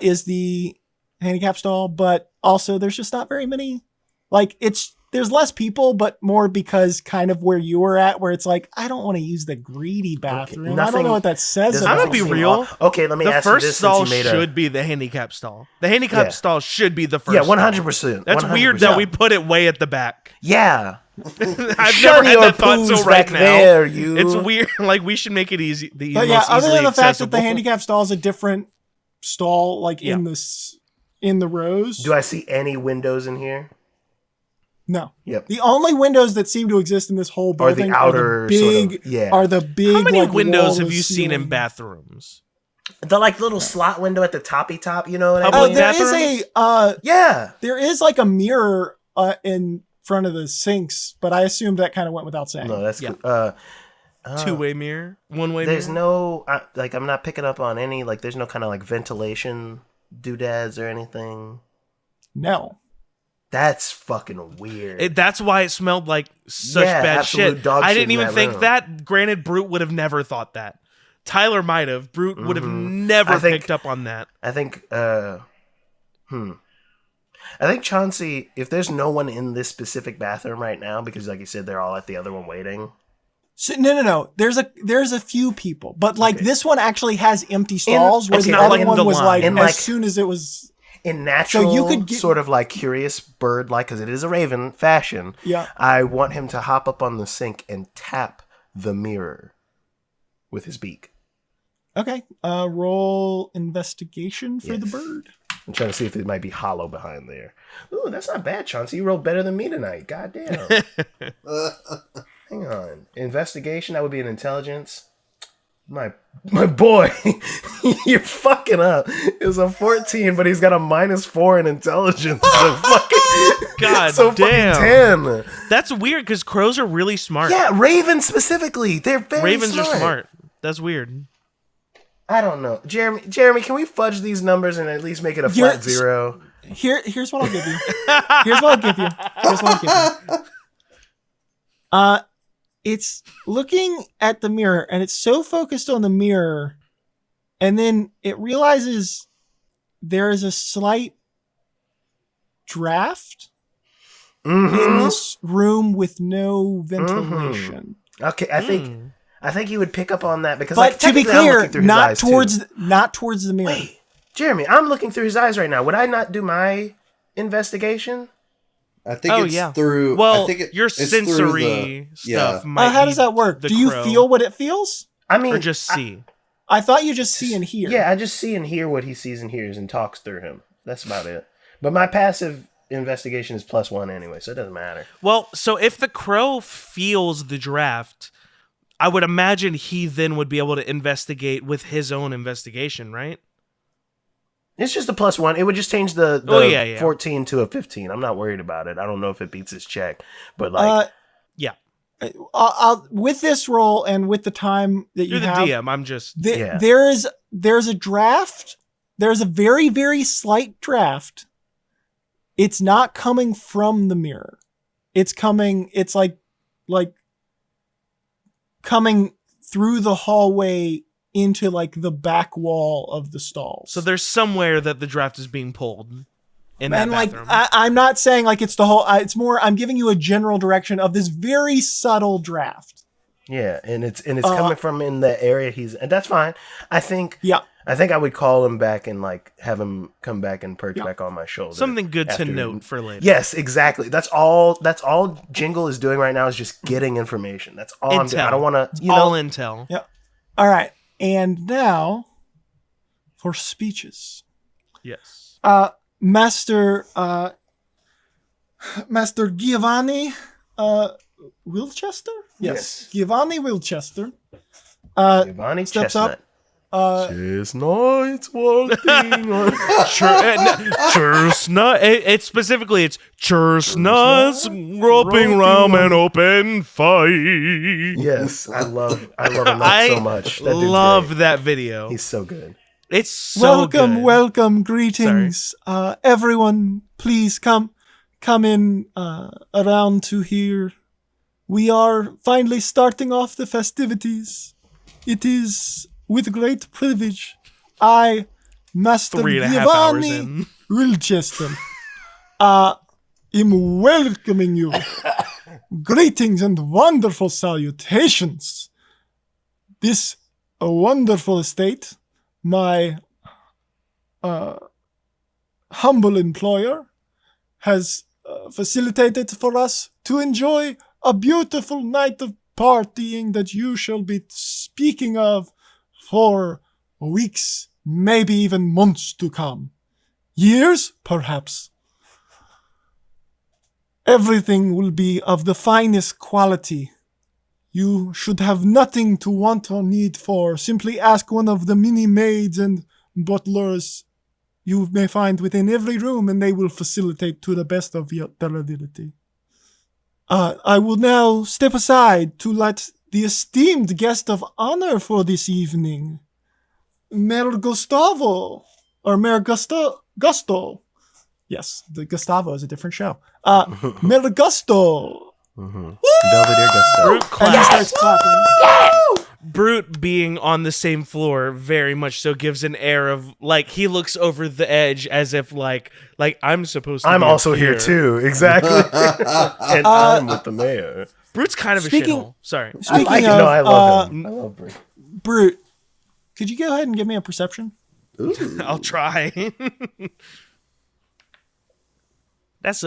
Is the handicap stall, but also there's just not very many. There's less people, but more because kind of where you were at, where it's I don't want to use the greedy bathroom. I nothing- don't know what that says. Doesn't I'm about gonna be seem me. real. off. Okay, let me The ask you first this stall since you made should be the handicap stall. The handicap Yeah. stall should be the first. Yeah, stall. 100%. That's weird that we put it way at the back. Yeah. I've never Shut had your that thought poos till right back now. there, you. It's weird. We should make it easy. The But yeah, most other easily than the fact that accessible. the handicap stall is a different stall, Yeah. in the rows. Do I see any windows in here? No. Yep. The only windows that seem to exist in this whole building outer are the big. sort of- yeah. Are the big? How many windows have wall-to-ceiling. you seen in bathrooms? The like little slot window at the toppy top, you know what I Public mean? There is bathroom? Yeah. there is like a mirror in front of the sinks, but I assumed that kind of went without saying. No, that's Yeah. cool. Two-way mirror, one-way mirror. There's no like I'm not picking up on any like there's no kind of like ventilation doodads or anything. No. That's fucking weird. That's why it smelled like such Yeah, bad absolute shit. dog I shit didn't in even that think room. that. Granted, Brute would have never thought that. Tyler might have. Brute would have never I think- picked up on that. I think I think Chauncey, if there's no one in this specific bathroom right now, because like you said, they're all at the other one waiting. So, no. There's a few people, but like this one actually has empty stalls, where okay, the not other like in one the was line. like In, as like- soon as it was. In natural, you could get- sort of like curious bird like, because it is a raven fashion. Yeah. I want him to hop up on the sink and tap the mirror with his beak. Okay. Roll investigation for the Yes. bird. I'm trying to see if it might be hollow behind there. Ooh, that's not bad, Chauncey. You rolled better than me tonight. Goddamn. Hang on. Investigation, that would be an intelligence. My boy, you're fucking up. It was a 14, but he's got a -4 in intelligence. So fucking, God so damn. fucking 10. That's weird because crows are really smart. Yeah, ravens specifically. They're very Ravens are smart. That's weird. I don't know. Jeremy, can we fudge these numbers and at least make it a flat You're- 0? Here's what I'll give you. Here's what I'll give you. It's looking at the mirror, and it's so focused on the mirror, and then it realizes there is a slight draft in this room with no ventilation. Okay, I think you would pick up on that because, But like, to be technically I'm clear, looking through his not eyes, towards too. not towards the mirror. Wait, Jeremy, I'm looking through his eyes right now. Would I not do my investigation? I think Oh, it's yeah. through. Well, I think your it's through sensory stuff might How be does that work? the Do you crow. feel what it feels? I mean, or just see? I thought you just see and hear. yeah, I just see and hear what he sees and hears and talks through him. That's about it. But my passive investigation is +1 anyway, so it doesn't matter. Well, so if the crow feels the draft, I would imagine he then would be able to investigate with his own investigation, right? It's just a +1. It would just change the yeah. 14 to a 15. I'm not worried about it. I don't know if it beats his check, but like, Yeah. I'll with this roll and with the time that you You're the have, DM. I'm just Yeah. there's a draft. There's a very, very slight draft. It's not coming from the mirror. It's like coming through the hallway into like the back wall of the stalls. so there's somewhere that the draft is being pulled in that and like bathroom. I'm not saying like it's the whole. It's more I'm giving you a general direction of this very subtle draft. yeah, and it's coming from in the area he's, and that's fine. I think Yeah. I would call him back and like have him come back and perch back on my shoulder. Something good to after- note for later. Yes, exactly. That's all Jingle is doing right now is just getting information. That's all I'm doing. I don't want to, All intel. Yeah. All right. And now for speeches. Yes. Master Giovanni Wilchester? Yes. Giovanni Wilchester. Giovanni steps Chestnut. up. Chestnuts walking on. Chestnut. It's specifically it's chestnuts roping around an open fire. Yes, I love him so much. That dude's love great. that video. He's so good. It's so good. Welcome, greetings. Everyone, please come in around to here. We are finally starting off the festivities. It is with great privilege. I, Master 3.5 hours Giovanni in. Wilchester, am welcoming you. Greetings and wonderful salutations. This wonderful estate, my humble employer, has facilitated for us to enjoy a beautiful night of partying that you shall be speaking of for weeks, maybe even months to come. Years, perhaps. Everything will be of the finest quality. You should have nothing to want or need for. Simply ask one of the many maids and butlers you may find within every room, and they will facilitate to the best of their ability. I will now step aside to let the esteemed guest of honor for this evening, Mayor Gustavo, or Mayor Gusto. Yes, the Gustavo is a different show. Mayor Gusto. Belvedere Gusto. Brute And he claps. starts clapping. Brute being on the same floor very much so gives an air of like he looks over the edge as if like I'm supposed to I'm be also up here too, exactly. And I'm with the mayor. Brute's kind of a Speaking- shithole. Sorry. I like it. No, I love him. I love Brute. Brute, could you go ahead and give me a perception? I'll try. That's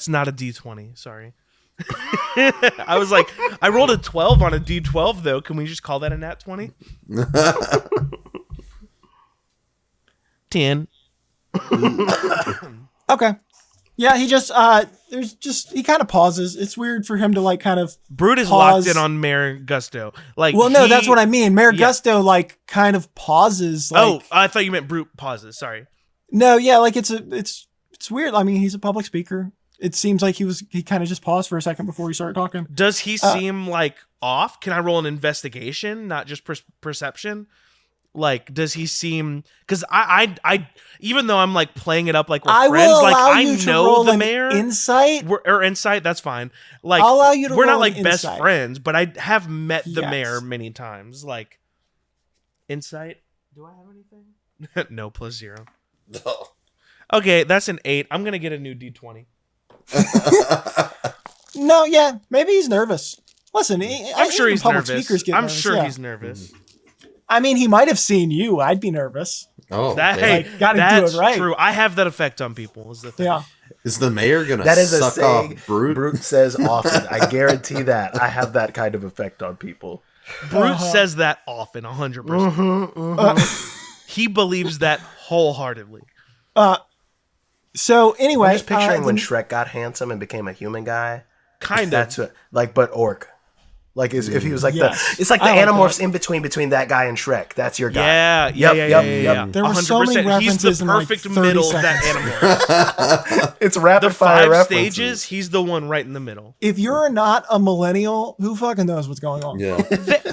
not a D20, sorry. I was like, I rolled a 12 on a D12 though. Can we just call that a nat 20? 10. Okay. Yeah, he just he kind of pauses. It's weird for him to like kind of Brute is pause. locked in on Mayor Gusto. Like, Well, no, that's what I mean. Mayor Yeah. Gusto like kind of pauses. Like, Oh, I thought you meant Brute pauses. Sorry. no, yeah, like it's weird. I mean, he's a public speaker. It seems like he kind of just paused for a second before he started talking. Does he seem like off? Can I roll an investigation, not just perception? Like, does he seem? Because I even though I'm like playing it up like we're I friends, will like allow I you to know roll the an mayor. insight. Or insight, that's fine. Like, I'll allow you to we're not roll like an best insight. friends, but I have met the Yes. mayor many times. Like, insight. Do I have anything? No, +0. No. Okay, that's an 8. I'm gonna get a new D20. No, yeah, maybe he's nervous. Listen, I'm sure he's public nervous. speakers get I'm nervous, sure yeah. he's nervous. I mean, he might have seen you. I'd be nervous. Oh, That damn. hey, gotta do that's it right. true. I have that effect on people. Is the thing. Yeah. Is the mayor gonna That is a suck saying off Brute? Brute says often. I guarantee that. I have that kind of effect on people. Brute says that often, 100%. He believes that wholeheartedly. So anyway, I'm just picturing when the- Shrek got handsome and became a human guy. Kind of. That's what, like, but orc. Like, if he was like Yes. it's like the I like Animorphs that. in between that guy and Shrek. That's your guy. Yeah. Yep. There were so many 100%. He's the references in, like, perfect 30 middle of that animal. It's rapid The fire 5 references. stages, he's the one right in the middle. if you're not a millennial, who fucking knows what's going on? Yeah.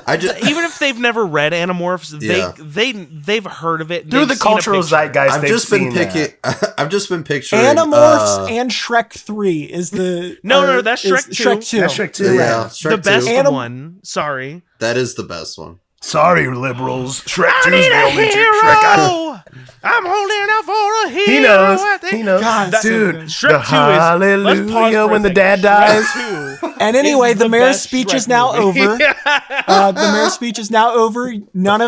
I just Even if they've never read Animorphs, Yeah. they've heard of it. Through they've the seen a cultural picture. zeitgeist, I've they've just been seen that. picking. I've just been picturing Animorphs and Shrek 3 is the No, that's is Shrek 2. Shrek 2. That's Shrek too. yeah, Shrek The best 2. one. Sorry. That is the best one. Sorry, liberals. Shrek 2 is need the a only hero. Shrek I... I'm holding out for a hero. He knows. I think. He knows. God, that's so Dude, good. Shrek 2 the is. Let's pause hallelujah for a when the second. dad dies. Shrek 2 And anyway, is the mayor's best speech Shrek is now movie. over. The mayor's speech is now over. None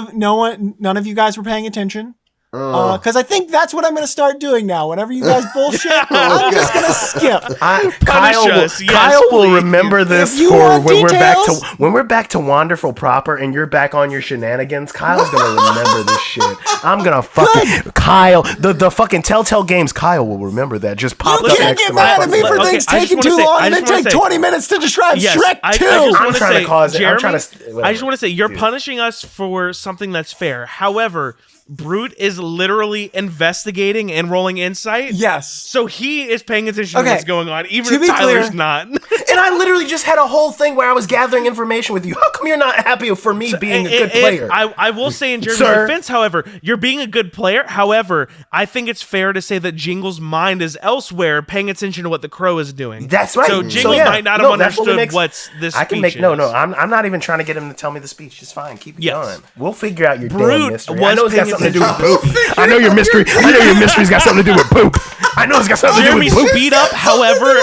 of you guys were paying attention. Because I think that's what I'm going to start doing now. Whenever you guys bullshit, I'm just going to skip. Kyle, us, yes, Kyle will please. remember this If you for want when details- we're back to Wanderful proper and you're back on your shenanigans. Kyle's gonna remember this shit. I'm gonna fucking Kyle the fucking Telltale Games. Kyle will remember that. Just popped You up can't next get to my mad at me fucking for leg. things I just taking wanna too say- long I and then just wanna take say- 20 minutes to describe Yes, Shrek 2. I just I'm wanna trying to say, cause it. I'm Jeremy, trying to I whatever. just want to say you're Dude. punishing us for something that's fair. However, Brute is literally investigating and rolling insight. Yes. So he is paying attention to Okay, what's going on, even to if be Tyler's clear- not. And I literally just had a whole thing where I was gathering information with you. How come you're not happy for me being a good player? I will say in Jeremy's Sir. defense, however, you're being a good player. However, I think it's fair to say that Jingle's mind is elsewhere, paying attention to what the crow is doing. That's right. So Jingle yeah. might not No, have that's what understood makes- what's this. I can speech make no. is. I'm not even trying to get him to tell me the speech. It's fine. Keep it Yes. going. We'll figure out your Brute damn mystery. I was know it's got paying something to do with attention. poop. I know your mystery. I know your mystery's got something to do with poop. I know it's got something to do Jeremy, with poop. speed up. However,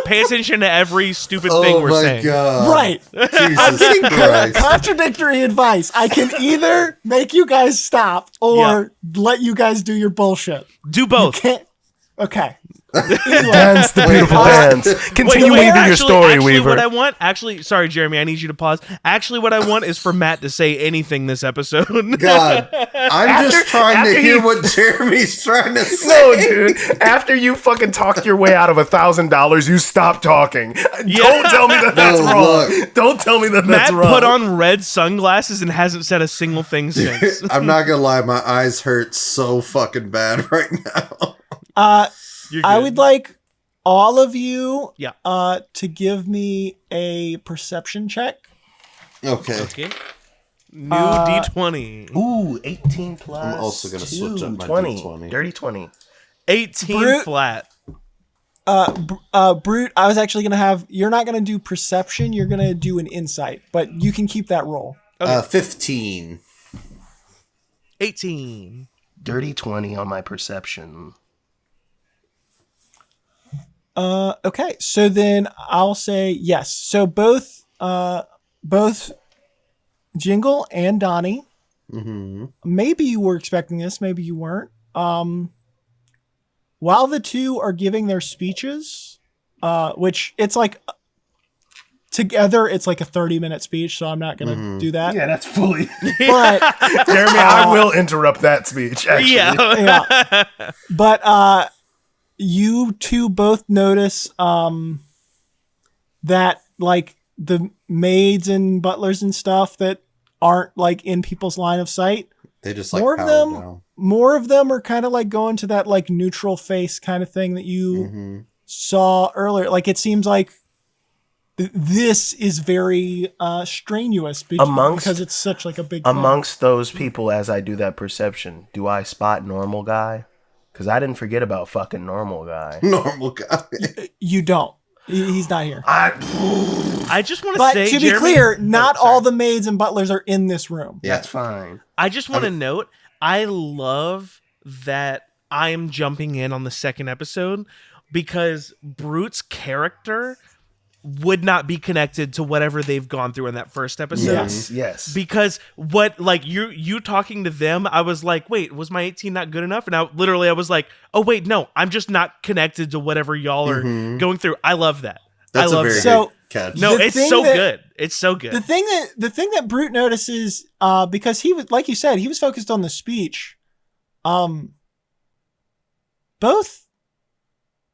pay attention to every stupid thing Oh we're my saying. god! Right. I'm Jesus getting Christ! contradictory advice. I can either make you guys stop or let you guys do your bullshit. Do both. Can't. Okay. Dance the beautiful dance. Continue weaving your story, Weaver. What I want, sorry, Jeremy, I need you to pause. Actually, what I want is for Matt to say anything this episode. God, I'm just trying to hear what Jeremy's trying to say. No, dude. After you fucking talked your way out of $1,000, you stop talking. Don't tell me that that's wrong. Look. Don't tell me that that's Matt wrong. put on red sunglasses and hasn't said a single thing since. I'm not gonna lie, my eyes hurt so fucking bad right now. I would like all of you Yeah. to give me a perception check. Okay. New D20. Ooh, 18 plus. I'm also gonna switch up my 20. D20. Dirty 20. 18 Brute. flat. Brute, I was actually going to have, you're not going to do perception, you're going to do an insight, but you can keep that roll. 15. 18. Dirty 20 on my perception. Okay, so then I'll say yes. So both Jingle and Donnie, maybe you were expecting this, maybe you weren't. While the two are giving their speeches, which it's like together, it's like a 30-minute speech, so I'm not going to do that. Yeah, that's fully. But Jeremy, I will interrupt that speech, actually. Yeah. But you two both notice that like the maids and butlers and stuff that aren't like in people's line of sight, They just like more of power them down. more of them are kind of like going to that like neutral face kind of thing that you saw earlier. Like it seems like this is very strenuous because it's such like a big thing. Amongst those people, as I do that perception, do I spot normal guy? Because I didn't forget about fucking normal guy. Normal guy. You don't. He's not here. I just want to But say, to be Jeremy, clear, not all the maids and butlers are in this room. Yeah. That's fine. I just want to note, I love that I'm jumping in on the second episode because Brute's character would not be connected to whatever they've gone through in that first episode. Yes. Because what, like, you talking to them, I was like, wait, was my 18 not good enough? And I was like, oh wait, no, I'm just not connected to whatever y'all are going through. I love that. That's I love a very So- good catch. No, The it's thing so that- good. It's so good. The thing that Brute notices, because he was, like you said, he was focused on the speech.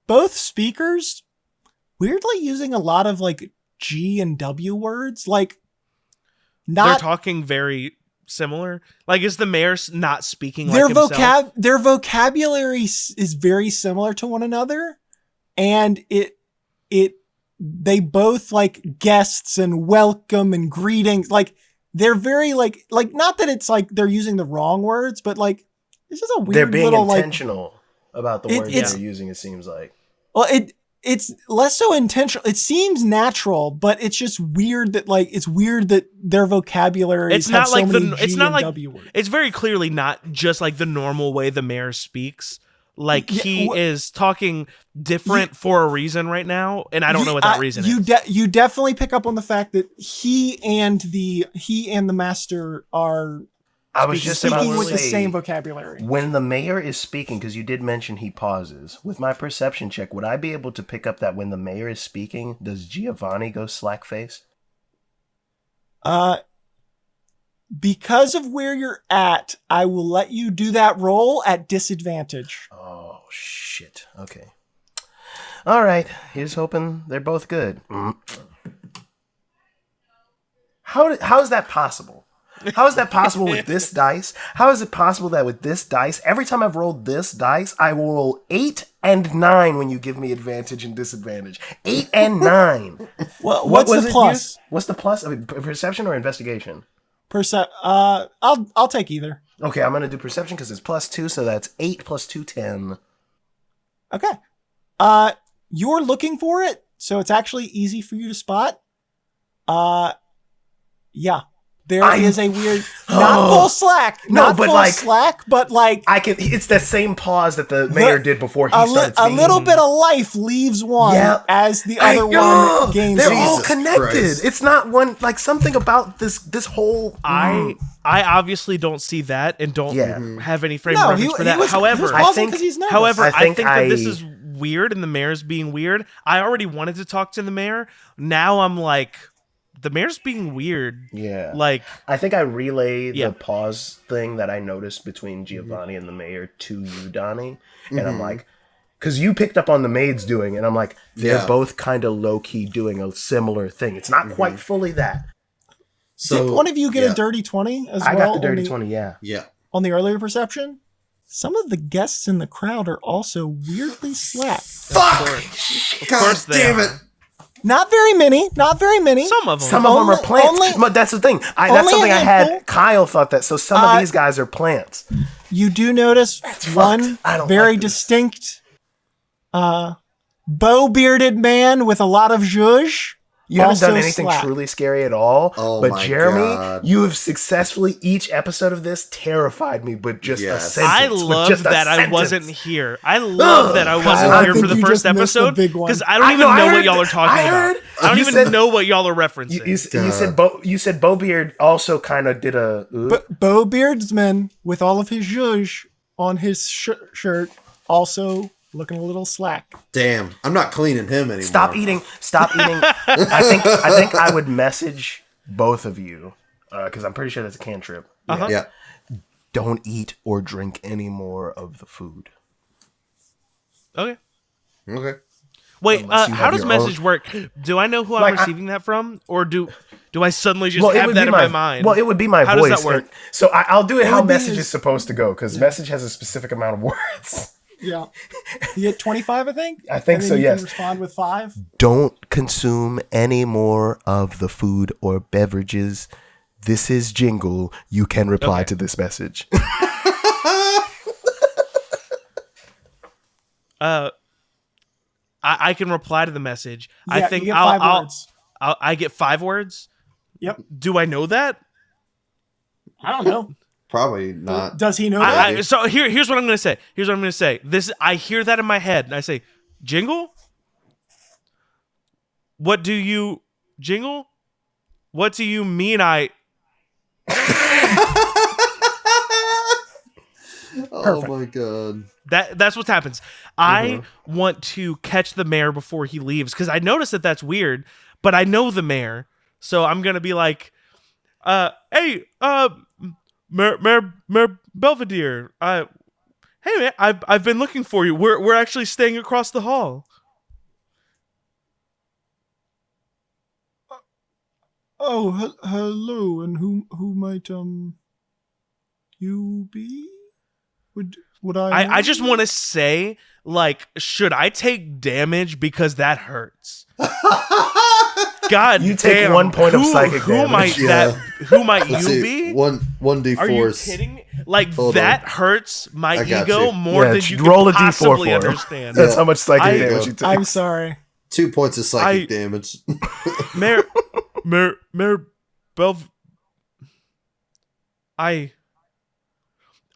Both speakers weirdly using a lot of like G and W words, like They're not talking very similar. Like, is the mayor not speaking their like himself? their vocabulary is very similar to one another, and they both like guests and welcome and greetings. Like they're very like not that it's like they're using the wrong words, but like this is a weird They're being little intentional about the words it's- they're using, it seems like. Well, it's less so intentional. It seems natural, but it's just weird that like it's weird that their vocabulary. It's not like G and W words. it's very clearly not just like the normal way the mayor speaks. Like Yeah, he is talking different for a reason right now, and I don't know what that reason is. You definitely pick up on the fact that he and the master are I was just about speaking to with the say, same vocabulary. when the mayor is speaking, because you did mention he pauses, with my perception check, would I be able to pick up that when the mayor is speaking, does Giovanni go slack face? Because of where you're at, I will let you do that roll at disadvantage. Oh, shit. Okay. All right. Here's hoping they're both good. How is that possible? How is that possible with this dice? How is it possible that with this dice, every time I've rolled this dice, I will roll 8 and 9 when you give me advantage and disadvantage? 8 and 9. Well, What what's was the it plus? used? What's the plus? I mean, perception or investigation? I'll take either. Okay, I'm going to do perception because it's +2, so that's 8 plus 2, 10. Okay. You're looking for it, so it's actually easy for you to spot. Yeah. There is a weird, not full slack, No, not but full like- slack, but like I can. It's that same pause that the mayor did before he started a speaking. little bit of life leaves one Yeah. as the other one gains. They're life. all Jesus connected. Christ. It's not one, like something about this whole. I obviously don't see that and don't Yeah. have any frame No, of reference for that. he was However, pausing think- 'cause he's nervous. however, I I think think that this is weird and the mayor's being weird. I already wanted to talk to the mayor. Now I'm like, the mayor's being weird. Yeah. Like, I think I relay Yeah. the pause thing that I noticed between Giovanni and the mayor to you, Donnie. And I'm like, because you picked up on the maids doing it, and I'm like, they're both kind of low-key doing a similar thing. It's not quite fully that. So Did one of you get a dirty 20 as well? I got the dirty on 20, yeah. Yeah. on the earlier perception? Some of the guests in the crowd are also weirdly slack. Fuck! God course they damn are. it! Not very many. Not very many. some of them. Some of them are Only- plants. only- But that's the thing. That's only something a I had. handful. Kyle thought that. So some of these guys are plants. You do notice one I don't very like this. distinct, bow-bearded man with a lot of zhuzh. You haven't done also anything slack. truly scary at all. Oh but my Jeremy, God. you have successfully, each episode of this terrified me, but just a Yes. sentence. I with love just a that I sentence. wasn't here. I love that I wasn't I here think for the you first just missed the episode big one. because I don't I even know, I know what heard- y'all are talking I about. heard- I don't you even said- know what y'all are referencing. You said Bowbeard also kind of did a. But bow-beardsman with all of his zhuzh on his shirt also looking a little slack. Damn, I'm not cleaning him anymore. Stop eating. Stop eating. I think I would message both of you because I'm pretty sure that's a cantrip. Yeah. Don't eat or drink any more of the food. Okay. Okay. Wait, Unless you how have does your message work? Do I know who I'm Like, receiving that from, or do I suddenly just Well, it have would that be in my mind? Well, it would be my How does voice. that work? and- so I'll do it how would be message his- is supposed to go because message has a specific amount of words. Yeah. You get 25, I think? I think And then so, you yes. can respond with 5. Don't consume any more of the food or beverages. This is Jingle. You can reply to this message. I can reply to the message. Yeah, I think you get 5 words. I get 5 words. Yep. Do I know that? I don't know. Probably not. Does he know that? So here's what I'm gonna say. Here's what I'm gonna say. I hear that in my head, and I say, Jingle. What do you Jingle? What do you mean? Oh my god. That's what happens. I want to catch the mayor before he leaves because I notice that that's weird, but I know the mayor, so I'm gonna be like, hey, Mayor Belvedere, hey man, I've been looking for you. We're actually staying across the hall. Oh, hello, and who might you be? Would I? I just want to say, like, should I take damage because that hurts? God, You take damn. 1 point of Who- psychic who damage. Might Yeah. that? Who might Let's you see. be? One D4. Are you kidding me? Like Hold that on. hurts my I got ego you. more Yeah, than you roll can a D4 possibly for him. understand. That's how much psychic I- damage you take. I'm sorry. 2 points of psychic I- damage. Mayor Belv.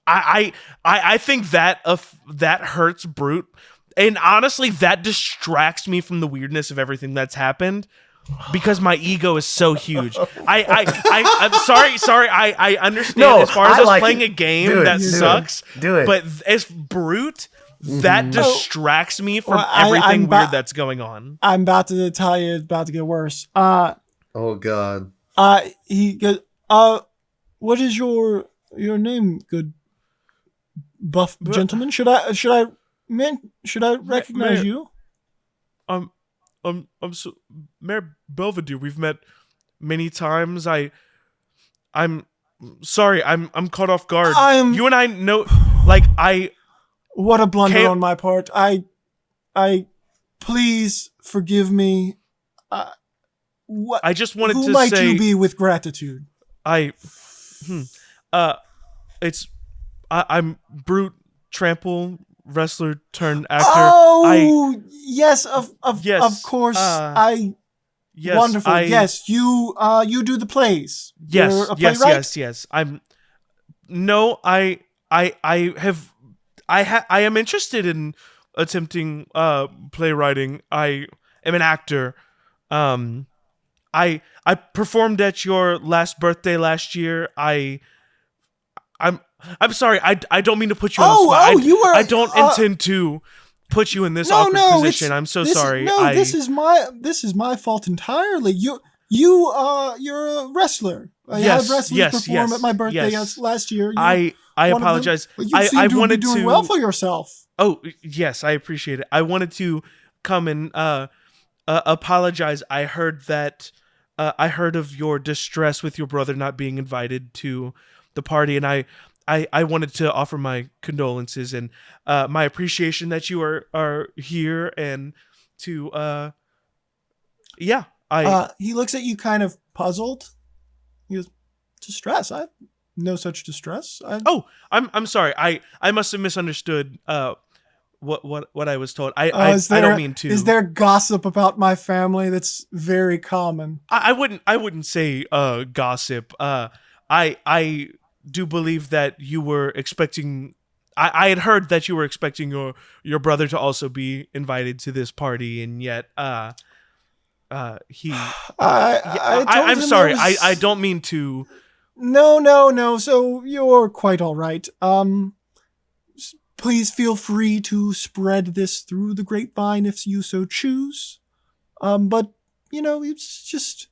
I think that that hurts Brute, and honestly, that distracts me from the weirdness of everything that's happened because my ego is so huge. I'm sorry. I understand No, as far as I us like playing it. a game Do it, that do it, sucks. do it. But as Brute, that distracts me from Well, everything I'm weird that's going on. I'm about to tell you, it's about to get worse. Oh god. He goes, what is your name, good buff gentleman? Should I recognize Mayor. you? I'm so Mayor Belvedere. We've met many times. I'm sorry. I'm caught off guard. You and I know, like What a blunder Can't- on my part. I please forgive me. What? I just wanted Who to might say you be with gratitude? I'm Brute Trample wrestler turned actor. Oh, yes, of Yes, course. Yes, Wonderful. Yes, you do the plays. Yes, You're a yes, playwright? yes. I am interested in attempting playwriting. I am an actor. I performed at your last birthday last year. I'm sorry. I don't mean to put you on the spot. You were. I don't intend to put you in this No, awkward no, position. I'm so this, sorry. No, this is my fault entirely. You're a wrestler. I had wrestlers perform at my birthday last year. I apologize. You seem I to wanted be doing to well for yourself. Oh, yes, I appreciate it. I wanted to come and apologize. I heard of your distress with your brother not being invited to the party, and I wanted to offer my condolences and my appreciation that you are here, and to he looks at you kind of puzzled. He goes, distress? I have no such distress. I'm sorry. I must have misunderstood what I was told. I don't mean to. Is there gossip about my family that's very common? I wouldn't say gossip. I do believe that you were expecting. I had heard that you were expecting your brother to also be invited to this party, and yet he. I'm sorry. I don't mean to. No. So you're quite all right. Please feel free to spread this through the grapevine if you so choose. But it's just.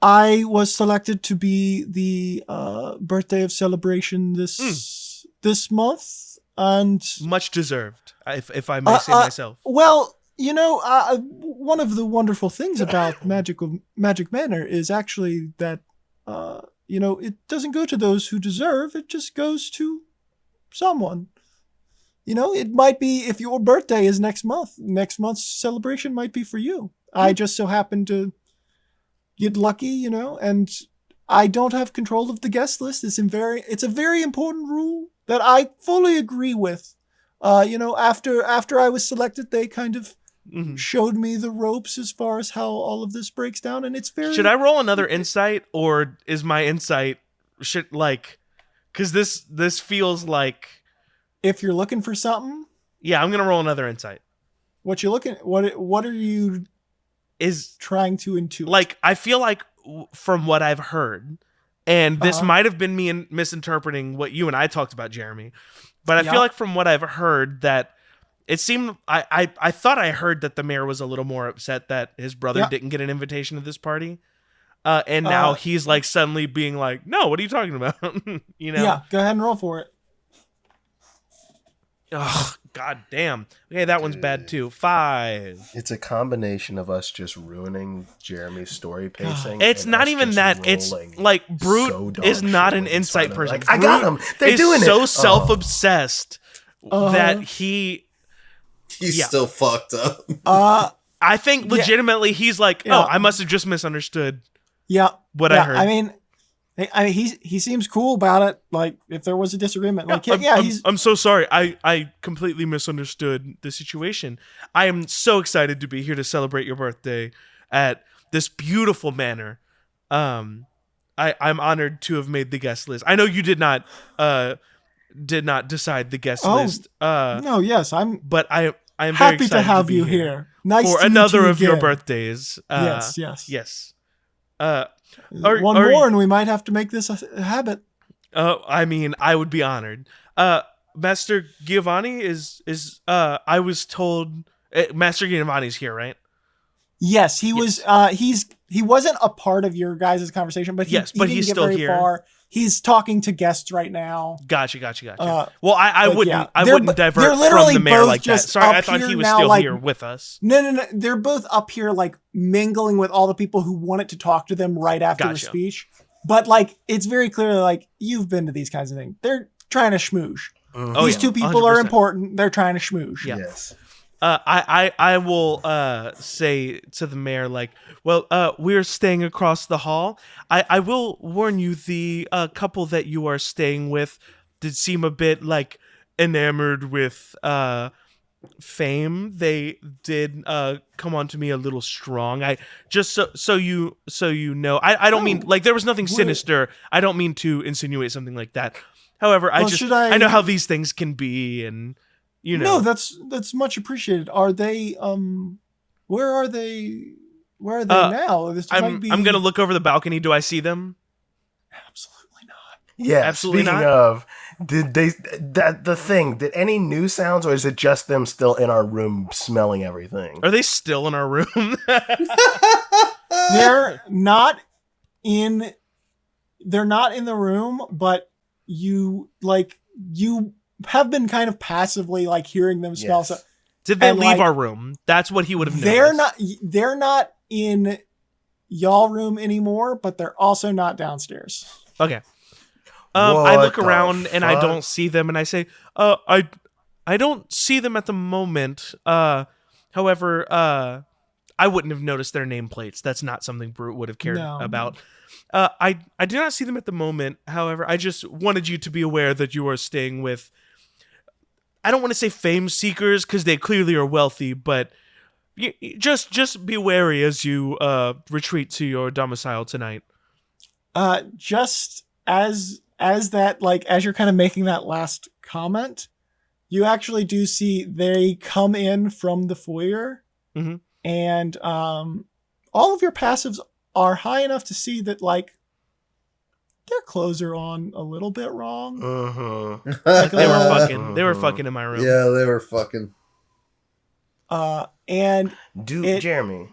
I was selected to be the birthday of celebration this month, and much deserved, if I may say myself. Well, one of the wonderful things about Magic Manor is actually that it doesn't go to those who deserve. It just goes to someone. It might be if your birthday is next month. Next month's celebration might be for you. I just so happen to get lucky, and I don't have control of the guest list. It's a very important rule that I fully agree with. After I was selected, they kind of showed me the ropes as far as how all of this breaks down, and it's very. Should I roll another insight, or is my insight because this feels like. If you're looking for something, yeah, I'm gonna roll another insight. What are you trying to intuit? Like, I feel like from what I've heard, and this might have been me misinterpreting what you and I talked about, Jeremy, but I feel like from what I've heard that it seemed I thought I heard that the mayor was a little more upset that his brother didn't get an invitation to this party. And now he's like suddenly being like, no, what are you talking about? Yeah, go ahead and roll for it. Oh, god damn. Okay, that one's bad too. 5. It's a combination of us just ruining Jeremy's story pacing. It's not even that. It's like Brute is not an insight person. Like, I got him. They're doing it. So self-obsessed that he's still fucked up. I think legitimately he's like, I must have just misunderstood. What I heard. I mean, he seems cool about it. Like, if there was a disagreement, I'm so sorry. I completely misunderstood the situation. I am so excited to be here to celebrate your birthday at this beautiful manor. I'm honored to have made the guest list. I know you did not decide the guest list. No, yes, but I am happy very to excited have be you here. Nice for to meet another you of your again. birthdays. Yes. One more, and we might have to make this a habit. I mean, I would be honored. Master Giovanni is I was told Master Giovanni's here, right? Yes, he was. He wasn't a part of your guys' conversation, but he he's didn't get still very here. far. He's talking to guests right now. Gotcha. Well, I wouldn't divert they're from literally the mayor both like that. just Sorry, I up thought he here was now, still like- here with us. No. They're both up here, like, mingling with all the people who wanted to talk to them right after the Gotcha. speech. But, like, it's very clearly, like, you've been to these kinds of things. They're trying to schmooze. Mm-hmm. These two people are 100%. important. They're trying to schmooze. Yeah. Yes. I will say to the mayor, like, well, we're staying across the hall. I will warn you, the couple that you are staying with did seem a bit like enamored with fame. They did come on to me a little strong. I just so you know, I don't mean like there was nothing sinister. I don't mean to insinuate something like that. However, I know how these things can be, and you know. No, that's much appreciated. Are they where are they now? I'm gonna look over the balcony. Do I see them? Absolutely not. Yeah. Absolutely speaking not. of, Did did any new sounds, or is it just them still in our room smelling everything? Are they still in our room? They're not in the room, but you have been kind of passively like hearing them smell Yes. stuff. Did they And, leave like, our room? That's what he would have They're noticed. not in y'all room anymore, but they're also not downstairs. Okay. I look What the around and I fuck? don't see them, and I say, I don't see them at the moment. However, I wouldn't have noticed their nameplates. That's not something Brute would have cared No. about. I do not see them at the moment. However, I just wanted you to be aware that you are staying with, I don't want to say fame seekers because they clearly are wealthy, but just be wary as you retreat to your domicile tonight. Just as that, like, as you're kind of making that last comment, you actually do see they come in from the foyer, Mhm. and all of your passives are high enough to see that, like, their clothes are on a little bit wrong. Mm-hmm. Like, They were uh, fucking. They were fucking in my room. Yeah, they were fucking. And Jeremy,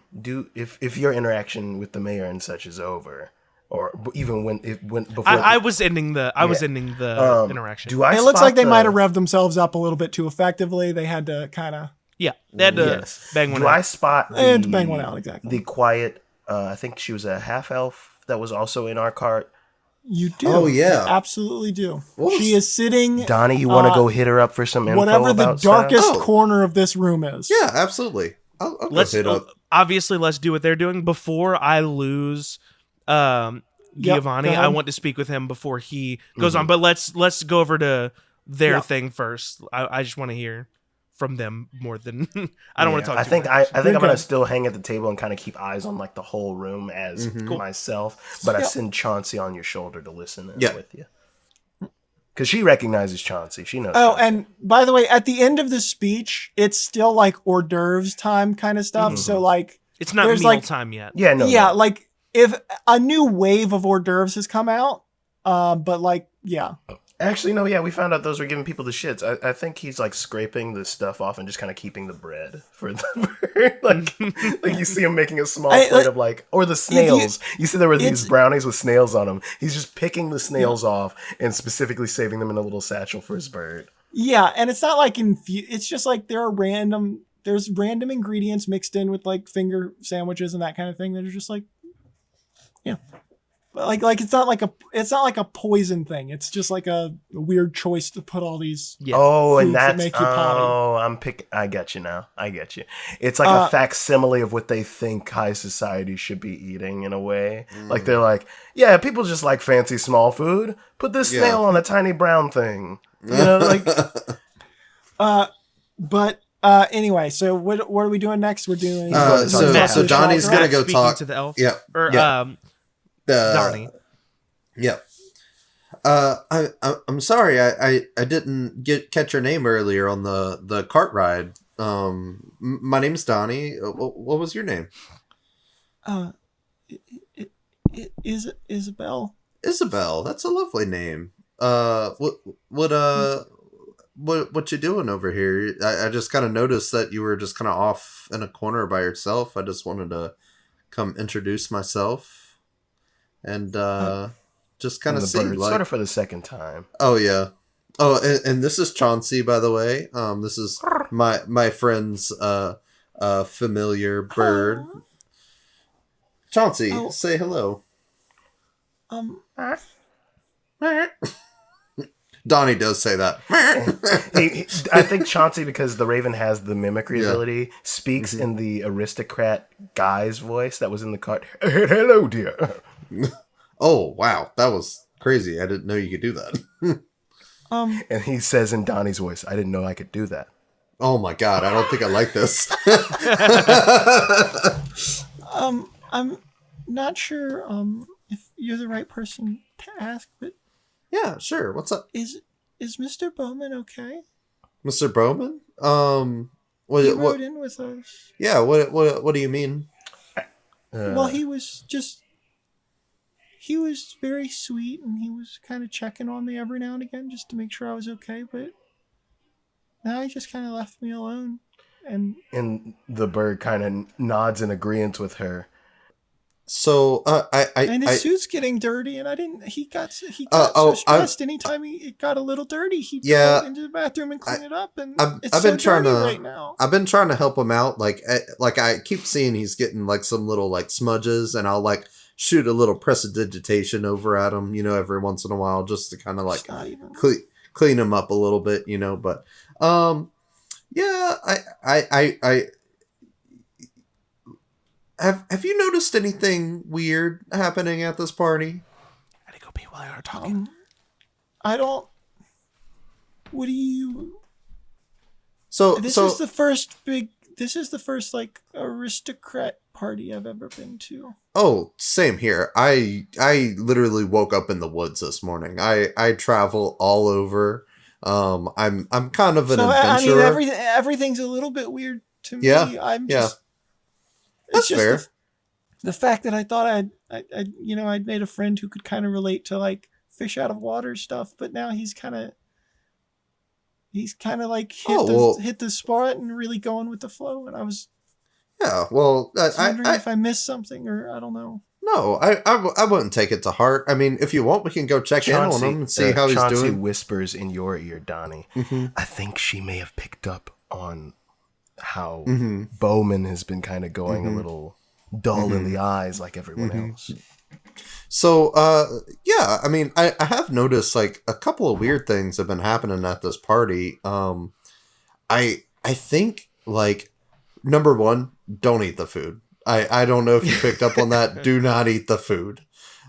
if your interaction with the mayor and such is over, or even when before I was ending the interaction. Do I? it looks spot like they the- might have revved themselves up a little bit too effectively. They had to kind of Yeah, they had to Yes. bang one Do out. I spot to bang one out, exactly. the quiet? I think she was a half elf that was also in our cart. You do. Oh, yeah. You absolutely do. What was- She is sitting Donnie, you want to go hit her up for some info whatever the about darkest stuff? Oh. corner of this room is. Yeah, absolutely. I'll go Let's hit up. obviously let's do what they're doing before I lose Giovanni. go I ahead. want to speak with him before he goes on. But let's go over to their Yeah. thing first. I just want to hear from them more than I don't want to talk. I too think much. I think You're I'm gonna good. still hang at the table and kind of keep eyes on like the whole room as myself. But I Yeah. send Chauncey on your shoulder to listen in Yeah. with you, because she recognizes Chauncey. She knows. Oh, Chauncey. and by the way, at the end of the speech, it's still like hors d'oeuvres time kind of stuff. So like, it's not there's, meal like- time yet. yeah, no, yeah, no. like if a new wave of hors d'oeuvres has come out, but like, yeah, Actually, no, yeah, we found out those were giving people the shits. I think he's like scraping the stuff off and just kind of keeping the bread for the like you see him making a small plate of like, or the snails. You see there were these brownies with snails on them. He's just picking the snails off and specifically saving them in a little satchel for his bird. yeah, and it's not like it's just like there's random ingredients mixed in with like finger sandwiches and that kind of thing that are just like, yeah. Like it's not like a poison thing. It's just like a weird choice to put all these. Yeah. Oh, and Foods that that's make you potty. I'm picking. I get you now. I get you. It's like a facsimile of what they think high society should be eating in a way. Like they're like, yeah, people just like fancy small food. Put this Yeah. snail on a tiny brown thing. You know, like But anyway, so what are we doing next? We're doing. So Donnie's gonna go Speaking talk to the elf. Yeah. Or yeah. Donnie. Yeah. I'm sorry. I didn't catch your name earlier on the cart ride. My name's Donnie. What was your name? Isabel. Isabel. That's a lovely name. What you doing over here? I just kind of noticed that you were just kind of off in a corner by yourself. I just wanted to come introduce myself and just kind of see. sort of for the second time. Oh yeah. Oh, and this is Chauncey, by the way. This is my friend's familiar bird. Chauncey, say hello. Donnie does say that. I think Chauncey, because the Raven has the mimicry ability, speaks in the aristocrat guy's voice that was in the cart. Hello, dear. Oh, wow. That was crazy. I didn't know you could do that. And he says in Donnie's voice, I didn't know I could do that. Oh my god, I don't think I like this. I'm not sure if you're the right person to ask, but Yeah, sure. What's up? is Mr. Bowman okay? Mr. Bowman? He What rode in with us. Yeah, what do you mean? Well, he was just he was very sweet, and he was kind of checking on me every now and again just to make sure I was okay. But now he just kind of left me alone. And the bird kind of nods in agreement with her. So And his suit's getting dirty, and I didn't. He got so stressed. Anytime it got a little dirty, he'd go into the bathroom and clean it up. And I've been trying to right now. I've been trying to help him out. Like I keep seeing he's getting like some little like smudges, and I'll like shoot a little prestidigitation over at him, you know, every once in a while, just to kind of like clean him up a little bit, you know. But yeah, I have you noticed anything weird happening at this party? I gotta go pee while you're talking. I don't. What do you? This is the first This is the first like aristocrat party I've ever been to. Oh, same here. I literally woke up in the woods this morning. I travel all over. I'm kind of an adventurer. I mean, everything's a little bit weird to me. Yeah, that's fair. The fact that I thought I'd made a friend who could kind of relate to like fish out of water stuff, but now he's kind of like hit the spot and really going with the flow, and I was wondering if I missed something, or I don't know. No, I wouldn't take it to heart. I mean, if you want, we can go check in on him and see how he's doing. Chauncey whispers in your ear, Donnie. Mm-hmm. I think she may have picked up on how Bowman has been kind of going a little dull in the eyes like everyone else. So, yeah, I mean, I have noticed like a couple of weird things have been happening at this party. I think like number one, don't eat the food. I don't know if you picked up on that. Do not eat the food.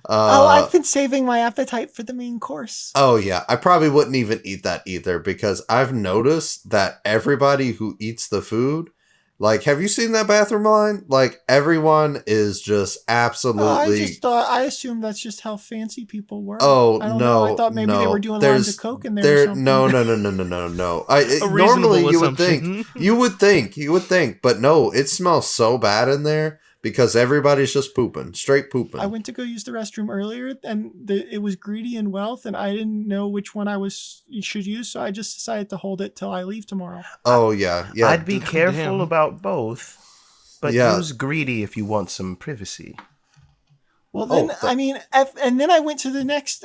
I've been saving my appetite for the main course. Oh yeah, I probably wouldn't even eat that either, because I've noticed that everybody who eats the food, like, have you seen that bathroom line? Like, everyone is just absolutely. I assumed that's just how fancy people were. Oh, I don't no, know. I thought maybe they were doing lines of coke in there. Or something. No. Normally you would think, but no, it smells so bad in there because everybody's just pooping, straight pooping. I went to go use the restroom earlier, and it was greedy in wealth, and I didn't know which one should use, so I just decided to hold it till I leave tomorrow. Oh yeah. I'd be careful about both, but use greedy if you want some privacy. Well, then and then I went to the next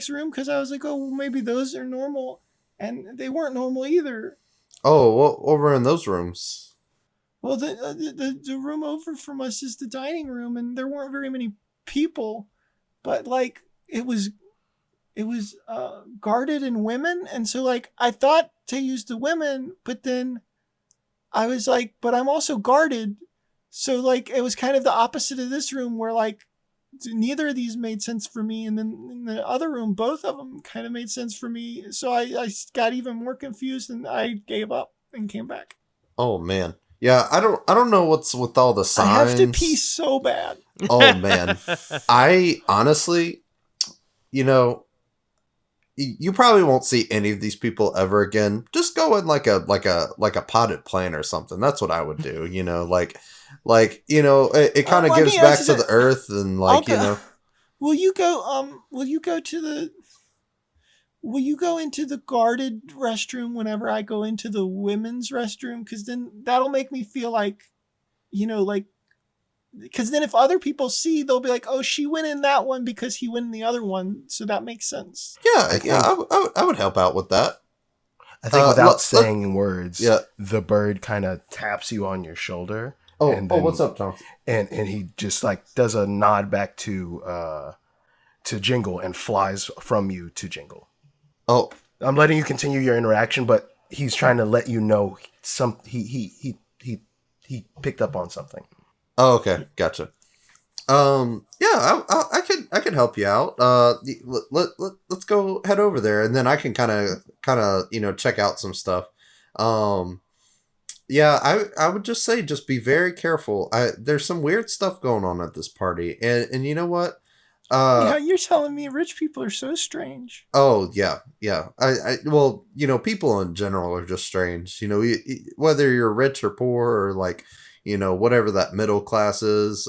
room because I was like, oh, well, maybe those are normal, and they weren't normal either. Oh, what were in those rooms? Well, the room over from us is the dining room, and there weren't very many people, but like it was guarded in women, and so like I thought to use the women, but then I was like, but I'm also guarded, so like it was kind of the opposite of this room where like neither of these made sense for me, and then in the other room both of them kind of made sense for me, so I got even more confused, and I gave up and came back. Oh man. Yeah, I don't know what's with all the signs. I have to pee so bad. Oh man. I honestly, you know, you probably won't see any of these people ever again. Just go in like a potted plant or something. That's what I would do, you know, like you know, it kind of gives back to the earth, and like, you know. Will you go into the guarded restroom whenever I go into the women's restroom? Because then that'll make me feel like, you know, like, because then if other people see, they'll be like, oh, she went in that one because he went in the other one. So that makes sense. Yeah, I would help out with that. I think without saying words, the bird kind of taps you on your shoulder. What's up, Tom? And he just like does a nod back to Jingle and flies from you to Jingle. Oh, I'm letting you continue your interaction, but he's trying to let you know he picked up on something. Oh, okay, gotcha. Yeah, I could help you out. Let's go head over there, and then I can kind of you know, check out some stuff. Yeah, I would just say, just be very careful. There's some weird stuff going on at this party, and you know what? Yeah, you're telling me rich people are so strange. Oh yeah. Well, you know, people in general are just strange. You know, whether you're rich or poor, or like, you know, whatever that middle class is.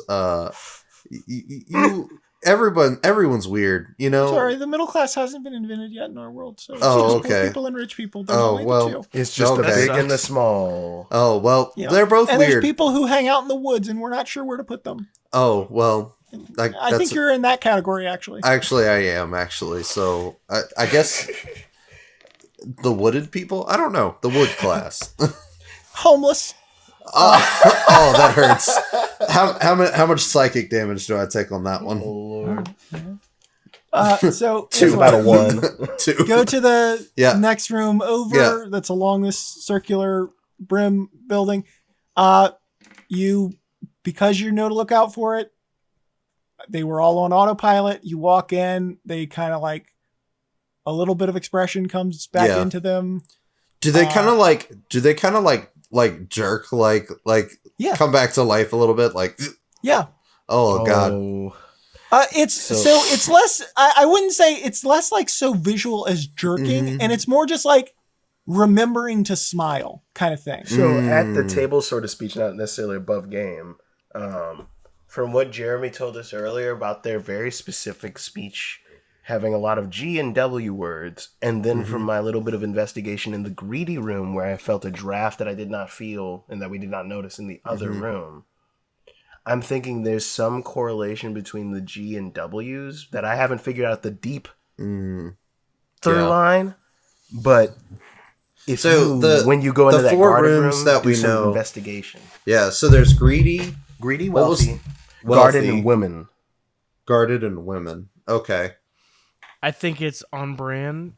everyone's weird, you know. Sorry, the middle class hasn't been invented yet in our world. So it's Oh, just poor okay. people and rich people. There's Oh, only well. the two. It's just the Okay. big and the small. Oh well, You know? they're both and weird. there's people who hang out in the woods, and we're not sure where to put them. Oh well, I think you're in that category, actually. Actually, I am actually. So I guess the wooded people. I don't know the wood class. Homeless. Oh, that hurts. How much psychic damage do I take on that one? Lord. So It's about a 1. Two. go to the Yeah. next room over Yeah. that's along this circular brim building. You, because you know to look out for it, they were all on autopilot. You walk in, they kind of like a little bit of expression comes back Yeah. into them. Do they kind of like? Do they kind of like jerk? Like Yeah. come back to life a little bit? Like Yeah. oh god. Oh. It's so it's less, I wouldn't say it's less like so visual as jerking, Mhm. and it's more just like remembering to smile kind of thing. So at the table sort of speech, not necessarily above game, from what Jeremy told us earlier about their very specific speech having a lot of G and W words, and then from my little bit of investigation in the greedy room where I felt a draft that I did not feel and that we did not notice in the other room, I'm thinking there's some correlation between the G and W's that I haven't figured out the deep through Yeah. line, but if So when you go into the that four guarded rooms room, that do we some know- investigation. Yeah. So there's greedy, Greedy, What was- wealthy, guarded, wealthy. and women. guarded, and women. Okay. I think it's on brand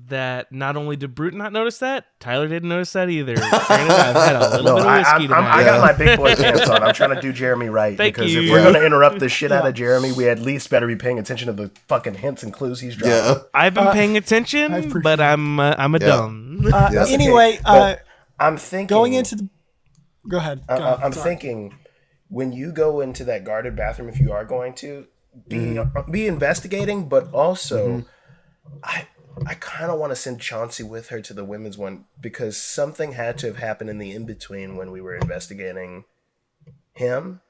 that not only did Brute not notice that, Tyler didn't notice that either. Granted, I've had a little No, bit of whiskey tonight. I got my big boy pants on. I'm trying to do Jeremy right. Thank because you. if we're going to interrupt the shit out of Jeremy, we at least better be paying attention to the fucking hints and clues he's dropping. Yeah. I've been paying I attention, appreciate but I'm a dumb. That's Anyway, But I'm thinking... going into the... Go ahead. Go ahead. I'm Sorry. thinking when you go into that guarded bathroom, if you are going to, be investigating, but also I kind of want to send Chauncey with her to the women's one because something had to have happened in the in-between when we were investigating him,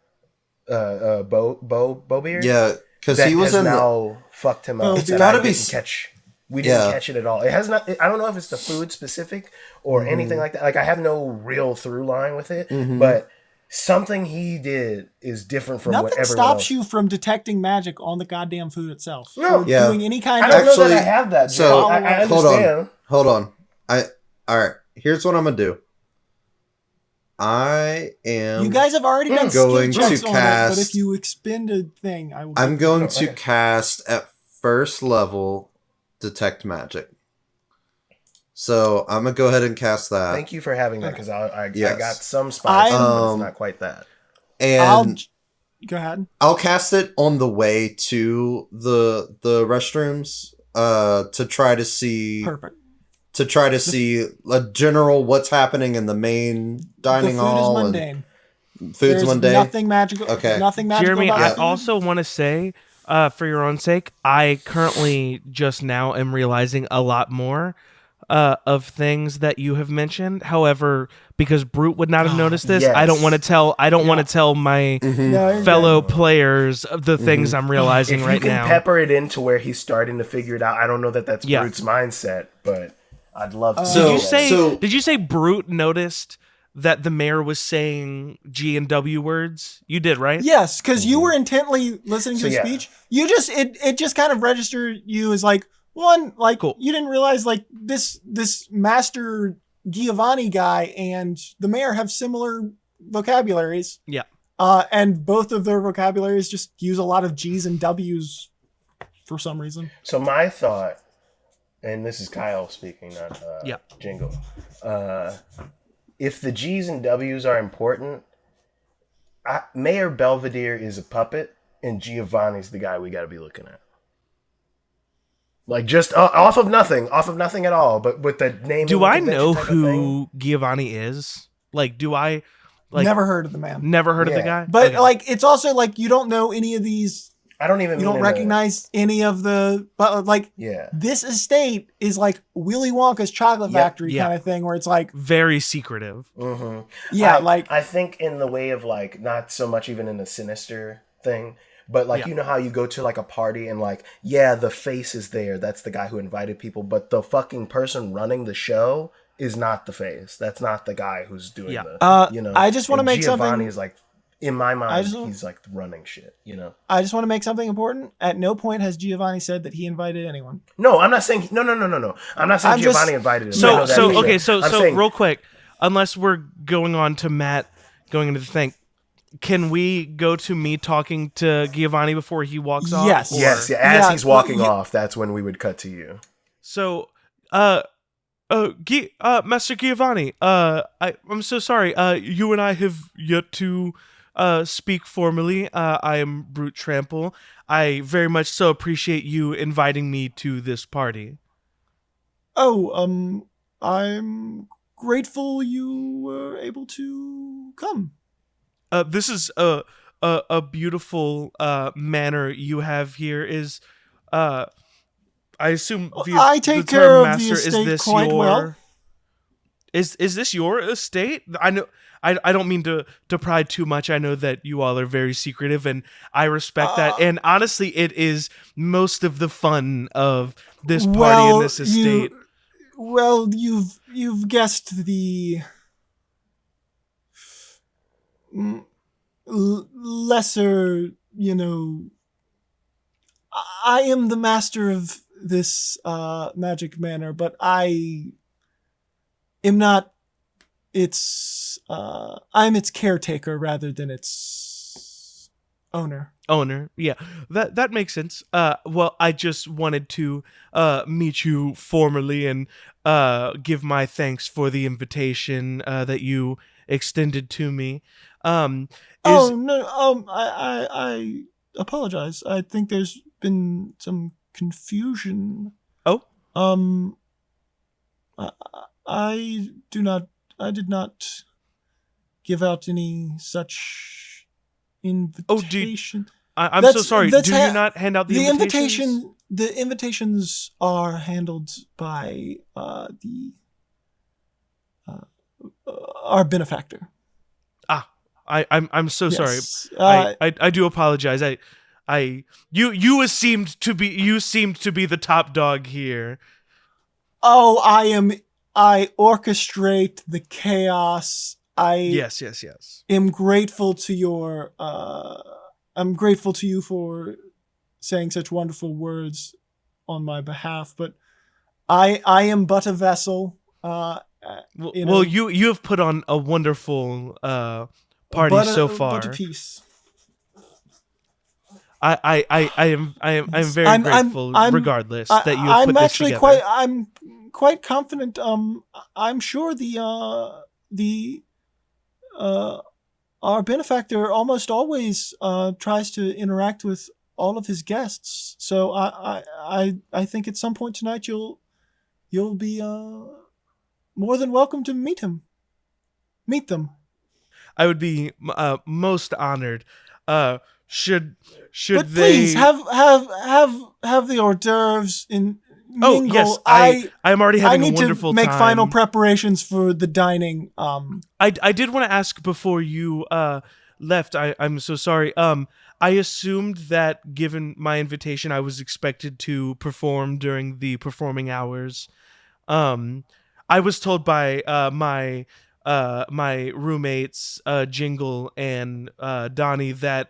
Beaubeard. Yeah. Because That he was has in the. now fucked him up. It's that gotta I be didn't s- catch. We didn't Yeah. catch it at all. It has not. I don't know if it's the food specific or anything like that. Like I have no real through line with it, but something he did is different from what Nothing everyone stops else. you from detecting magic on the goddamn food itself. No. Or Yeah. doing any kind I of... don't know that I Actually, have that. so, I hold understand. on. Hold on. All right. Here's what I'm gonna do. I am. You guys have already done going skill checks to on it, but cast- if you expend a thing, I will... I'm going Oh, to okay. cast at first level detect magic. So I'm gonna go ahead and cast that. Thank you for having that because I Yes. got some spots, but I'm- it's not quite that. And Go ahead. I'll cast it on the way to the restrooms to try to see Perfect. a general what's happening in the main dining the food hall is mundane. and food's There's mundane. nothing magical. Okay. Nothing magical Jeremy, about I the food. also want to say, for your own sake, I currently just now am realizing a lot more of things that you have mentioned. However, because Brute would not have noticed this, I don't yes. want to tell. I don't want to tell my No, you're fellow players of the things I'm realizing If right you can now. pepper it into where he's starting to figure it out, I don't know that that's Yeah. Brute's mindset, but I'd love to. So- Did you say? so- Did you say Brute noticed that the mayor was saying G and W words? You did, right? Yes, because you were intently listening to So, the yeah. speech. You just it just kind of registered you as like one like Cool. you didn't realize like this Master Giovanni guy and the mayor have similar vocabularies. Yeah. And both of their vocabularies just use a lot of G's and W's for some reason. So my thought, and this is Kyle speaking, not Yeah. Jingle. If the G's and W's are important, Mayor Belvedere is a puppet, and Giovanni's the guy we got to be looking at. Like just off of nothing at all, but with the name. Do I know who Giovanni is? Like, do I? Like, Never heard of the man. never heard of the Yeah. guy. But Okay. like it's also like you don't know any of these. I don't even. You mean don't in a- recognize any of the. But like Yeah. this estate is like Willy Wonka's chocolate Yep. factory Yeah. kind of thing where it's like very secretive. Mm-hmm. yeah like I think in the way of like not so much even in a sinister thing, But like Yeah. you know how you go to like a party and like yeah, the face is there. That's the guy who invited people, but the fucking person running the show is not the face. That's not the guy who's doing Yeah. the Uh, you know. I just want to And make Giovanni something. is like in my I mind, just he's like running shit. You know. I just want to make something important. At no point has Giovanni said that he invited anyone. No, I'm not saying no. I'm not saying I'm Giovanni just invited him. I So know that so for sure. okay, so I'm so saying real quick, unless we're going on to Matt going into the thing, can we go to me talking to Giovanni before he walks off? Yes. Or- yes, yeah. As Yeah, he's walking well, off, that's when we would cut to you. So, Master Giovanni, I'm so sorry. You and I have yet to speak formally. I am Brute Trample. I very much so appreciate you inviting me to this party. Oh, I'm grateful you were able to come. This is a beautiful manor you have here. Is I assume I the take term care of the master is estate this quite your well. is this your estate? I know I don't mean to pry too much. I know that you all are very secretive and I respect that. And honestly, it is most of the fun of this party and this estate. You've guessed the lesser, I am the master of this magic manor, but I am not I'm its caretaker rather than its owner. Yeah, that makes sense. Well, I just wanted to meet you formally and give my thanks for the invitation that you extended to me. Oh no, I apologize. I think there's been some confusion. Oh, I, I did not give out any such invitation. I'm so sorry. Do you ha- not hand out the invitations? The invitations are handled by our benefactor. I'm so Yes. sorry. I do apologize. You seemed to be the top dog here. Oh, I orchestrate the chaos. Yes. am grateful to I'm grateful to you for saying such wonderful words on my behalf, but I am but a vessel. You have put on a wonderful party so far. But a piece. I am very grateful, regardless, that you have put this together. I'm quite confident. I'm sure our benefactor almost always tries to interact with all of his guests. So I think at some point tonight you'll be more than welcome to meet them. I would be most honored. Should but they please have the hors d'oeuvres in mingle. Oh yes, I am already having I need a wonderful to make time. final preparations for the dining. I did want to ask before you left. I'm so sorry. I assumed that given my invitation, I was expected to perform during the performing hours. I was told by my roommates Jingle and Donnie that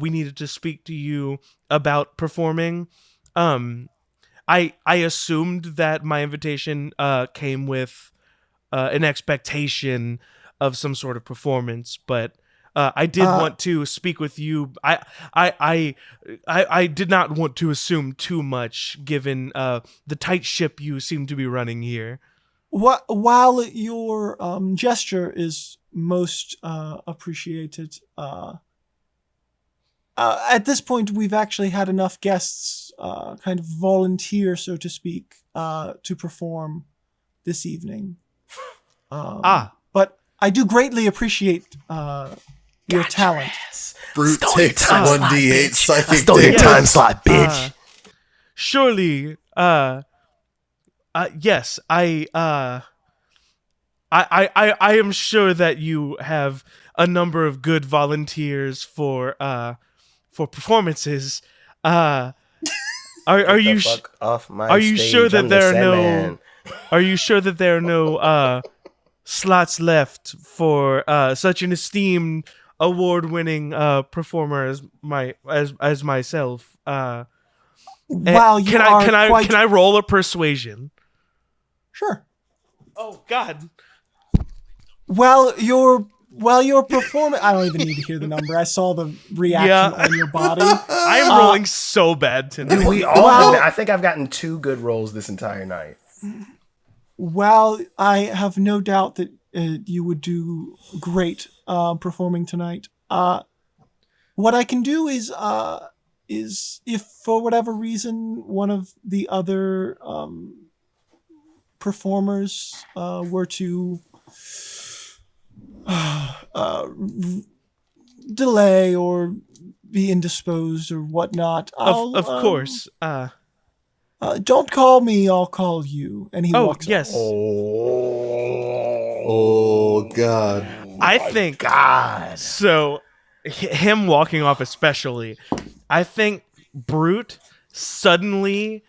we needed to speak to you about performing. I assumed that my invitation came with an expectation of some sort of performance, but I did want to speak with you. I did not want to assume too much, given the tight ship you seem to be running here. While your gesture is most appreciated, at this point we've actually had enough guests kind of volunteer, so to speak, to perform this evening. But I do greatly appreciate your talent. Brute takes 1d8 psychic Stole your damage. time slot, bitch. Surely, yes, I am sure that you have a number of good volunteers for for performances. Are you fuck off my are you stage. sure that I'm the there are Sandman. are you sure that there are no slots left for such an esteemed award-winning performer as myself? While you are quite can I roll a persuasion? sure. Oh God. While you're performing, I don't even need to hear the number. I saw the reaction Yeah. on your body. I'm rolling so bad tonight. We all Well- have, I think I've gotten 2 good rolls this entire night. While I have no doubt that you would do great performing tonight, what I can do is if for whatever reason one of the other performers were to delay or be indisposed or whatnot, Of course. don't call me, I'll call you. And he walks Yes. Oh God. I think God. so. Him walking off, especially. I think Brute suddenly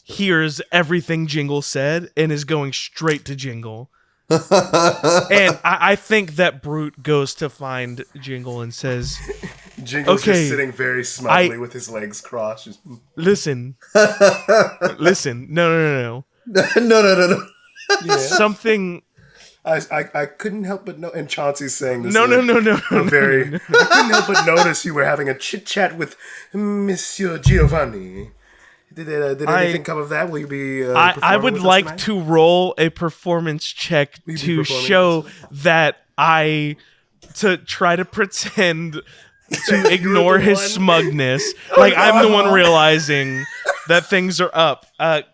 hears everything Jingle said and is going straight to Jingle. And I think that Brute goes to find Jingle and says, Jingle's Okay. just sitting very smugly I- with his legs crossed. Just, "Listen, listen, no. No. Something. I couldn't help but know. And Chauncey's saying this. No. I couldn't help but notice you were having a chit chat with Monsieur Giovanni. Did anything come of that? Will you be? I performing would with us like tonight? to roll a performance check Will you be to performing show with that to try to pretend to ignore the his one? smugness. Like I'm the one realizing that things are up.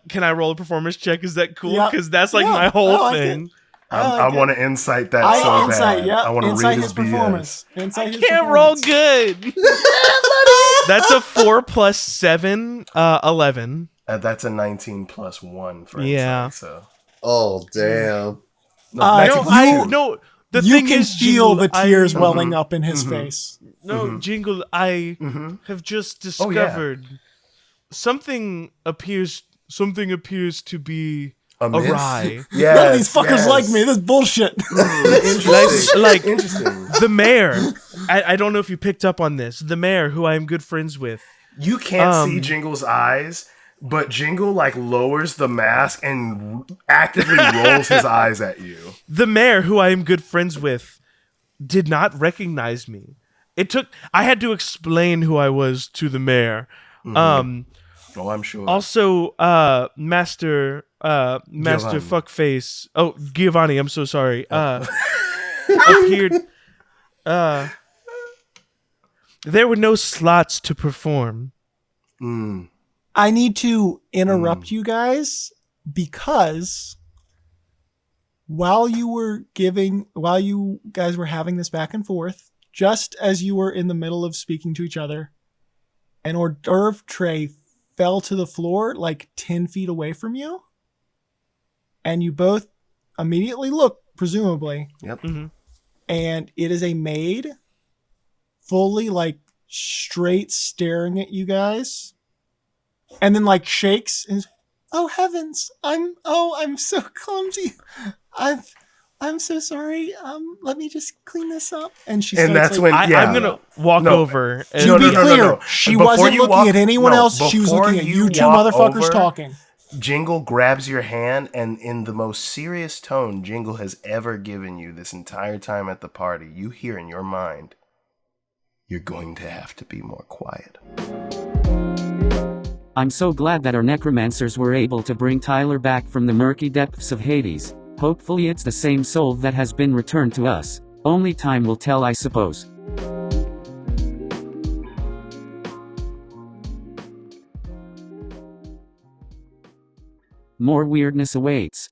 Can I roll a performance check? Is that cool? Yeah. Because that's like Yeah, my whole I like thing. I want to insight that so bad. I want to insight read his his performance. Insight his Can't roll performance. good. That's a 4 + 7, 11. That's a 19 + 1 for Yeah. insight. So Oh damn. No, the You thing can is, feel Jingle, the tears I- welling up in his face. No, Jingle, I have just Oh, yeah. discovered something appears to be Amiss? awry. Yes, None of these fuckers yes. like me. This is bullshit. Interesting. Like- Interesting. The mayor, I don't know if you picked up on this. The mayor, who I am good friends with. You can't see Jingle's eyes, but Jingle like lowers the mask and actively rolls his eyes at you. The mayor, who I am good friends with, did not recognize me. I had to explain who I was to the mayor. Oh, I'm sure. Also, Master Giovanni. Fuckface. Oh, Giovanni, I'm so sorry. Appeared. There were no slots to perform. I need to interrupt you guys because while you guys were having this back and forth, just as you were in the middle of speaking to each other, an hors d'oeuvre tray fell to the floor like 10 feet away from you. And you both immediately look, presumably, Yep. and it is a maid fully like straight staring at you guys, and then like shakes and, oh heavens, I'm so clumsy, I'm so sorry, let me just clean this up. And she And starts, that's like, when yeah. I'm gonna walk No. over. And, to be no, clear, no. she Before wasn't you looking walk- at anyone no, else, she was before looking at you you two walk motherfuckers over- talking. Jingle grabs your hand, and in the most serious tone Jingle has ever given you this entire time at the party, you hear in your mind, "You're going to have to be more quiet." I'm so glad that our necromancers were able to bring Tyler back from the murky depths of Hades. Hopefully it's the same soul that has been returned to us. Only time will tell, I suppose. More weirdness awaits.